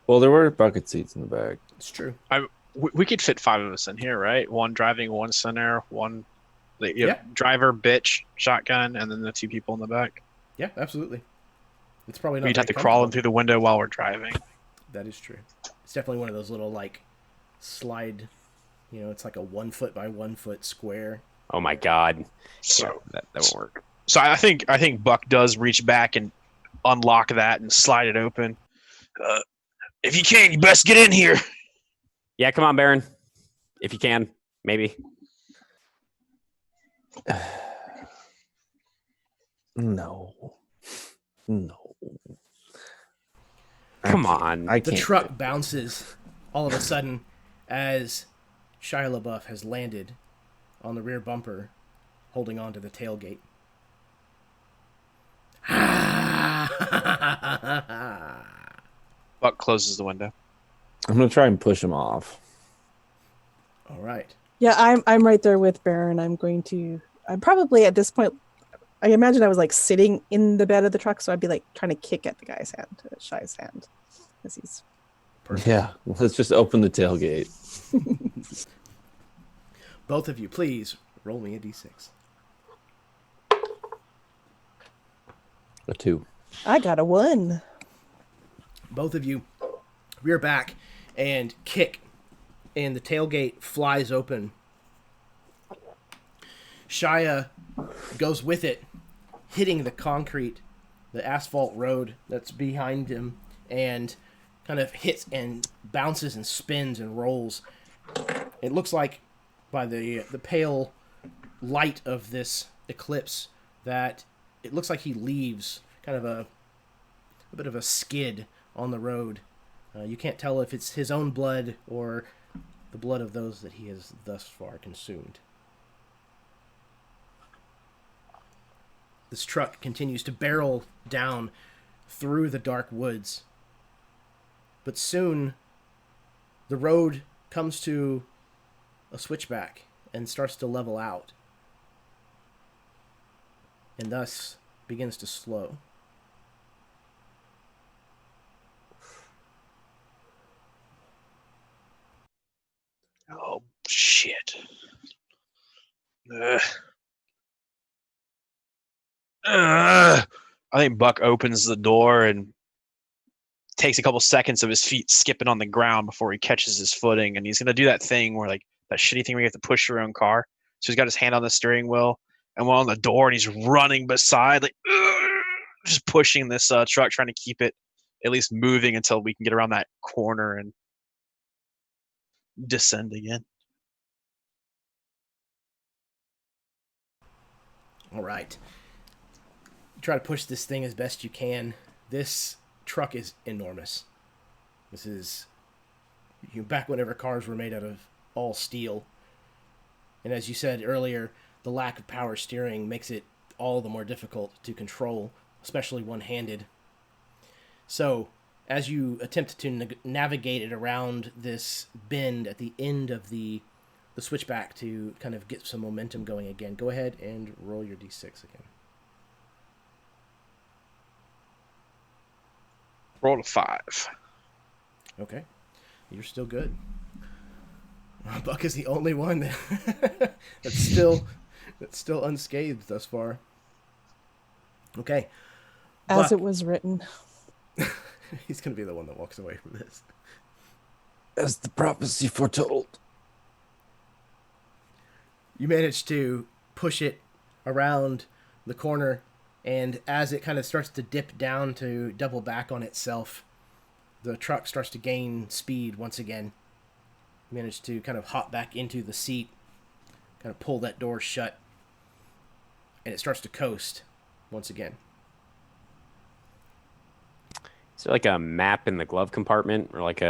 Well, there were bucket seats in the back. It's true. We could fit 5 of us in here, right? One driving, one center, one Yeah. driver, bitch, shotgun, and then the 2 people in the back. Yeah, absolutely. It's probably not. We'd have to very crawl in comfortable. through the window while we're driving. That is true. It's definitely one of those little like slide. You know, it's like a 1 foot by 1 foot square. Oh my god. So that won't work. So I think Buck does reach back and unlock that and slide it open. If you can, you best get in here. Yeah, come on, Baron. If you can, maybe. No. Come on. I The can't. truck bounces all of a sudden as Shia LaBeouf has landed on the rear bumper, holding on to the tailgate. Buck closes the window. I'm gonna try and push him off. All right. Yeah, I'm right there with Baron. I'm probably at this point. I imagine I was like sitting in the bed of the truck, so I'd be like trying to kick at the guy's hand, Shia's hand, as he's. Perfect. Yeah, let's just open the tailgate. Both of you, please roll me a d6. A 2. I got a 1. Both of you rear back and kick, and the tailgate flies open. Shia goes with it, hitting the concrete, the asphalt road that's behind him, and kind of hits and bounces and spins and rolls. It looks like by the pale light of this eclipse that it looks like he leaves kind of a bit of a skid on the road. You can't tell if it's his own blood or the blood of those that he has thus far consumed. This truck continues to barrel down through the dark woods. But soon, the road comes to a switchback and starts to level out. And thus begins to slow. Oh, shit. I think Buck opens the door and takes a couple seconds of his feet skipping on the ground before he catches his footing, and he's gonna do that thing where like that shitty thing where you have to push your own car. So he's got his hand on the steering wheel and one on the door, and he's running beside, like just pushing this truck, trying to keep it at least moving until we can get around that corner and descend again. All right. Try to push this thing as best you can. This truck is enormous. This is back whenever cars were made out of all steel. And as you said earlier, the lack of power steering makes it all the more difficult to control, especially one-handed. So, as you attempt to navigate it around this bend at the end of the switchback to kind of get some momentum going again, go ahead and roll your d6 again. Roll a 5. Okay. You're still good. Buck is the only one that's still unscathed thus far. Okay. As Buck. it was written. He's going to be the one that walks away from this. As the prophecy foretold. You manage to push it around the corner, and as it kind of starts to dip down to double back on itself, the truck starts to gain speed once again. You manage to kind of hop back into the seat, kind of pull that door shut, and it starts to coast once again. Is there like a map in the glove compartment, or like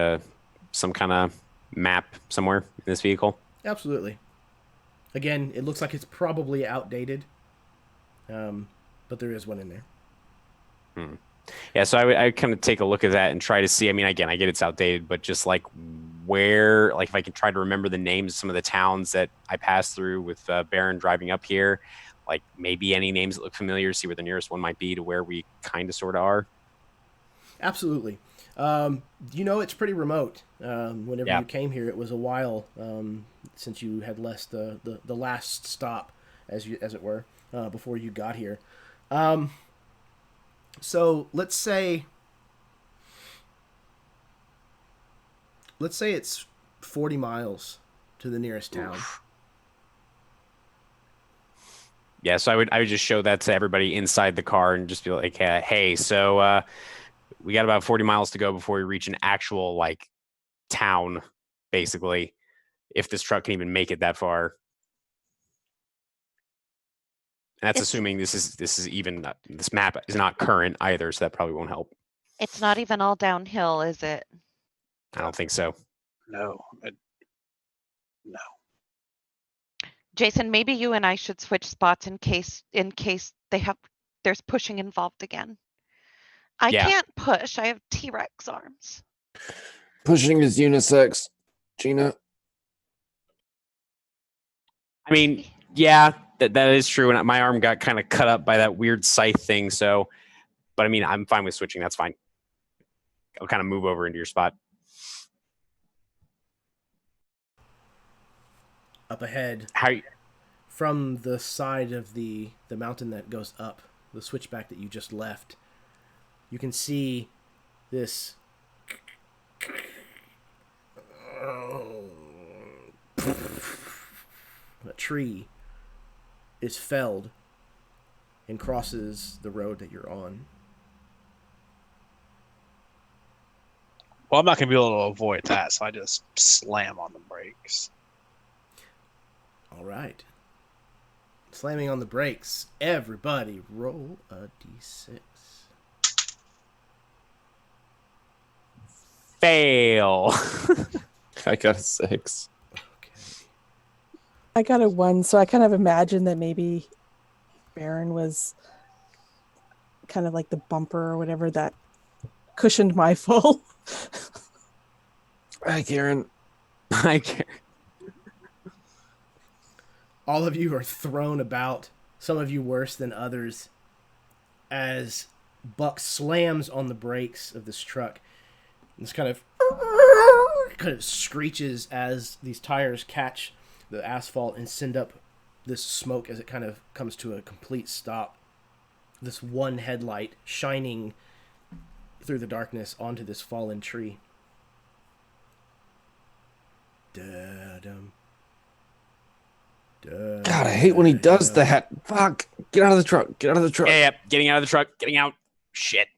some kind of map somewhere in this vehicle? Absolutely. Again, it looks like it's probably outdated, but there is one in there. Yeah, so I kind of take a look at that and try to see. I mean, again, I get it's outdated, but just like where, like if I can try to remember the names of some of the towns that I passed through with Baron driving up here, like maybe any names that look familiar, see where the nearest one might be to where we kind of sort of are. Absolutely. It's pretty remote. Whenever you came here, it was a while since you had left the last stop, as it were, before you got here. So let's say it's 40 miles to the nearest town. Oof. Yeah, so I would just show that to everybody inside the car and just be like, hey, so we got about 40 miles to go before we reach an actual like town, basically, if this truck can even make it that far. And that's assuming this is even this map is not current either, so that probably won't help. It's not even all downhill, is it? I don't think so. No. No. Jason, maybe you and I should switch spots in case there's pushing involved again. I can't push. I have T-Rex arms. Pushing is unisex, Gina. I mean, yeah, that is true. And my arm got kind of cut up by that weird scythe thing. So, but I mean, I'm fine with switching. That's fine. I'll kind of move over into your spot. Up ahead, from the side of the mountain that goes up, the switchback that you just left, you can see this a tree is felled and crosses the road that you're on. Well, I'm not going to be able to avoid that, so I just slam on the brakes. All right. Slamming on the brakes. Everybody roll a d6. Fail. I got a 6. Okay. I got a 1, so I kind of imagine that maybe Baron was kind of like the bumper or whatever that cushioned my fall. Hi, Karen. Hi, Karen. All of you are thrown about, some of you worse than others, as Buck slams on the brakes of this truck. This kind of screeches as these tires catch the asphalt and send up this smoke as it kind of comes to a complete stop. this one headlight shining through the darkness onto this fallen tree. Da-dum. God, I hate when he does that. Fuck. Get out of the truck. Get out of the truck. Yeah, getting out of the truck. Getting out. Shit.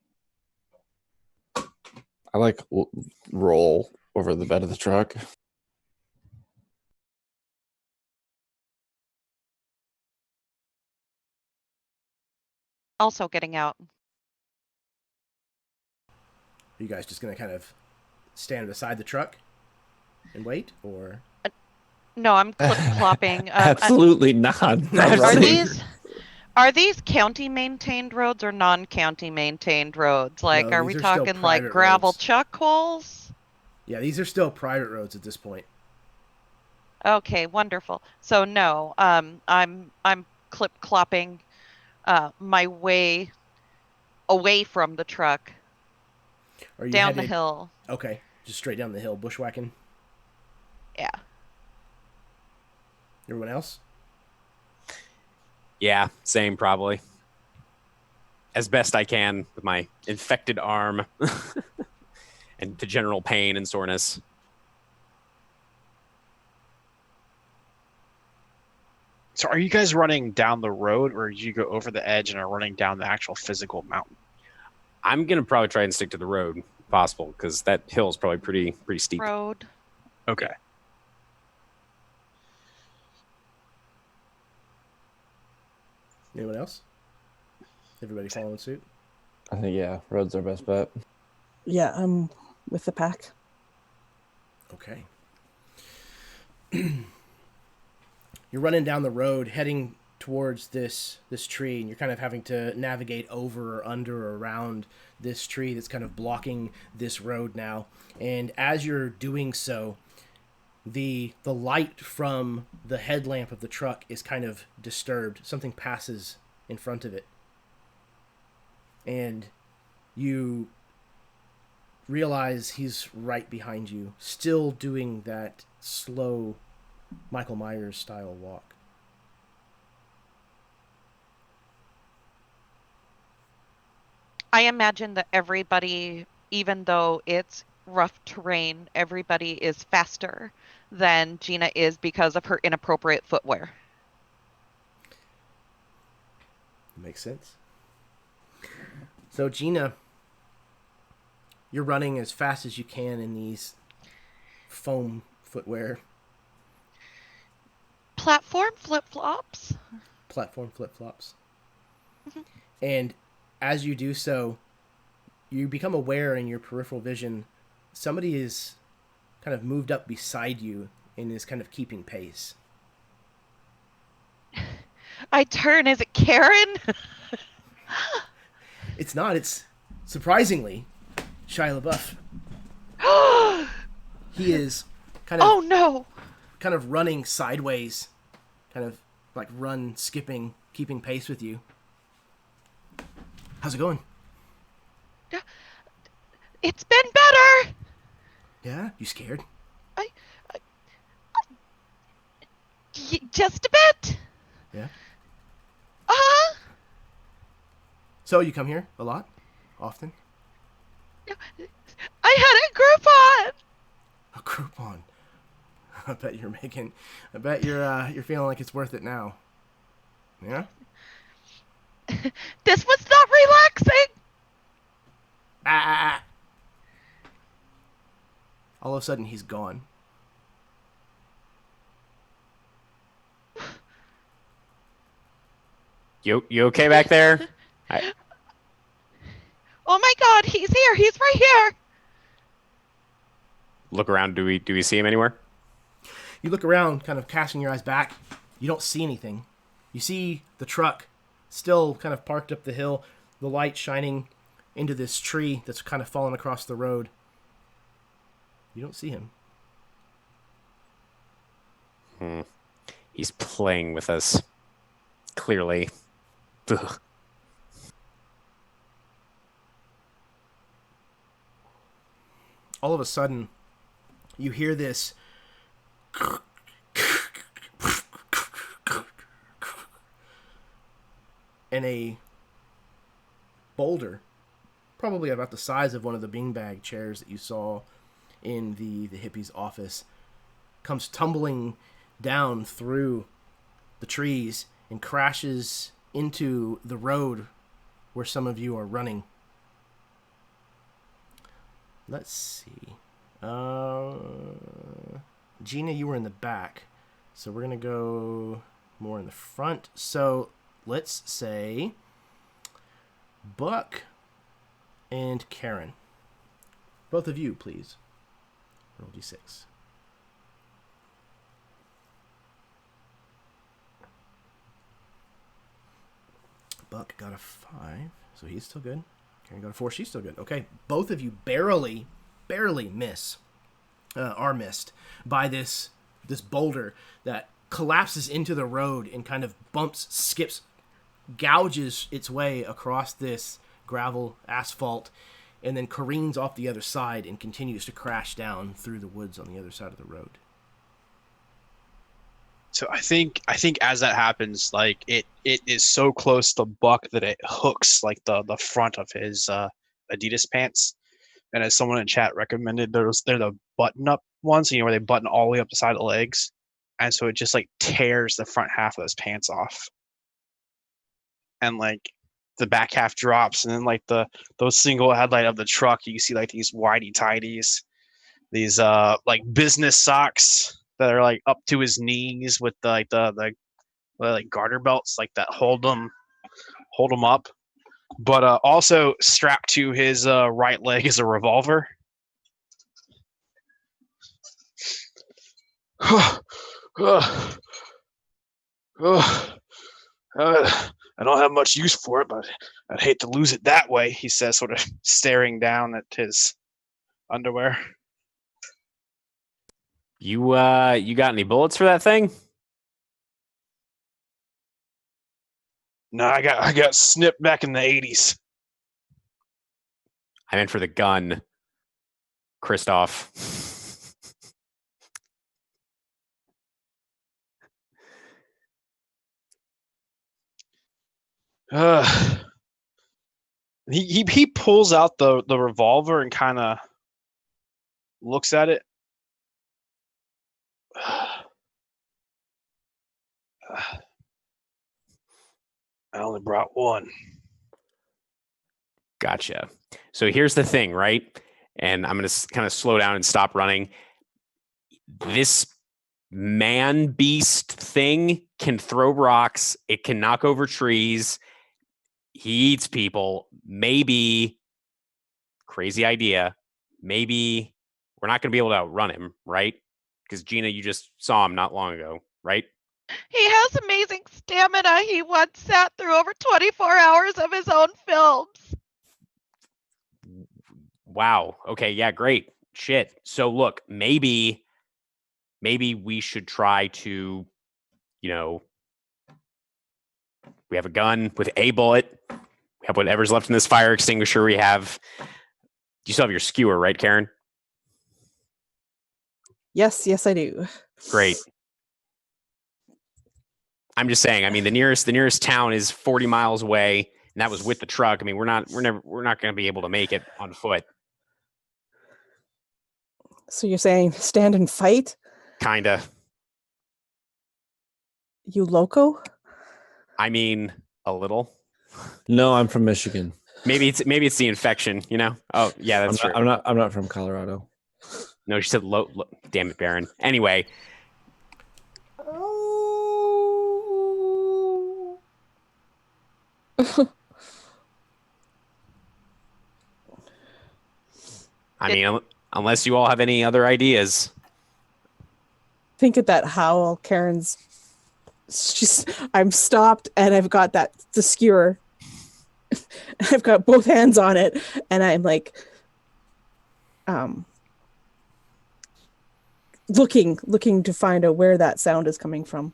I like roll over the bed of the truck. Also getting out. Are you guys just going to kind of stand beside the truck and wait, or? No, I'm clip-clopping. Absolutely not. Not Are running. these county maintained roads or non-county maintained roads? Like, No, are we these are still talking like private gravel roads. chuck holes? Yeah, these are still private roads at this point. Okay, wonderful. So no, I'm clip-clopping my way away from the truck, Are you down the headed? hill. Okay, just straight down the hill, bushwhacking. Yeah. Everyone else? Yeah, same probably. As best I can with my infected arm and the general pain and soreness. So are you guys running down the road, or did you go over the edge and are running down the actual physical mountain? I'm gonna probably try and stick to the road if possible, because that hill is probably pretty steep. Road. Okay. Anyone else? Everybody following suit? I think, yeah, road's our best bet. Yeah, I'm with the pack. Okay. You're running down the road, heading towards this tree, and you're kind of having to navigate over or under or around this tree that's kind of blocking this road now. And as you're doing so, the light from the headlamp of the truck is kind of disturbed. Something passes in front of it. And you realize he's right behind you, still doing that slow Michael Myers style walk. I imagine that everybody, even though it's rough terrain, everybody is faster than Gina is because of her inappropriate footwear. Makes sense. So Gina, you're running as fast as you can in these foam footwear, Platform flip-flops. platform flip-flops. And as you do so, you become aware in your peripheral vision somebody is kind of moved up beside you and is kind of keeping pace. I turn. Is it Karen? It's not. It's surprisingly Shia LaBeouf. He is kind of Oh no! kind of running sideways, kind of like skipping, keeping pace with you. How's it going? It's been better. Yeah? You scared? Just a bit. Yeah. Uh-huh. So you come here a lot? Often? I had a Groupon. A Groupon. I bet you're feeling like it's worth it now. Yeah? This was not relaxing. Ah! All of a sudden he's gone. You okay back there? Oh my God, he's here. He's right here. Look around. Do we see him anywhere? You look around, kind of casting your eyes back. You don't see anything. You see the truck still kind of parked up the hill, the light shining into this tree that's kind of fallen across the road. You don't see him. He's playing with us. Clearly. Ugh. All of a sudden, you hear this and a boulder, probably about the size of one of the beanbag chairs that you saw in the hippie's office, comes tumbling down through the trees and crashes into the road where some of you are running. Let's see. Gina, you were in the back, so we're going to go more in the front. So let's say Buck and Karen. Both of you, please. Roll d6. Buck got a 5, so he's still good. Karen got a 4, she's still good. Okay, both of you barely miss, are missed by this boulder that collapses into the road and kind of skips, gouges its way across this gravel asphalt, and then careens off the other side and continues to crash down through the woods on the other side of the road. So I think as that happens, like it is so close to Buck that it hooks like the front of his Adidas pants. And as someone in chat recommended, they're the button up ones, where they button all the way up the side of the legs, and so it just like tears the front half of his pants off, and like the back half drops, and then like those single headlight of the truck, you see like these whitey tighties, these like business socks that are like up to his knees with the garter belts like that hold him up, but also strapped to his right leg is a revolver. I don't have much use for it, but I'd hate to lose it that way, he says, sort of staring down at his underwear. You got any bullets for that thing? No, I got snipped back in the 80s. I meant for the gun, Christoph. He pulls out the revolver and kind of looks at it. I only brought one. Gotcha. So here's the thing, right? And I'm going to kind of slow down and stop running. This man beast thing can throw rocks. It can knock over trees. He eats people. Maybe, crazy idea, maybe we're not going to be able to outrun him, right? Because Gina, you just saw him not long ago, right? He has amazing stamina. He once sat through over 24 hours of his own films. Wow. Okay. Yeah. Great. Shit. So look, maybe we should try to, we have a gun with a bullet. We have whatever's left in this fire extinguisher. We have. You still have your skewer, right, Karen? Yes, I do. Great. I'm just saying. I mean, the nearest town is 40 miles away, and that was with the truck. I mean, we're not going to be able to make it on foot. So you're saying stand and fight? Kinda. You loco? I mean, a little. No, I'm from Michigan. Maybe it's the infection, Oh, yeah, that's true. I'm not from Colorado. No, she said damn it, Baron. Anyway. I mean, unless you all have any other ideas. Think of that howl, Karen's. I'm stopped and I've got the skewer. I've got both hands on it and I'm like looking to find out where that sound is coming from.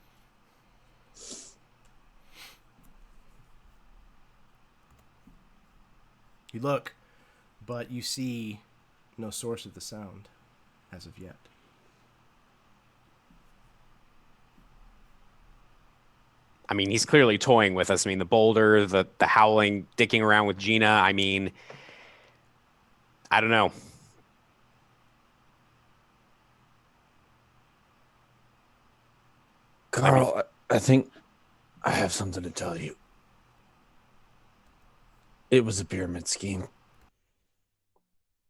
You look, but you see no source of the sound as of yet. I mean, he's clearly toying with us. I mean, the boulder, the howling, dicking around with Gina. I mean, I don't know. Carl, I think I have something to tell you. It was a pyramid scheme.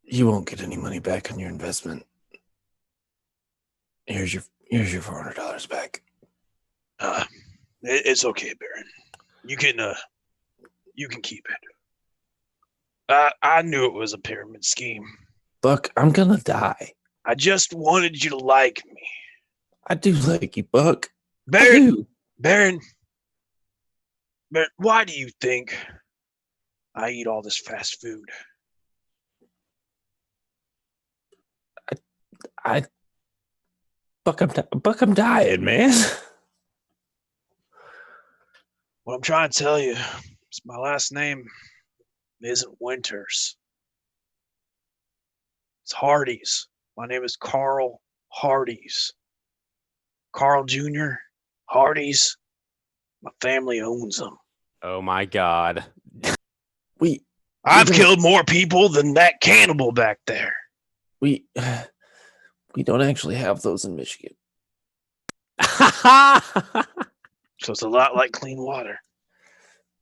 You won't get any money back on your investment. Here's your $400 back. It's okay, Baron. You can keep it. I knew it was a pyramid scheme. Buck, I'm gonna die. I just wanted you to like me. I do like you, Buck. Baron, Baron, why do you think I eat all this fast food? Buck, I'm dying, man. What I'm trying to tell you is my last name isn't Winters. It's Hardy's. My name is Carl Hardy's. Carl Jr. Hardy's. My family owns them. Oh my God. I've killed more people than that cannibal back there. We don't actually have those in Michigan. So it's a lot like clean water.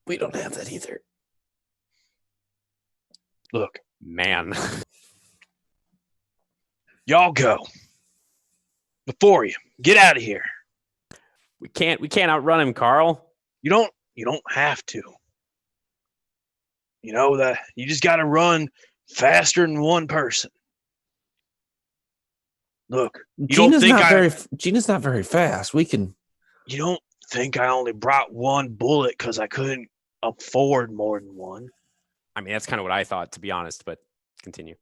We don't have that either. Look, man. Y'all go. Before you. Get out of here. We can't outrun him, Carl. You don't have to. You know that you just got to run faster than one person. Look, Gina's not very fast. We can. You don't think I only brought one bullet because I couldn't afford more than one? I mean, that's kind of what I thought, to be honest, but continue.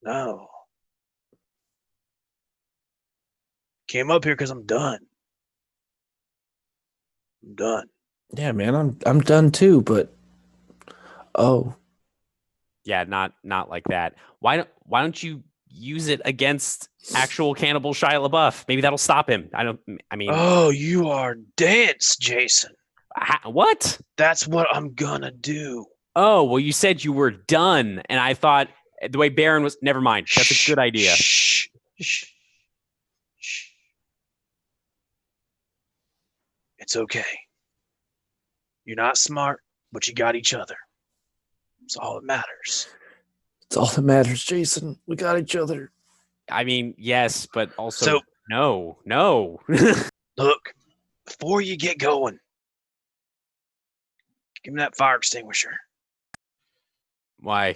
No. Came up here because I'm done. I'm done. Yeah, man, I'm done too, but yeah, not like that. Why don't you use it against actual Cannibal Shia LaBeouf? Maybe that'll stop him. I mean, oh, you are dense, Jason. What? That's what I'm gonna do. Oh, well, you said you were done, and I thought the way Baron was. Never mind. That's a good idea. Shh. It's okay. You're not smart, but you got each other. It's all that matters. It's all that matters, Jason. We got each other. I mean, yes, but also no. Look, before you get going, give me that fire extinguisher. Why?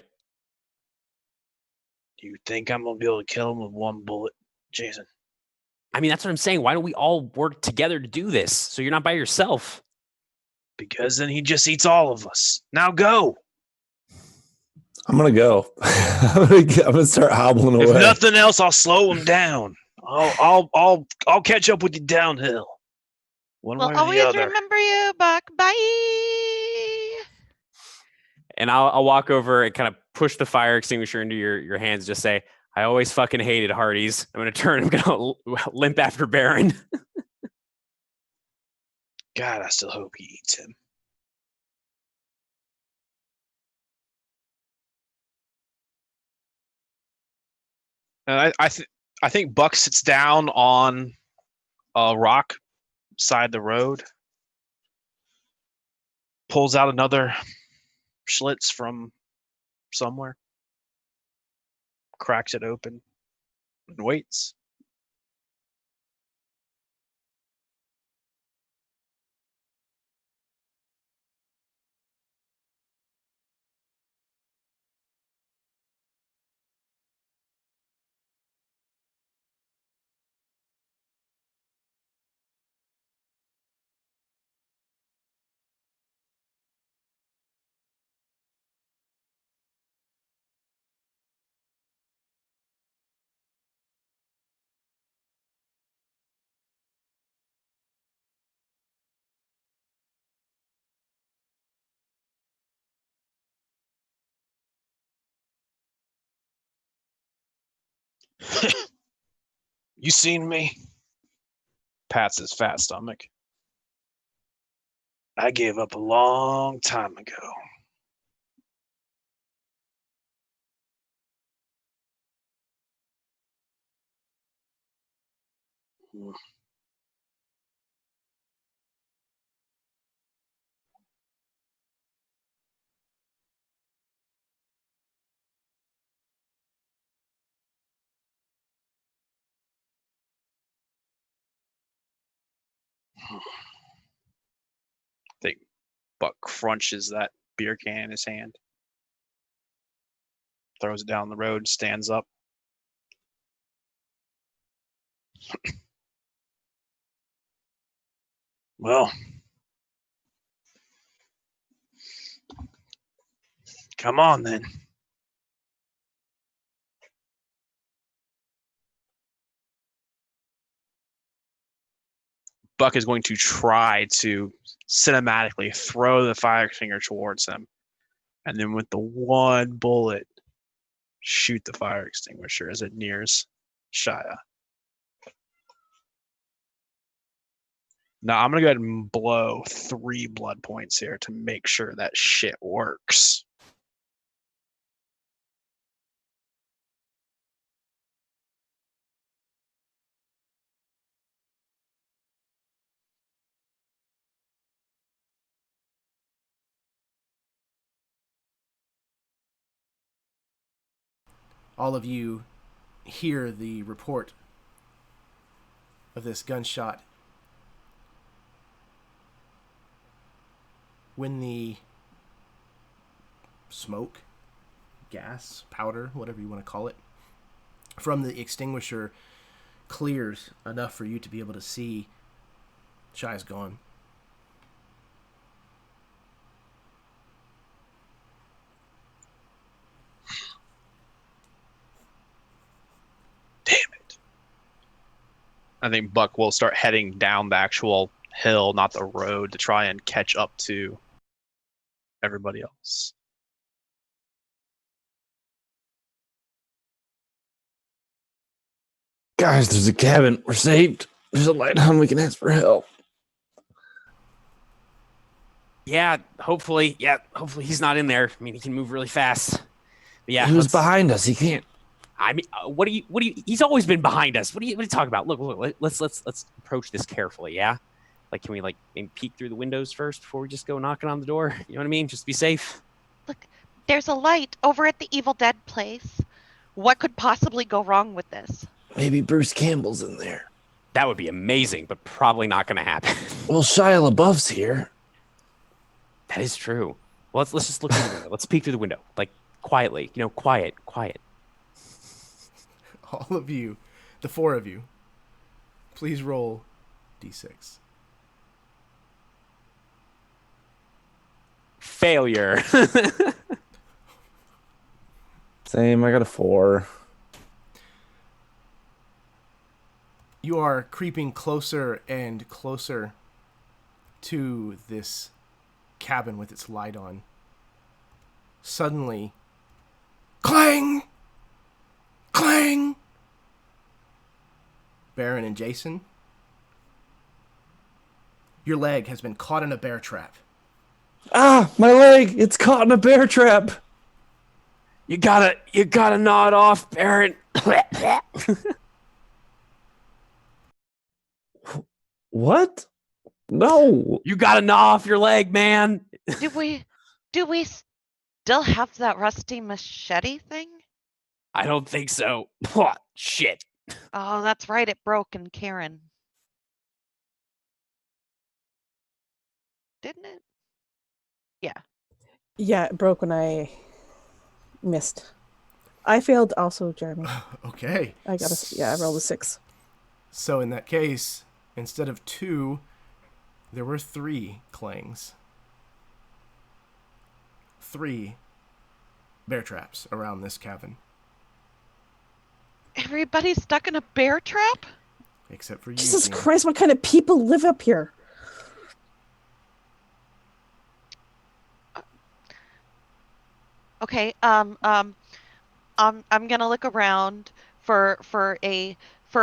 Do you think I'm going to be able to kill him with one bullet, Jason? I mean, that's what I'm saying. Why don't we all work together to do this so you're not by yourself? Because then he just eats all of us. Now go. I'm going to go. I'm going to start hobbling away. If nothing else, I'll slow him down. I'll catch up with you downhill. One way or the always other. Remember you, Buck. Bye. And I'll walk over and kind of push the fire extinguisher into your hands. Just say, I always fucking hated Hardee's. I'm going to turn. I'm going to limp after Baron. God, I still hope he eats him. And I think Buck sits down on a rock beside the road, pulls out another Schlitz from somewhere, cracks it open, and waits. You seen me? Pats his fat stomach. I gave up a long time ago. I think Buck crunches that beer can in his hand, throws it down the road, stands up. Well, come on then. Buck is going to try to cinematically throw the fire extinguisher towards him, and then with the one bullet, shoot the fire extinguisher as it nears Shia. Now I'm gonna go ahead and blow 3 blood points here to make sure that shit works. All of you hear the report of this gunshot when the smoke, gas, powder, whatever you want to call it, from the extinguisher clears enough for you to be able to see Shia's gone. Damn it. I think Buck will start heading down the actual hill, not the road, to try and catch up to everybody else. Guys, there's a cabin. We're saved. There's a light on. We can ask for help. Yeah, hopefully he's not in there. I mean, he can move really fast. But yeah, He was behind us. He can't. I mean, what do you? He's always been behind us. What are you talking about? Look, let's approach this carefully. Yeah, like, can we maybe peek through the windows first before we just go knocking on the door? You know what I mean? Just be safe. Look, there's a light over at the Evil Dead place. What could possibly go wrong with this? Maybe Bruce Campbell's in there. That would be amazing, but probably not going to happen. Well, Shia LaBeouf's here. That is true. Well, let's just look through the window. Let's peek through the window, quietly. Quiet. All of you, the 4 of you, please roll d6. Failure. Same. I got a 4. You are creeping closer and closer to this cabin with its light on. Suddenly, clang! Clang! Baron and Jason, your leg has been caught in a bear trap. Ah, my leg! It's caught in a bear trap. You gotta gnaw it off, Baron. What? No. You gotta gnaw off your leg, man. Do we still have that rusty machete thing? I don't think so. Shit. Oh, that's right. It broke in Karen. Didn't it? Yeah. Yeah, it broke when I missed. I failed also, Jeremy. Okay. I rolled a 6. So in that case, instead of 2, there were 3 clangs. 3 bear traps around this cabin. Everybody's stuck in a bear trap? Except for you. Jesus Gina. Christ, what kind of people live up here? Okay, I'm gonna look around for a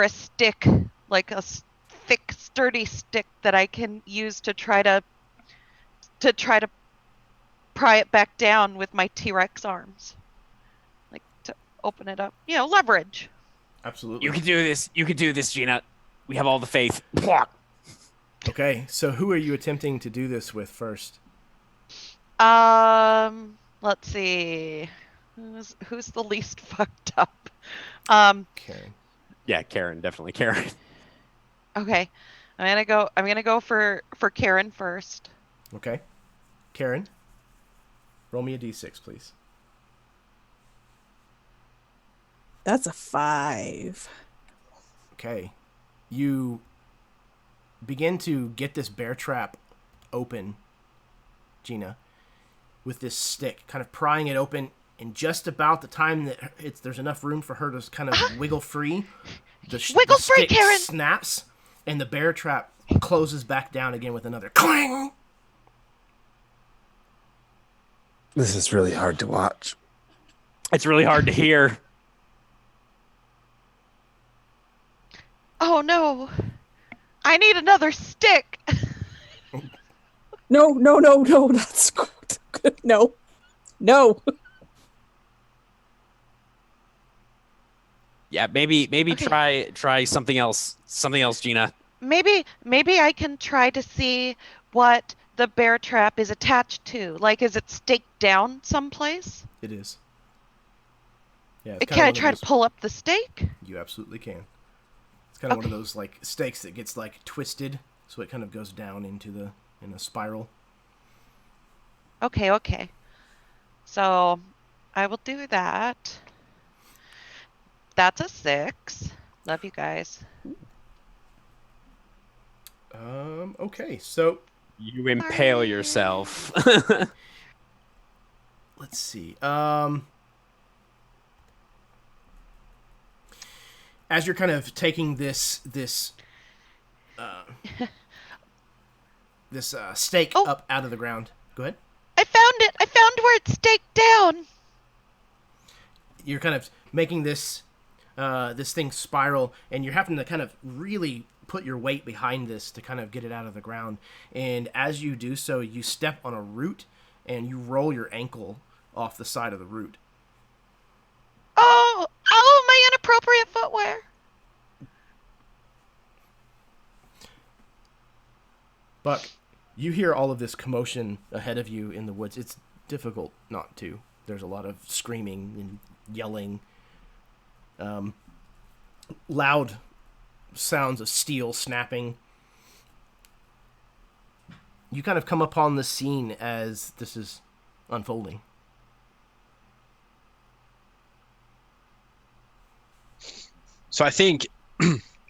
stick, like a thick, sturdy stick that I can use to try to to try to pry it back down with my T-Rex arms, like to open it up. You know, leverage. Absolutely. You can do this. You can do this, Gina. We have all the faith. Okay, so who are you attempting to do this with first? Let's see. Who's the least fucked up? Karen. Yeah, Karen, definitely Karen. Okay. I'm gonna go for Karen first. Okay. Karen, roll me a d6, please. That's a 5. Okay. You begin to get this bear trap open, Gina, with this stick, kind of prying it open, and just about the time that there's enough room for her to kind of wiggle free, the free, stick Karen! snaps, and the bear trap closes back down again with another clang. This is really hard to watch. It's really hard to hear. Oh no! I need another stick. No, that's good. No. Yeah, maybe Okay. try something else. Something else, Gina. Maybe I can try to see what the bear trap is attached to. Like, is it staked down someplace? It is. Yeah. It's Can I one of try those- to pull up the stake? You absolutely can. It's kind of one of Okay. those like stakes that gets like twisted, so it kind of goes down in a spiral. Okay. So, I will do that. That's a 6. Love you guys. Okay, so You impale Sorry. yourself. let's see. As you're kind of taking this stake Oh. up out of the ground. Go ahead. I found it. I found where it's staked down. You're kind of making this thing spiral, and you're having to kind of really put your weight behind this to kind of get it out of the ground. And as you do so, you step on a root and you roll your ankle off the side of the root. Oh, my inappropriate footwear. Buck, you hear all of this commotion ahead of you in the woods. It's difficult not to. There's a lot of screaming and yelling. Loud sounds of steel snapping. You kind of come upon the scene as this is unfolding. So I think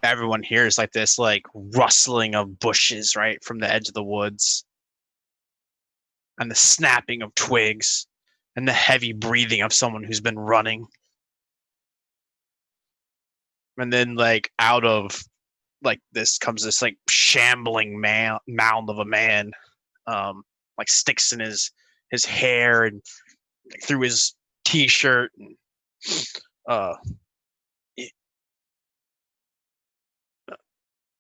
everyone hears like this like rustling of bushes right from the edge of the woods, and the snapping of twigs, and the heavy breathing of someone who's been running. And then like out of like this comes this like shambling mound of a man, like sticks in his hair and like, through his t-shirt, and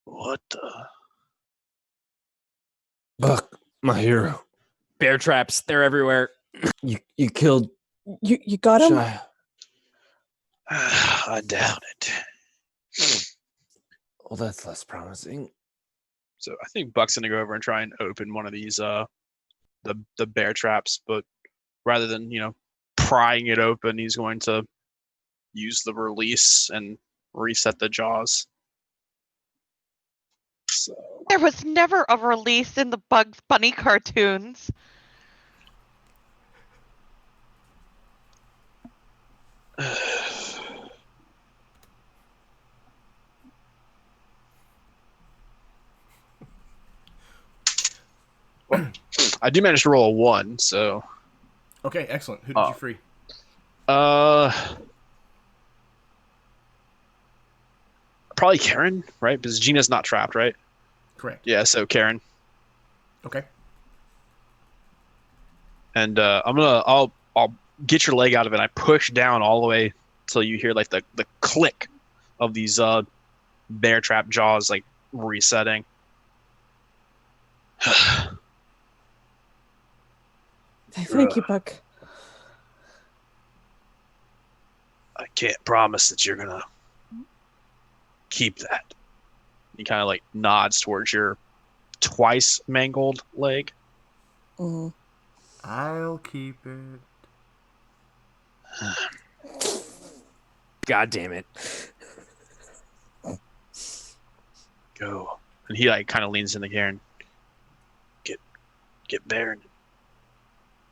what the Buck, my hero. Bear traps, they're everywhere. You killed You got him? Shia. I doubt it. Well, that's less promising. So I think Buck's gonna go over and try and open one of these the bear traps, but rather than prying it open, he's going to use the release and reset the jaws. So There was never a release in the Bugs Bunny cartoons. I do manage to roll a 1, so Okay, excellent. Who did you free? probably Karen, right? Because Gina's not trapped, right? Correct. Yeah, so Karen. Okay. And I'll get your leg out of it. I push down all the way till you hear like the click of these bear trap jaws like resetting. Thank you, Buck. I can't promise that you're gonna keep that. He kind of like nods towards your twice mangled leg. Mm. I'll keep it. God damn it. Go. And he like kind of leans in the air and get Baron.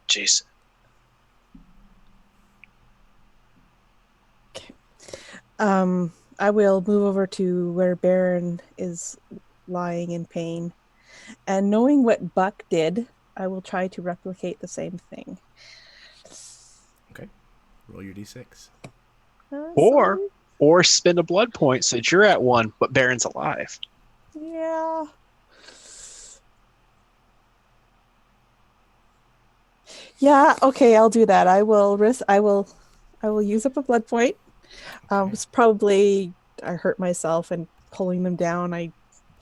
Jason. I will move over to where Baron is lying in pain. And knowing what Buck did, I will try to replicate the same thing. Okay. Roll your d6. Or spend a blood point since you're at 1, but Baron's alive. Yeah. Yeah, okay, I'll do that. I will use up a blood point. It's probably I hurt myself and pulling them down. I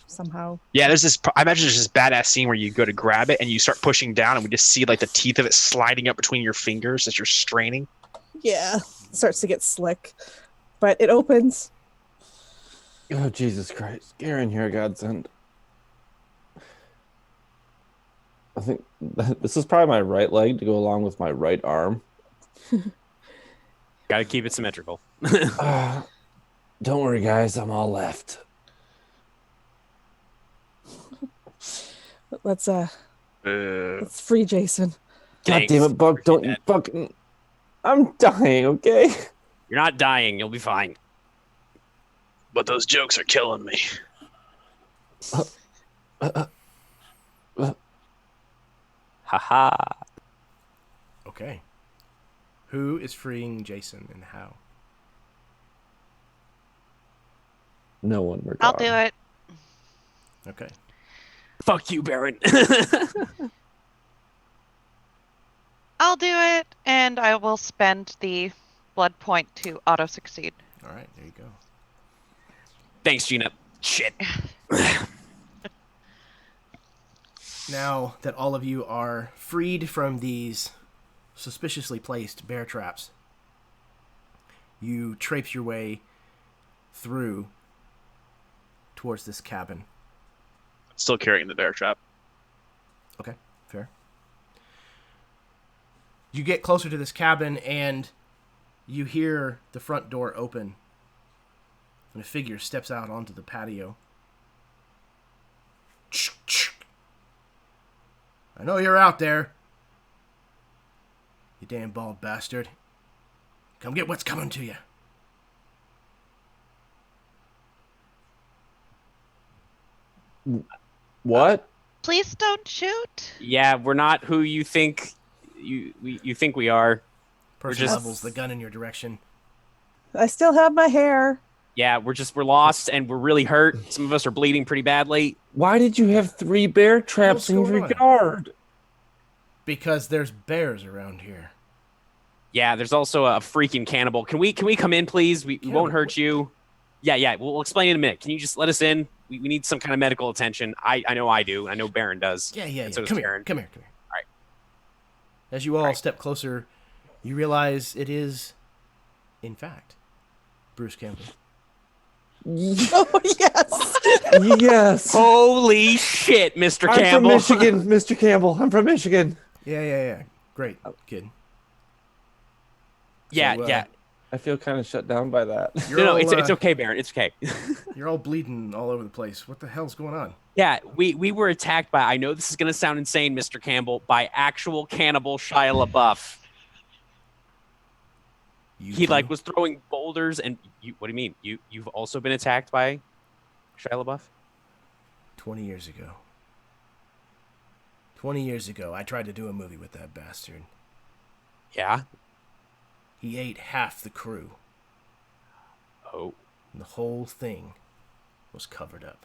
somehow. Yeah, there's this. I imagine there's this badass scene where you go to grab it and you start pushing down, and we just see like the teeth of it sliding up between your fingers as you're straining. Yeah, it starts to get slick, but it opens. Oh, Jesus Christ. Garen here, godsend. I think this is probably my right leg to go along with my right arm. Got to keep it symmetrical. Don't worry, guys. I'm all left. Let's free Jason. God Thanks. damn it, Buck. Don't you fucking... I'm dying, okay? You're not dying. You'll be fine. But those jokes are killing me. Haha. Okay. Who is freeing Jason and how? No one. We're I'll gone. do it. Okay. Fuck you, Baron. I'll do it, and I will spend the blood point to auto succeed. All right. There you go. Thanks, Gina. Shit. Now that all of you are freed from these suspiciously placed bear traps, you traipse your way through towards this cabin. Still carrying the bear trap. Okay, fair. You get closer to this cabin and you hear the front door open and a figure steps out onto the patio. I know you're out there, you damn bald bastard. Come get what's coming to you. What? Please don't shoot. Yeah, we're not who you think you think we are. Person just- levels the gun in your direction. I still have my hair. Yeah, we're lost and we're really hurt. Some of us are bleeding pretty badly. Why did you have 3 bear traps in What's your going on? yard? Because there's bears around here. Yeah, there's also a freaking cannibal. Can we come in, please? We won't hurt you. Yeah. We'll explain in a minute. Can you just let us in? We need some kind of medical attention. I know I do. I know Baron does. Yeah. And so does Come Baron. here. All right. As you all step closer, you realize it is, in fact, Bruce Campbell. Oh, yes. Yes. Holy shit, Mr. I'm Campbell. from Michigan, Mr. Campbell. I'm from Michigan. Yeah. Great, kid. Yeah, So, yeah. I feel kind of shut down by that. You're No, all, it's okay, Baron. It's okay. You're all bleeding all over the place. What the hell's going on? Yeah, we were attacked by, I know this is going to sound insane, Mr. Campbell, by actual Cannibal Shia LaBeouf. He like was throwing boulders and what do you mean? You've also been attacked by Shia LaBeouf? 20 years ago. 20 years ago, I tried to do a movie with that bastard. Yeah. He ate half the crew. Oh. And the whole thing was covered up.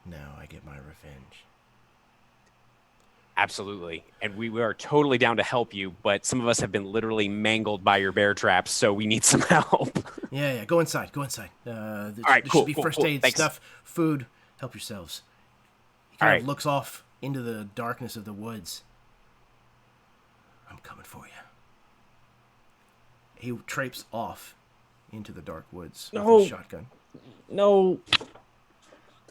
Now I get my revenge. Absolutely. And we are totally down to help you, but some of us have been literally mangled by your bear traps, so we need some help. Yeah. Go inside. All right, there cool, should be cool, first cool. aid Thanks. stuff, food. Help yourselves. He kind All of looks off into the darkness of the woods. I'm coming for you. He traipses off into the dark woods with his shotgun. No.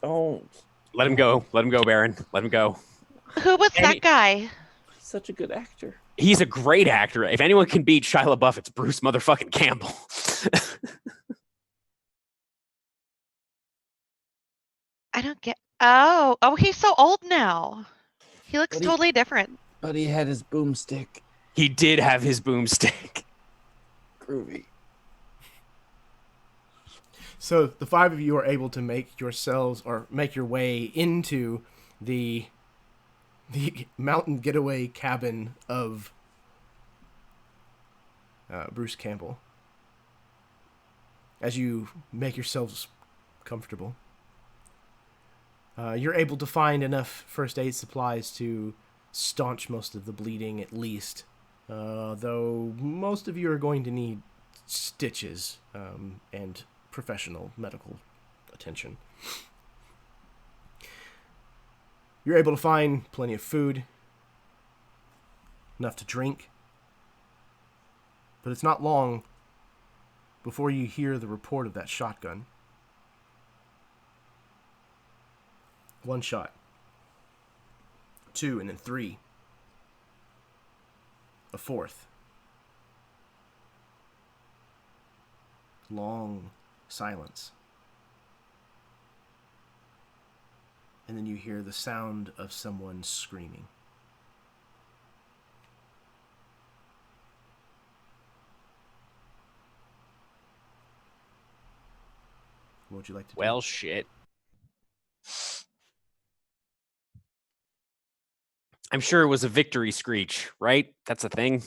Don't. Let him go. Let him go, Baron. Let him go. Who was that guy? He's such a good actor. He's a great actor. If anyone can beat Shia LaBeouf, it's Bruce motherfucking Campbell. I don't get. Oh, he's so old now. He looks totally different. But he had his boomstick. He did have his boomstick. Groovy. So the five of you are able to make your way into the mountain getaway cabin of Bruce Campbell. As you make yourselves comfortable, you're able to find enough first aid supplies to staunch most of the bleeding, at least. Though most of you are going to need stitches and professional medical attention. You're able to find plenty of food, enough to drink, but it's not long before you hear the report of that shotgun. One shot, two, and then three. A fourth. Long silence. And then you hear the sound of someone screaming. What would you like to do? Well, shit. I'm sure it was a victory screech, right? That's a thing.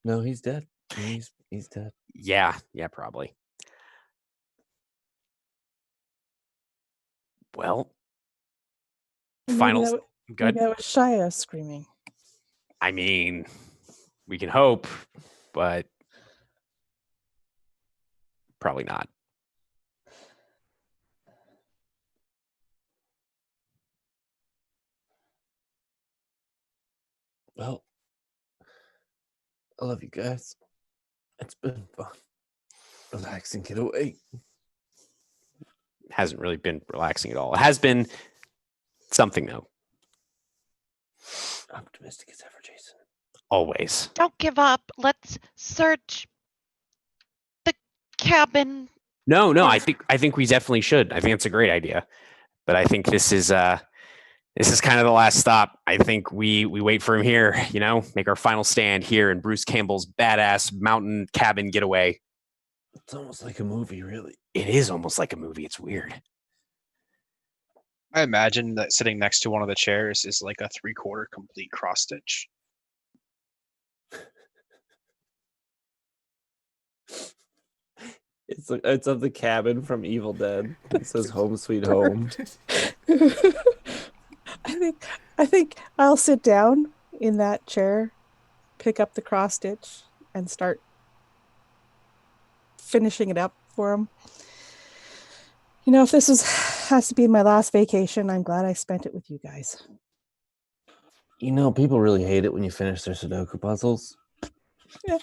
No, he's dead. He's dead. Yeah, probably. Well, finals. Good. Maybe that was Shia screaming. I mean, we can hope, but probably not. Well, I love you guys. It's been fun. Relax and get away. Hasn't really been relaxing at all. It has been something, though. Optimistic as ever, Jason. Always. Don't give up. Let's search the cabin. No, I think we definitely should. I think it's a great idea. But I think this is kind of the last stop. I think we wait for him here, make our final stand here in Bruce Campbell's badass mountain cabin getaway. It's almost like a movie, really. It is almost like a movie. It's weird. I imagine that sitting next to one of the chairs is like a 3/4 complete cross stitch. It's of the cabin from Evil Dead. It says "Home Sweet Home." I think I'll sit down in that chair, pick up the cross stitch, and start finishing it up for him. If this has to be my last vacation, I'm glad I spent it with you guys. People really hate it when you finish their Sudoku puzzles. Yeah.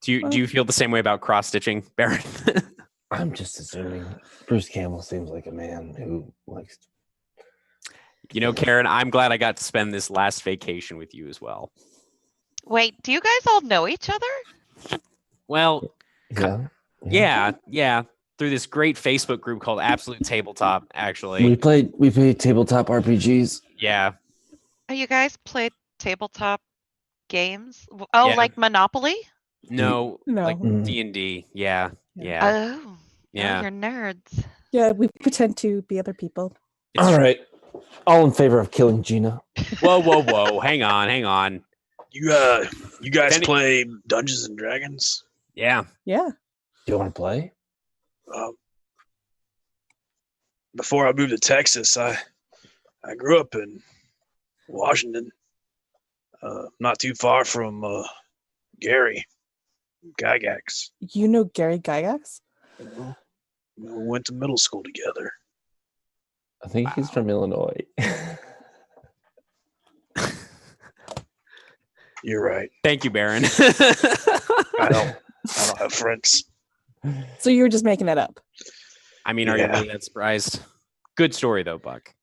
Do you feel the same way about cross stitching, Baron? I'm just assuming Bruce Campbell seems like a man who likes. Karen, I'm glad I got to spend this last vacation with you as well. Wait, do you guys all know each other? Well, Yeah. Through this great Facebook group called Absolute Tabletop, actually. We played tabletop RPGs. Yeah. Oh, you guys played tabletop games? Oh, Yeah. like Monopoly? No, No. like D&D. Yeah. Oh, Yeah. you're nerds. Yeah, we pretend to be other people. All right. All in favor of killing Gina. Whoa. Hang on. You guys play Dungeons and Dragons? Yeah. Yeah. Do you want to play? Before I moved to Texas, I grew up in Washington, not too far from Gary Gygax. You know Gary Gygax? We went to middle school together. I think he's from Illinois. You're right. Thank you, Baron. I don't have friends. So you were just making that up. I mean, are you Yeah. really that surprised? Good story though, Buck.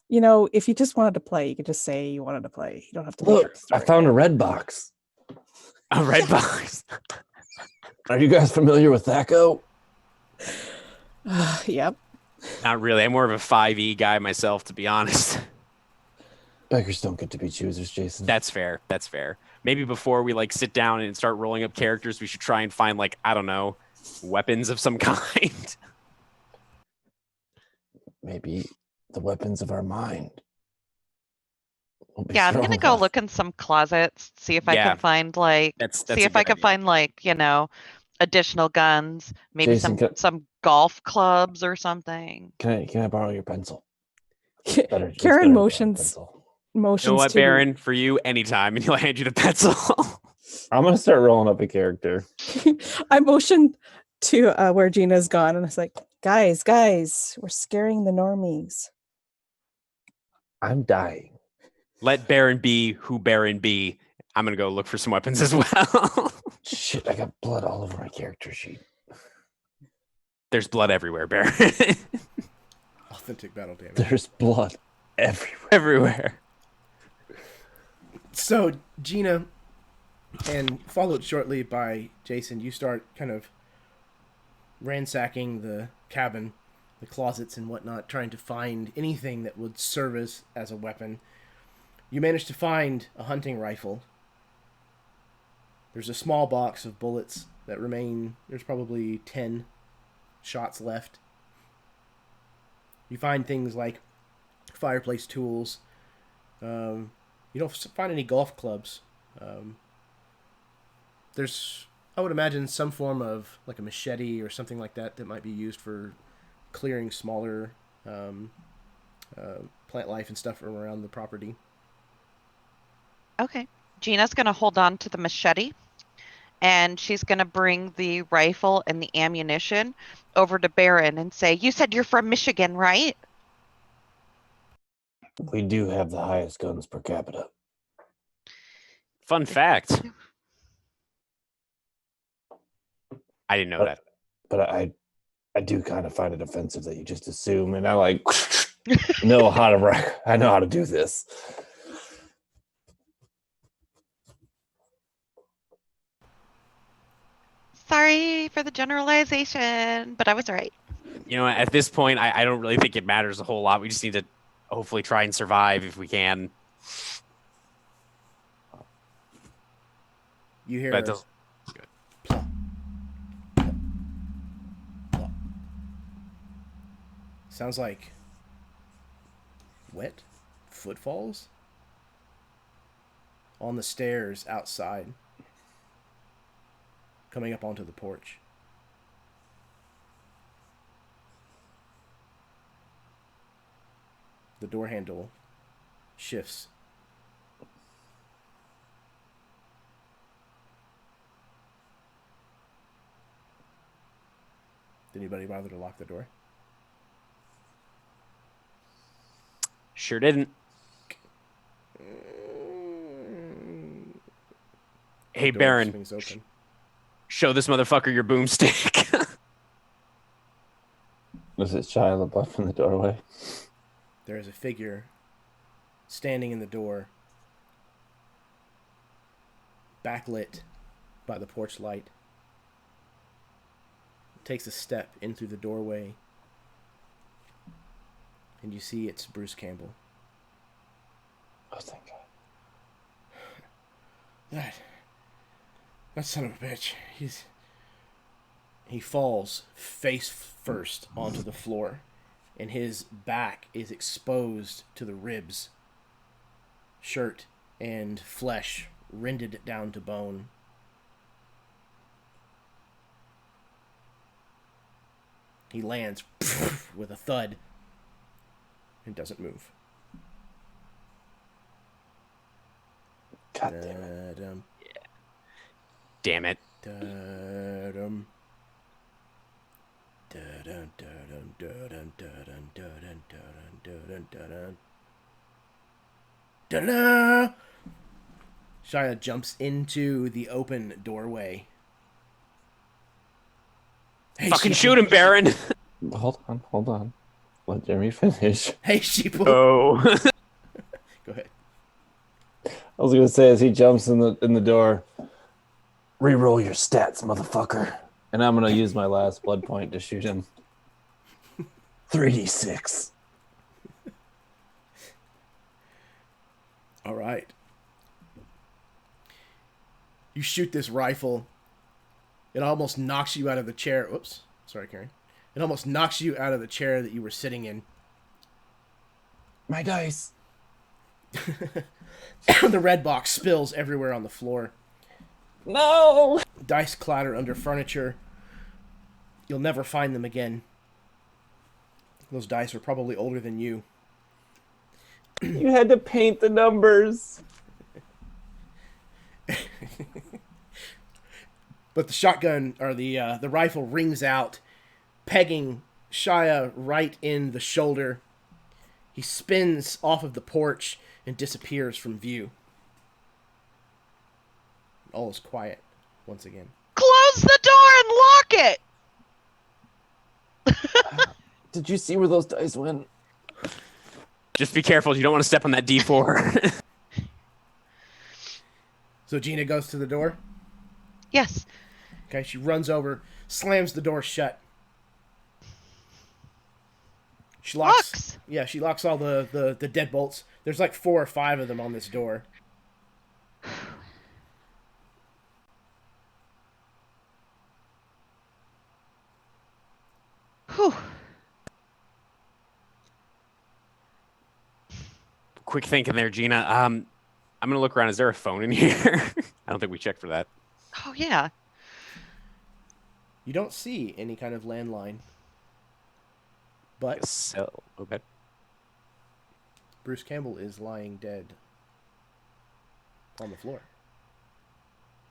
You know, if you just wanted to play, you could just say you wanted to play. You don't have to make Look, up the I story. found a red box. A red box. Are you guys familiar with Thaco? Yep. Not really. I'm more of a 5e guy myself, to be honest. Beggars don't get to be choosers, Jason. That's fair. That's fair. Maybe before we like sit down and start rolling up characters, we should try and find like, I don't know, weapons of some kind. Maybe the weapons of our mind. Yeah, I'm gonna go look in some closets, see if I Yeah. can find like That's see a if I good can idea. find like, additional guns, maybe Jason, some golf clubs or something. Can I borrow your pencil? Karen Better to borrow a motions pencil. You know what, to Baron? For you, anytime, and he'll hand you the pencil. I'm gonna start rolling up a character. I motioned to where Gina's gone, and I was like, guys, we're scaring the normies. I'm dying. Let Baron be who Baron be. I'm gonna go look for some weapons as well. Shit, I got blood all over my character sheet. There's blood everywhere, Baron. Authentic battle damage. There's blood everywhere. Everywhere. So, Gina, and followed shortly by Jason, you start kind of ransacking the cabin, the closets and whatnot, trying to find anything that would serve as a weapon. You manage to find a hunting rifle. There's a small box of bullets that remain. There's probably 10 shots left. You find things like fireplace tools. You don't find any golf clubs. There's, I would imagine, some form of like a machete or something like that that might be used for clearing smaller plant life and stuff from around the property. Okay. Gina's gonna hold on to the machete, and she's gonna bring the rifle and the ammunition over to Baron and say, "You said you're from Michigan, right?" We do have the highest guns per capita. Fun fact. I didn't know that. But I do kind of find it offensive that you just assume, and I know how to do this. Sorry for the generalization, but I was right. You know, at this point, I don't really think it matters a whole lot. We just need to hopefully try and survive if we can. You hear But does- plop, plop, plop. Sounds like wet footfalls on the stairs outside, coming up onto the porch. The door handle shifts. Did anybody bother to lock the door? Sure didn't. Hey, Door Baron, swings open. show this motherfucker your boomstick. Was it Shia LaBeouf in the doorway? There is a figure standing in the door, backlit by the porch light. Takes a step in through the doorway, and you see it's Bruce Campbell. Oh, thank God. That son of a bitch. He falls face first onto the floor, and his back is exposed to the ribs. Shirt and flesh rended down to bone. He lands with a thud and doesn't move. God damn it. Da-dum, Damn it. da-dum. Da-dum, da-dum, da-dum, da-dum, da-dum, da-dum, da-dum, da-dum. Da-da! Shia jumps into the open doorway. Hey, Fucking sheeple. shoot him, Baron. Hold on. Let Jeremy finish. Hey, sheeple. Oh. Go ahead. I was gonna say as he jumps in the door, reroll your stats, motherfucker. And I'm gonna use my last blood point to shoot him. 3d6. All right. You shoot this rifle. It almost knocks you out of the chair. Whoops. Sorry, Karen. It almost knocks you out of the chair that you were sitting in. My dice. The red box spills everywhere on the floor. No. Dice clatter under furniture. You'll never find them again. Those dice are probably older than you. You had to paint the numbers. But the shotgun, or the rifle, rings out, pegging Shia right in the shoulder. He spins off of the porch and disappears from view. All is quiet once again. Close the door and lock it. Did you see where those dice went? Just be careful. You don't want to step on that D4. So Gina goes to the door. Yes. Okay, she runs over, slams the door shut. She locks. Yeah, she locks all the deadbolts. There's like 4 or 5 of them on this door. Whew. Quick thinking there, Gina. I'm gonna look around. Is there a phone in here? I don't think we checked for that. Oh yeah. You don't see any kind of landline. But So, okay. Bruce Campbell is lying dead on the floor.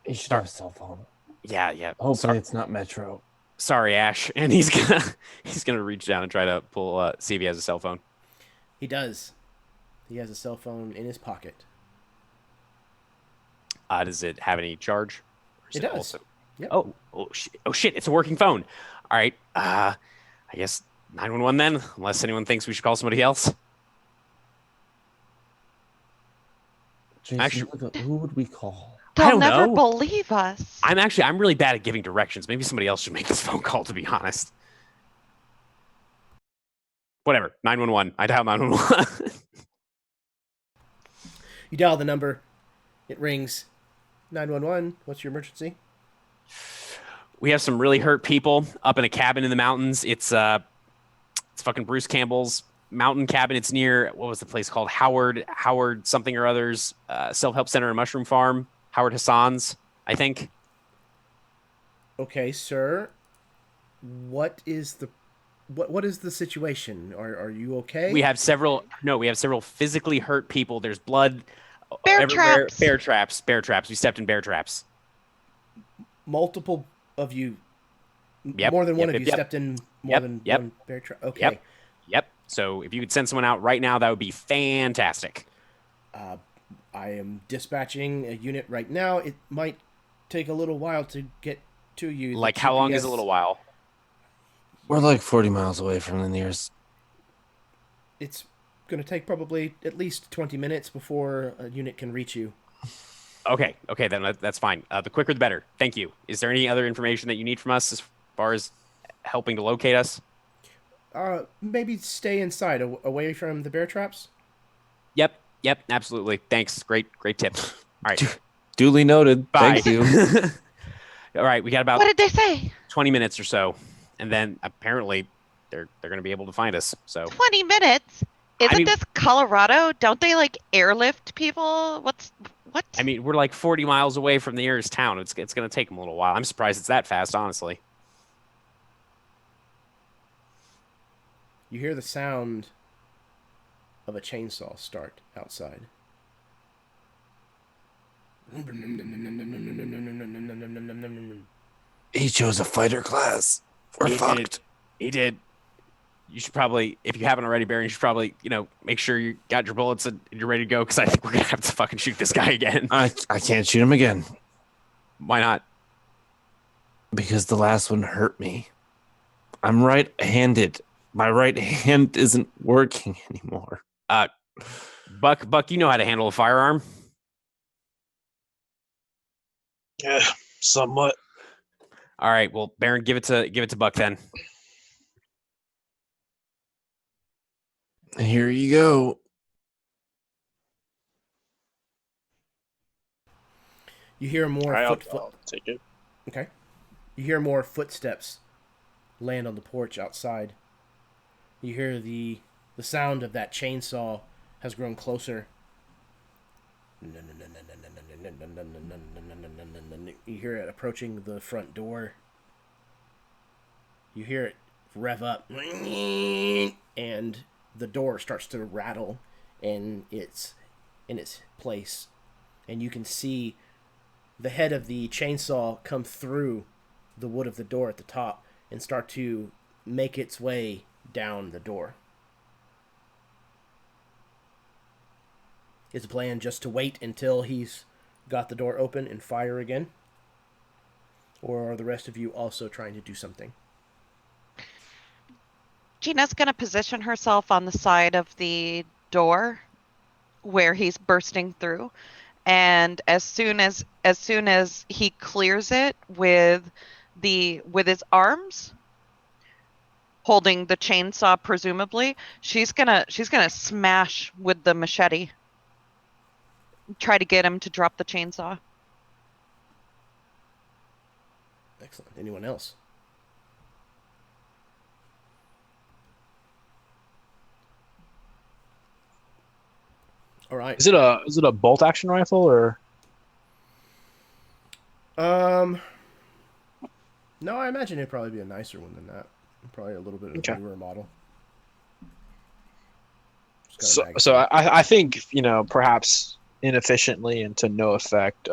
He should have a cell phone. Yeah. Hopefully it's not Metro. Sorry, Ash. And he's gonna reach down and try to pull see if he has a cell phone. He does. He has a cell phone in his pocket. Does it have any charge? Or is It does. Also... Yep. Oh shit! It's a working phone. All right. I guess 911 then, unless anyone thinks we should call somebody else. Jason, Actually- who would we call? I They'll don't never know. believe us. I'm really bad at giving directions. Maybe somebody else should make this phone call, to be honest. Whatever. 911. I dial 911. You dial the number. It rings. 911. What's your emergency? We have some really hurt people up in a cabin in the mountains. It's fucking Bruce Campbell's mountain cabin. It's near, what was the place called? Howard something or others, self-help center and mushroom farm. Howard Hazzan's, I think. Okay, sir. What is the situation? Are you okay? We have several physically hurt people. There's blood Bear everywhere. traps. Bear traps. We stepped in bear traps. Multiple of you. Yep, More than one yep, of you yep. stepped in more than one bear trap. Okay. Yep. So if you could send someone out right now, that would be fantastic. I am dispatching a unit right now. It might take a little while to get to you. Like The how long is GPS a little while? We're like 40 miles away from the nearest. It's going to take probably at least 20 minutes before a unit can reach you. Okay, then that's fine. The quicker the better. Thank you. Is there any other information that you need from us as far as helping to locate us? Maybe stay inside, away from the bear traps. Yep, absolutely. Thanks. Great tip. All right. Duly noted. Bye. Thank you. All right, we got about What did they say? 20 minutes or so, and then apparently they're going to be able to find us. So 20 minutes? Isn't mean- this Colorado? Don't they like airlift people? What? I mean, we're like 40 miles away from the nearest town. It's going to take them a little while. I'm surprised it's that fast, honestly. You hear the sound of a chainsaw start outside. He chose a fighter class. We're fucked. He did. you should probably, if you haven't already, Baron, you should probably, make sure you got your bullets and you're ready to go, because I think we're gonna have to fucking shoot this guy again. I can't shoot him again Why not? because the last one hurt me. I'm right-handed. My right hand isn't working anymore. Buck, you know how to handle a firearm. Yeah, somewhat. All right, well, Baron, give it to Buck then. Here you go. You hear more All right, foot. I'll take it. Okay. You hear more footsteps land on the porch outside. You hear the sound of that chainsaw has grown closer. You hear it approaching the front door. You hear it rev up, and the door starts to rattle in its place, and you can see the head of the chainsaw come through the wood of the door at the top and start to make its way down the door. Is the plan just to wait until he's got the door open and fire again? Or are the rest of you also trying to do something? Gina's going to position herself on the side of the door where he's bursting through, and as soon as he clears it with his arms holding the chainsaw, presumably, she's gonna smash with the machete, try to get him to drop the chainsaw. Excellent. Anyone else? All right. Is it a bolt action rifle or? No, I imagine it'd probably be a nicer one than that. Probably a little bit of a newer model. So I think, perhaps inefficiently and to no effect,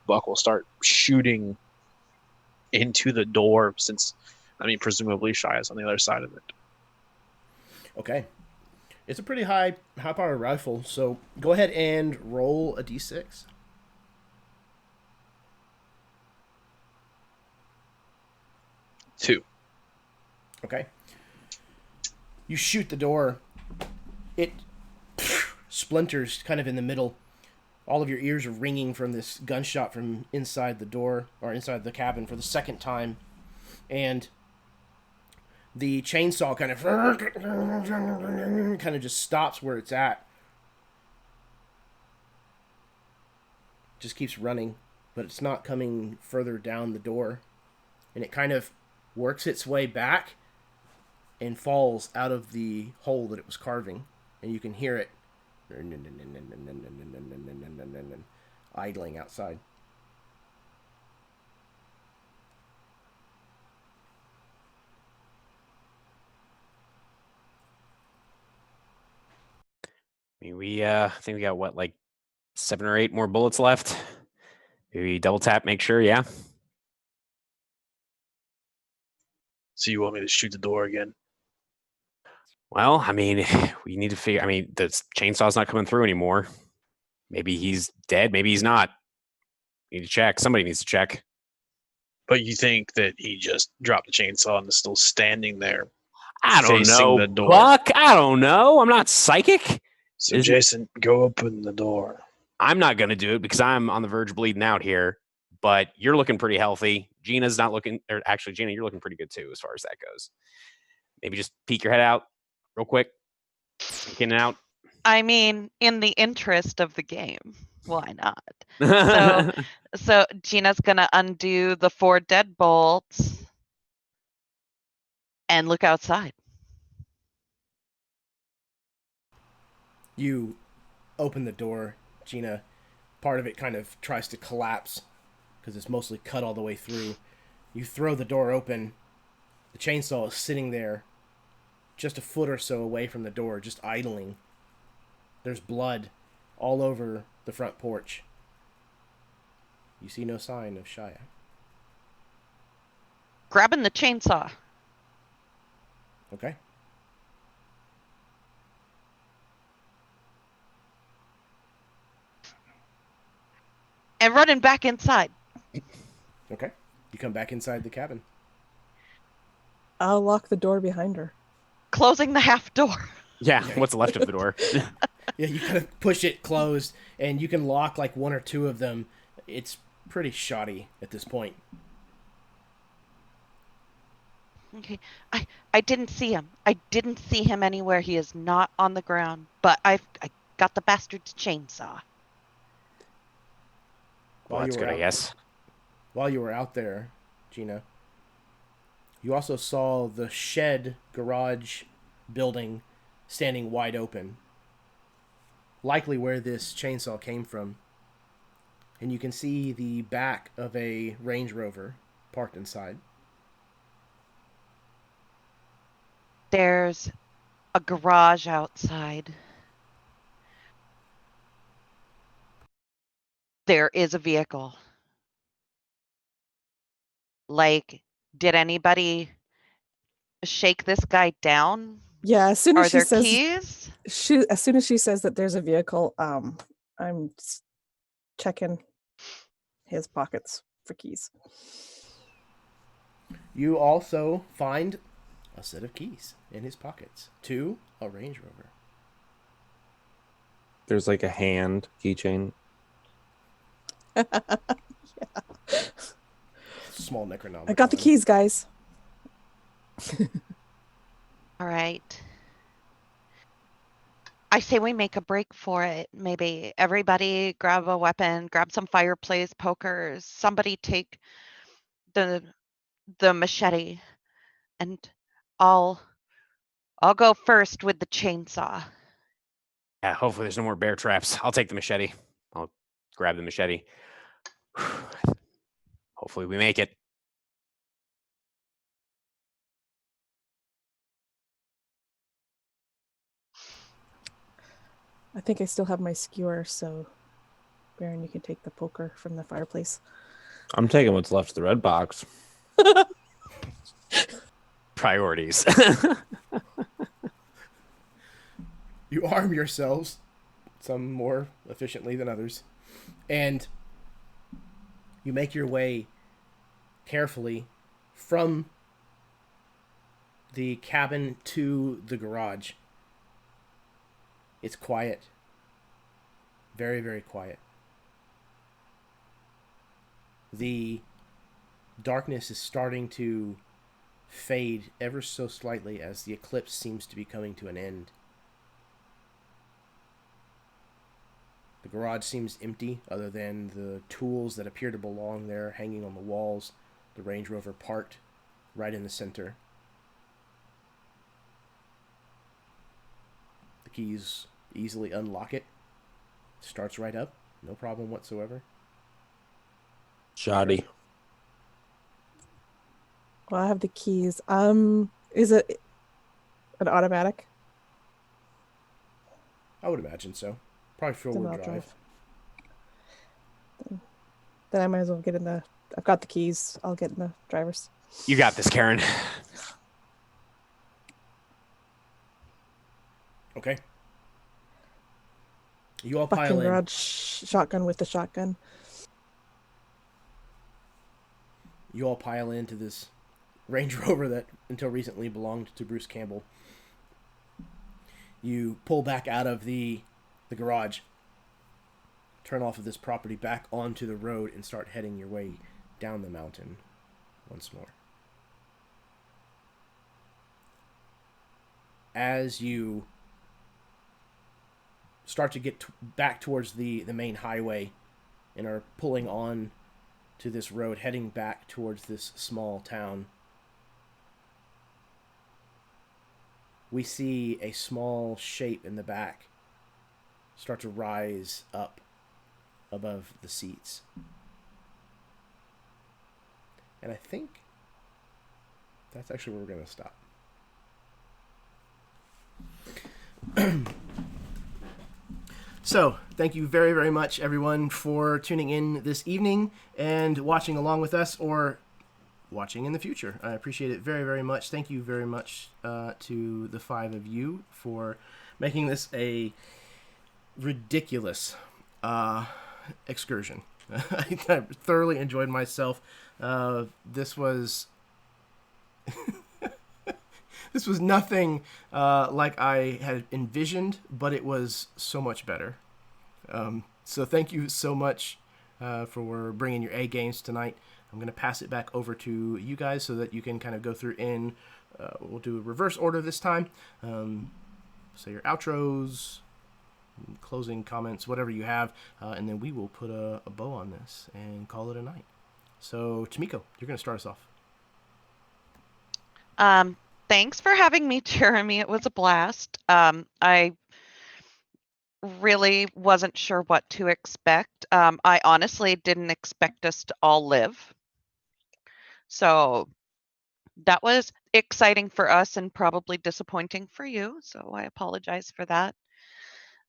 Buck will start shooting into the door, since, presumably Shia's on the other side of it. Okay. It's a pretty high-powered rifle, so go ahead and roll a d6. Two. Okay. You shoot the door. It splinters kind of in the middle. All of your ears are ringing from this gunshot from inside the door, or inside the cabin, for the second time. And the chainsaw kind of just stops where it's at. Just keeps running, but it's not coming further down the door. And it kind of works its way back and falls out of the hole that it was carving. And you can hear it idling outside. I think we got like 7 or 8 more bullets left. Maybe double tap, make sure, yeah. So you want me to shoot the door again? Well, we need to figure. The chainsaw's not coming through anymore. Maybe he's dead. Maybe he's not. Need to check. Somebody needs to check. But you think that he just dropped the chainsaw and is still standing there? I don't facing know, the door? Buck. I don't know. I'm not psychic. So Jason, go open the door. I'm not going to do it because I'm on the verge of bleeding out here. But you're looking pretty healthy. Gina's not looking, or actually, Gina, you're looking pretty good too, as far as that goes. Maybe just peek your head out real quick. Peek in and out. In the interest of the game, why not? So Gina's gonna undo the 4 deadbolts and look outside. You open the door, Gina. Part of it kind of tries to collapse because it's mostly cut all the way through. You throw the door open. The chainsaw is sitting there just a foot or so away from the door, just idling. There's blood all over the front porch. You see no sign of Shia. Grabbing the chainsaw. Okay. and running back inside. Okay. You come back inside the cabin. I'll lock the door behind her. Closing the half door. Yeah, Okay. what's left of the door? Yeah, you kind of push it closed, and you can lock like one or two of them. It's pretty shoddy at this point. Okay. I didn't see him. I didn't see him anywhere. He is not on the ground. But I got the bastard's chainsaw. Well, that's good, I guess. While you were out there, Gina, you also saw the shed garage building standing wide open. Likely where this chainsaw came from. And you can see the back of a Range Rover parked inside. There's a garage outside. There is a vehicle. Like, did anybody shake this guy down? Yeah, as soon as Are she there says keys? as soon as she says that there's a vehicle, I'm checking his pockets for keys. You also find a set of keys in his pockets to a Range Rover. There's like a hand keychain. Small Necronomicon. I got the keys, guys. All right. I say we make a break for it. Maybe everybody grab a weapon, grab some fireplace pokers. Somebody take the machete, and I'll go first with the chainsaw. Yeah, hopefully there's no more bear traps. I'll take the machete. I'll grab the machete. Hopefully we make it. I think I still have my skewer, so Baron, you can take the poker from the fireplace. I'm taking what's left of the red box. Priorities. You arm yourselves, some more efficiently than others, and you make your way carefully from the cabin to the garage. It's quiet. Very, very quiet. The darkness is starting to fade ever so slightly as the eclipse seems to be coming to an end. The garage seems empty other than the tools that appear to belong there hanging on the walls. The Range Rover parked right in the center. The keys easily unlock it. Starts right up. No problem whatsoever. Shoddy. Well, I have the keys. Is it an automatic? I would imagine so. Probably Then four-wheel I'll drive. Then I might as well get in the. I've got the keys. I'll get in the driver's. You got this, Karen. Okay. You all Fucking pile in. garage shotgun with the shotgun. You all pile into this Range Rover that until recently belonged to Bruce Campbell. You pull back out of the garage, turn off of this property back onto the road, and start heading your way down the mountain once more. As you start to get back towards the main highway and are pulling on to this road, heading back towards this small town, we see a small shape in the back start to rise up above the seats. And I think that's actually where we're going to stop. So, thank you very, very much, everyone, for tuning in this evening and watching along with us, or watching in the future. I appreciate it very, very much. Thank you very much to the five of you for making this a ridiculous excursion. I thoroughly enjoyed myself. This was this was nothing like I had envisioned, but it was so much better. So thank you so much for bringing your A games tonight. I'm going to pass it back over to you guys so that you can kind of go through in. We'll do a reverse order this time. Say your outros, closing comments, whatever you have, and then we will put a bow on this and call it a night. So, Tamiko, you're going to start us off. Thanks for having me, Jeremy. It was a blast. I really wasn't sure what to expect. I honestly didn't expect us to all live. So that was exciting for us and probably disappointing for you. So I apologize for that.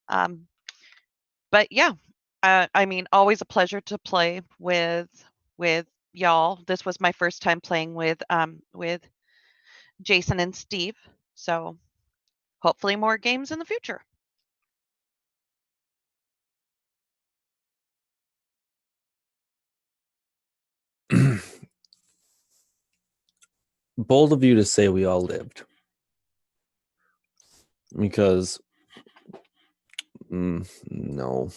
But yeah, I mean, always a pleasure to play with y'all. This was my first time playing with Jason and Steve. So hopefully more games in the future. Bold of you to say we all lived. Because, no.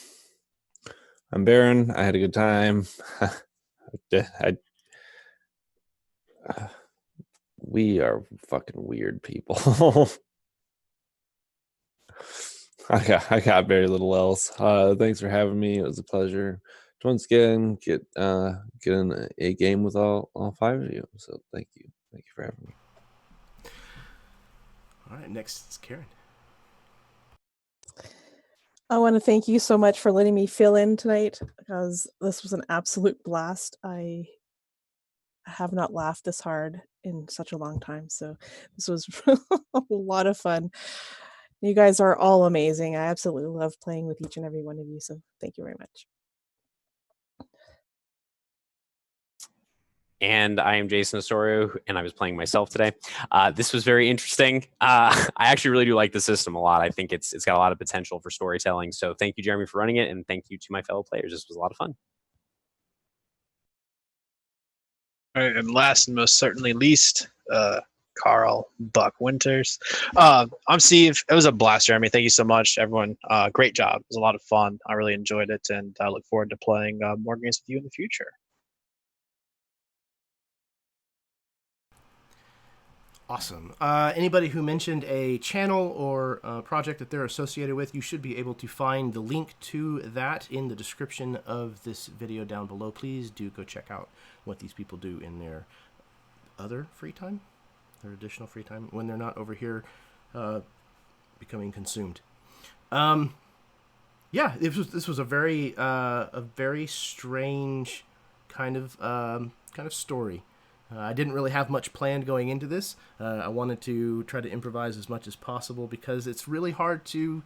I'm Baron. I had a good time. We are fucking weird people. I got very little else. Thanks for having me. It was a pleasure to once again get in a game with all five of you. So thank you for having me. All right, next is Karen. I want to thank you so much for letting me fill in tonight, because this was an absolute blast. I have not laughed this hard in such a long time, so this was a lot of fun. You guys are all amazing. I absolutely love playing with each and every one of you, so thank you very much. And I am Jason Osorio, and I was playing myself today. This was very interesting. I actually really do like the system a lot. I think it's got a lot of potential for storytelling. So thank you, Jeremy, for running it, and thank you to my fellow players. This was a lot of fun. All right, and last and most certainly least, Carl Buck Winters. I'm Steve. It was a blast, Jeremy. Thank you so much, everyone. Great job. It was a lot of fun. I really enjoyed it, and I look forward to playing more games with you in the future. Awesome. Anybody who mentioned a channel or a project that they're associated with, you should be able to find the link to that in the description of this video down below. Please do go check out what these people do in their other free time, their additional free time, when they're not over here becoming consumed. Yeah, this was a very strange kind of story. I didn't really have much planned going into this. I wanted to try to improvise as much as possible because it's really hard to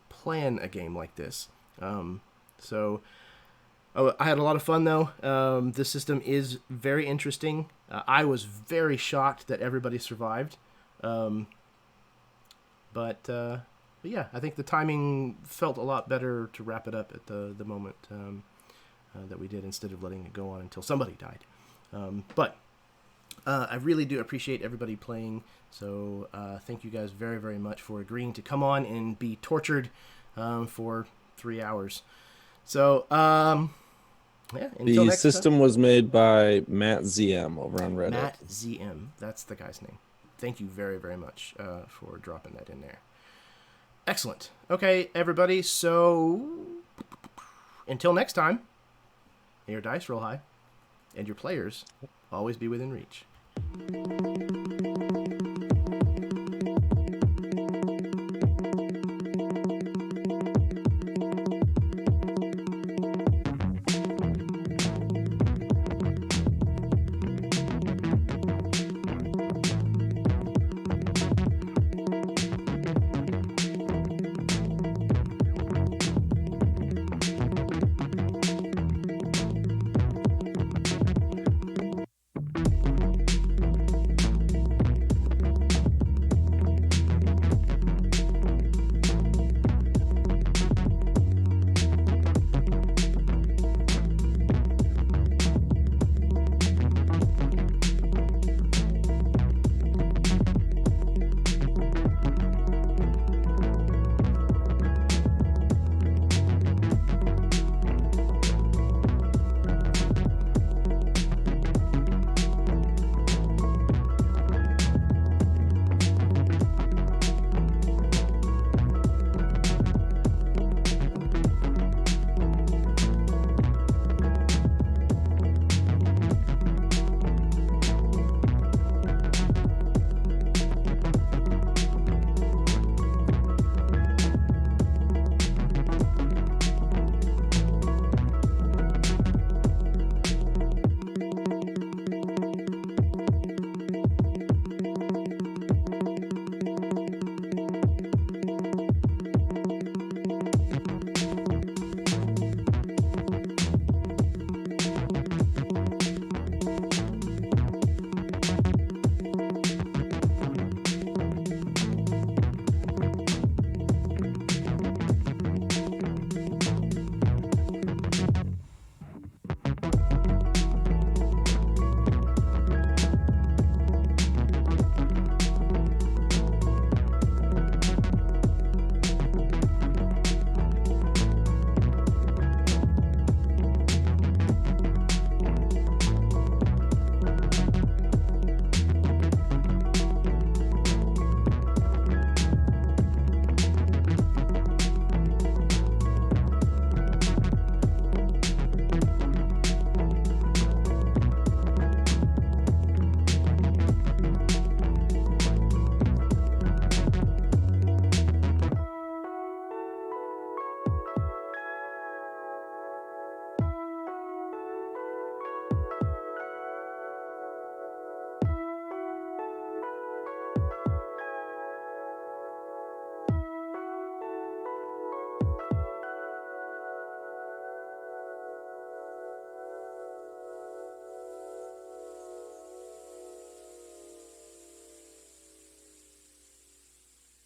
plan a game like this. So I had a lot of fun though. This system is very interesting. I was very shocked that everybody survived. But yeah, I think the timing felt a lot better to wrap it up at the moment that we did, instead of letting it go on until somebody died. But I really do appreciate everybody playing, so thank you guys very, very much for agreeing to come on and be tortured for 3 hours. So, yeah, until the next system time. was made by Matt ZM over on Reddit. Matt ZM, that's the guy's name. Thank you very, very much for dropping that in there. Excellent. Okay, everybody, so until next time, may your dice roll high, and your players always be within reach.